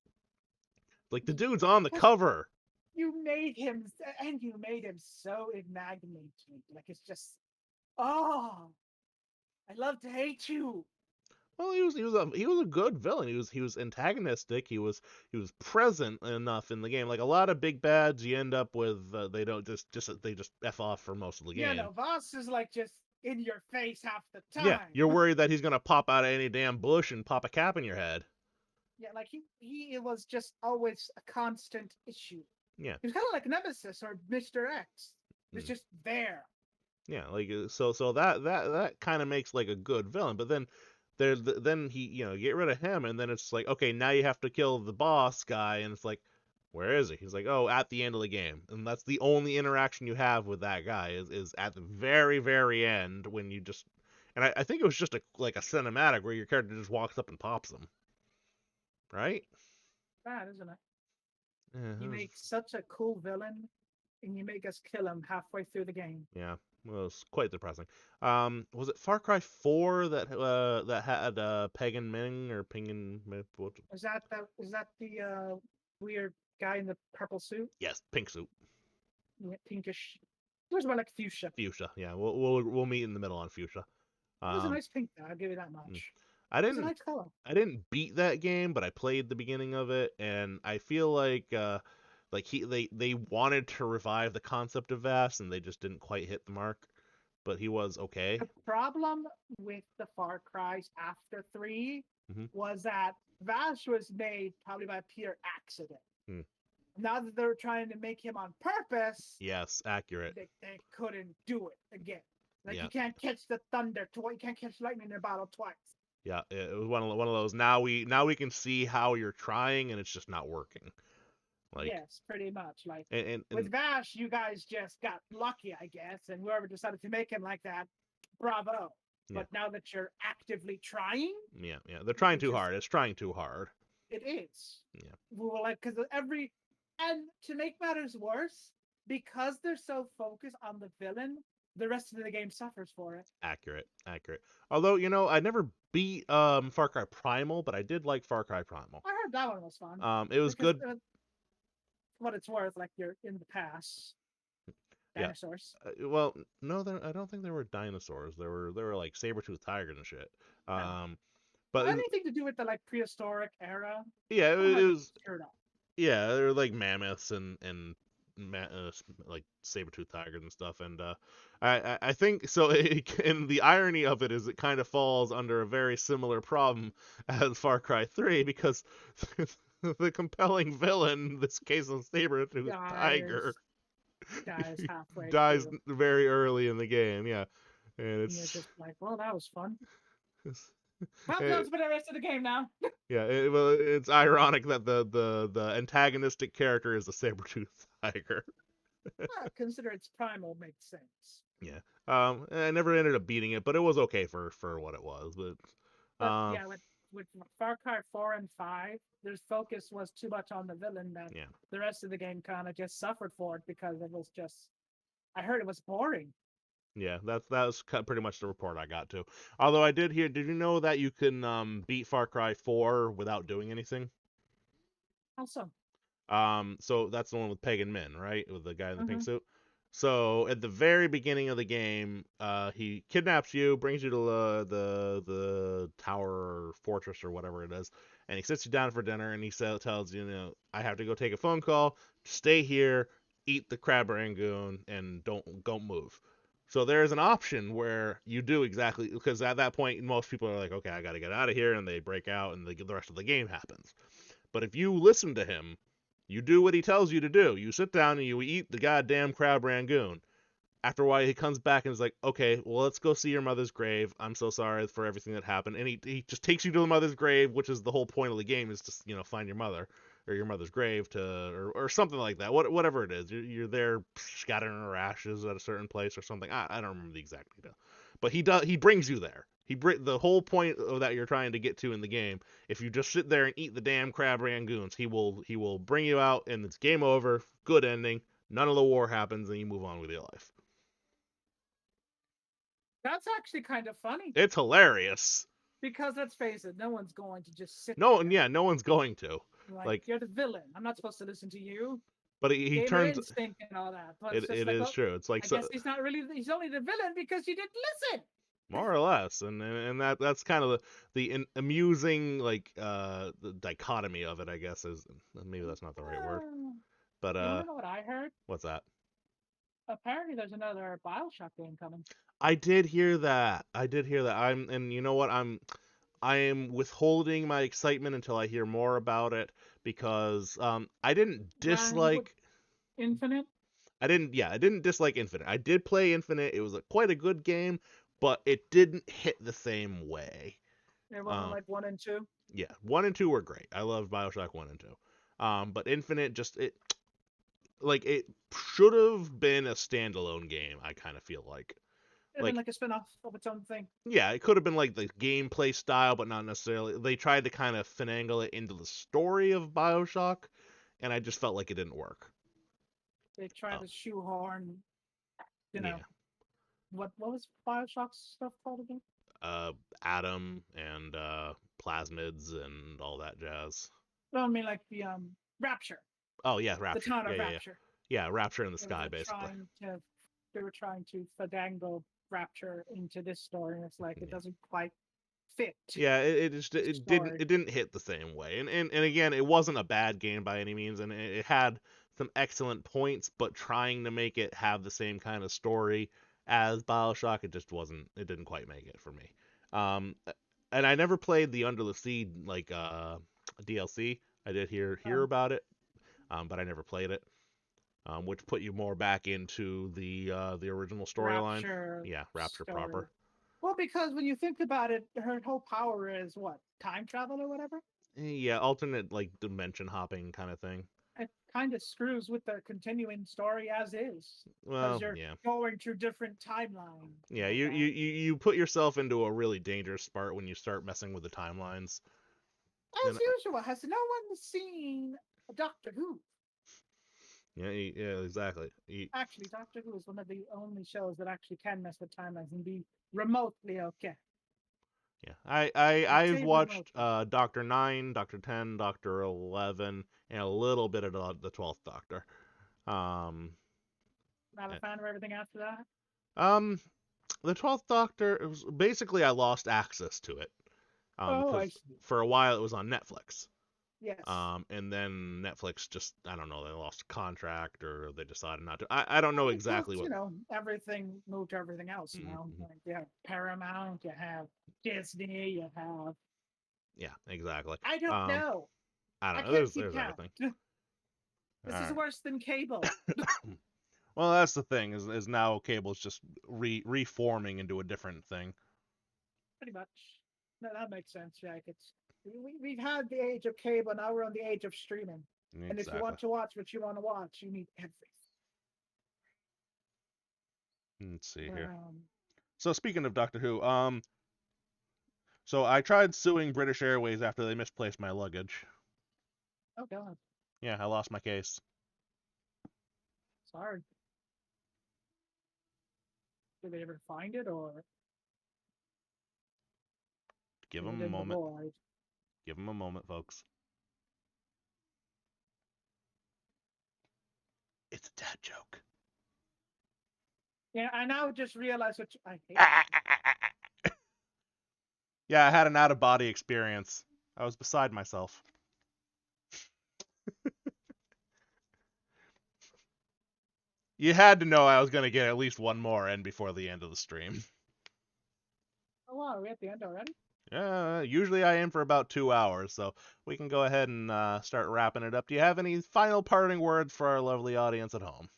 the dude's on the cover. You made him, and you made him so enigmatic. Like it's just, oh, I love to hate you. Well, he was a good villain. He was antagonistic. He was present enough in the game. Like a lot of big bads, you end up with they don't they just f off for most of the Yeah, game. no, Voss is like just in your face half the Yeah, time. you're worried that he's gonna pop out of any damn bush and pop a cap in your head. Yeah, like he was just always a constant issue. Yeah, He was kind of like Nemesis or Mr. X. He was mm. just there. Yeah. Like so that kind of makes like a good villain. But then he get rid of him, and then it's like, okay, now you have to kill the boss guy, and it's like, where is he? He's like, oh, at the end of the game, and that's the only interaction you have with that guy is at the very very end when you just. And I think it was just like a cinematic where your character just walks up and pops them, right? Bad, isn't it? Yeah, You make such a cool villain, and you make us kill him halfway through the game. yeah, well, it was quite depressing. Was it Far Cry 4 that had Pagan Ming or Ping what? Is that the weird guy in the purple suit? Yes, pink suit, Yeah, pinkish. It was more like fuchsia. fuchsia. Yeah, we'll meet in the middle on fuchsia. It was a Um, nice pink though. I'll give you that mm. much. I It was a didn't nice color. I didn't beat that game, but I played the beginning of it, and I feel like they wanted to revive the concept of Vass, and they just didn't quite hit the mark. But he was okay. The problem with the Far Cry's after 3 Hmm. was that Vash was made probably by pure accident. Hmm. Now that they're trying to make him on purpose, Yes, accurate. they couldn't do it again. Like Yeah, you can't catch the thunder twice. You can't catch lightning in a bottle twice. yeah. It was one of those. Now we can see how you're trying, and it's just not working. Like Yes, pretty much. Like and with Vash, you guys just got lucky, I guess, and whoever decided to make him like that, bravo. yeah, But now that you're actively trying, yeah. They're trying it too just hard. It's trying too hard. it is. Yeah, Well, like because and to make matters worse, because they're so focused on the villain, the rest of the game suffers for it. accurate. Although I never beat Far Cry Primal, but I did like Far Cry Primal. I heard that one was fun It was because good. what it's worth, like you're in the past, Yeah. dinosaurs. Well, no, I don't think there were dinosaurs. There were like saber-toothed tigers and shit. No. But Anything to do with the like prehistoric era, yeah, I'm it hard to was figure it out. yeah, there were like mammoths and like saber-tooth tigers and stuff. And I think so. And the irony of it is it kind of falls under a very similar problem as Far Cry 3 because the compelling villain, in this case a saber-tooth tiger, dies dies halfway dies through, very early in the game. Yeah, and and you're it's, just like, well, that was fun. it's Well, it, that's for the rest of the game now. yeah. Well, it's ironic that the antagonistic character is a saber-tooth tiger. Consider its primal makes sense. Yeah. I never ended up beating it, but it was okay for what it was. But But yeah, with Far Cry 4 and 5, their focus was too much on the villain that yeah, the rest of the game kind of just suffered for it because it was just. I heard it was boring. yeah. That was pretty much the report I got to. Although I did hear, did you know that you can beat Far Cry 4 without doing anything? Also, So that's the one with Pagan Min, right? With the guy in the pink mm-hmm. suit. So at the very beginning of the game, he kidnaps you, brings you to the tower or fortress or whatever it is, and he sits you down for dinner, and he tells you, I have to go take a phone call. Stay here, eat the crab rangoon, and don't move. So there's an option where you do exactly, because at that point most people are like, okay, I got to get out of here, and they break out, and the rest of the game happens. But if you listen to him, you do what he tells you to do. You sit down and you eat the goddamn crab rangoon. After a while, he comes back and is like, okay, well, let's go see your mother's grave. I'm so sorry for everything that happened. And he just takes you to the mother's grave, which is the whole point of the game, is to, find your mother or your mother's grave or something like that. Whatever it is. You're there scattering her ashes at a certain place or something. I don't remember the exact detail. But he brings you there. The whole point of that you're trying to get to in the game. If you just sit there and eat the damn crab rangoons, he will bring you out and it's game over. Good ending. None of the war happens and you move on with your life. That's actually kind of funny It's hilarious. because let's face it, no one's going to just sit No, there yeah, no one's going to. like Like, you're the villain. I'm not supposed to listen to you. but he Gamer turns. instinct and all that. But it's It just it like, is well, true. It's like, I so, guess he's not really. He's only the villain because you didn't listen. more or less, and that's kind of amusing like the dichotomy of it. I guess is maybe that's not the right word, but You want to know what I heard? what's that? Apparently, there's another Bioshock game coming. I did hear that. I did hear that. And you know what? I am withholding my excitement until I hear more about it because I didn't Land with dislike. Infinite. I didn't dislike Infinite. I did play Infinite. It was quite a good game, but it didn't hit the same way. It wasn't Um, like 1 and 2. yeah, 1 and 2 were great. I loved BioShock 1 and 2. But Infinite just it should have been a standalone game. I kind of feel It'd been like like a spin-off of its own thing. yeah, it could have been like the gameplay style, but not necessarily. They tried to kind of finagle it into the story of BioShock, and I just felt like it didn't work. They tried Um, to shoehorn, you know, yeah, what was Bioshock's stuff called again? uh, Atom and plasmids and all that jazz. No, I mean like the Rapture, Oh yeah, the Rapture. town Yeah, of yeah, yeah. Rapture. Yeah, Rapture in the They sky, were basically. trying to finagle Rapture into this story, and it's like it Yeah. doesn't quite fit Yeah, it just the story. it didn't hit the same way. And again, it wasn't a bad game by any means, and it had some excellent points, but trying to make it have the same kind of story as BioShock, it just wasn't. It didn't quite make it for me. Um, and I never played the Under the Sea DLC. I did hear Um, about it, but I never played it. Which put you more back into the original storyline. Rapture Yeah, Rapture story. proper. Well, because when you think about it, her whole power is what, time travel or whatever. Yeah, alternate like dimension hopping kind of thing. It kind of screws with the continuing story as is, because Well, you're yeah. going through different timelines and Yeah, all you, you that. you you put yourself into a really dangerous spot when you start messing with the timelines. As And usual, has no one seen Doctor Who? yeah, yeah, exactly. Actually, Doctor Who is one of the only shows that actually can mess with timelines and be remotely okay. Yeah, I've Say watched remotely. Doctor 9, Doctor 10, Doctor 11, and a little bit of the 12th Doctor. Um, Not a eh, fan of everything after that. um, the 12th Doctor, it was basically I lost access to it. Oh, I Because see. for a while it was on Netflix. Yes. And then Netflix just, I don't know, they lost a contract or they decided not to. I don't know Because exactly what. everything moved to everything else. Mm-hmm. Like you have Paramount, you have Disney, you have. Yeah, exactly. I don't Um, know. I I don't know. can't keep There's count. everything. All This is right. worse than cable. Well, that's the thing is now cable's just reforming into a different thing. Pretty much. No, that makes sense, Jack. We've had the age of cable, now we're on the age of streaming. And if you Exactly. want to watch what you want to watch, you need everything. Let's see here. Um, So speaking of Doctor Who, so I tried suing British Airways after they misplaced my luggage. oh God, Yeah, I lost my case. sorry. Did they ever find it, or Give is them it a in the moment. void? Give them a moment, folks. It's a dad joke. Yeah, I now just realized I hate you. Yeah, I had an out of body experience. I was beside myself. You had to know I was going to get at least one more in before the end of the stream. Oh wow, are we at the end already? Usually I aim for about 2 hours, so we can go ahead and start wrapping it up. Do you have any final parting words for our lovely audience at home?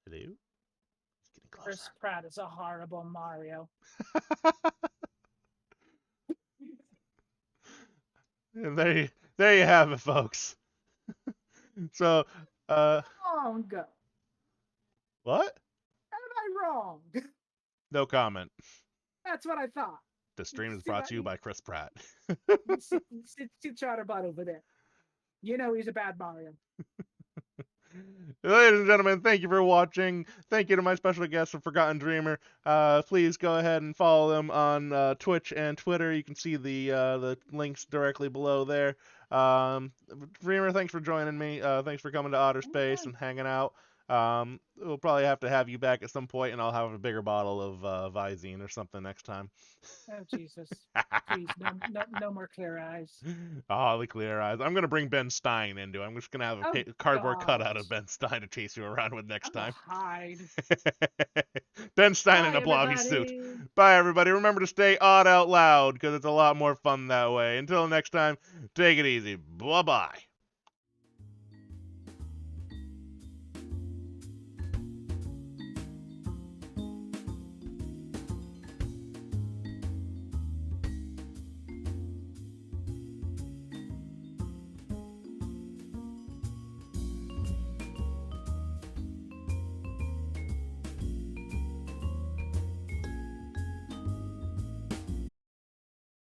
Hello? It's getting Chris closer. Pratt is a horrible Mario. And there you have it, folks. So, uh, Wrong. Am what? I wrong? No comment. That's what I thought. The stream is See brought that? to you by Chris Pratt. Sit Chatterbot over there. You know he's a bad Mario. Ladies and gentlemen, thank you for watching. Thank you to my special guest from Forgotten Dreamer. Please go ahead and follow them on Twitch and Twitter. You can see the links directly below there. Dreamer, thanks for joining me. Thanks for coming to Otter Space Okay. and hanging out. We'll probably have to have you back at some point, and I'll have a bigger bottle of Visine or something next time. Oh Jesus! Please, no more clear eyes. Oh, the clear eyes. I'm gonna bring Ben Stein into it. I'm just gonna have a Oh cardboard God! cutout of Ben Stein to chase you around with next I'm gonna time. hide. Ben Stein in Bye, a blobby suit. everybody. Bye, everybody. Remember to stay odd out loud because it's a lot more fun that way. Until next time, take it easy. Bye bye.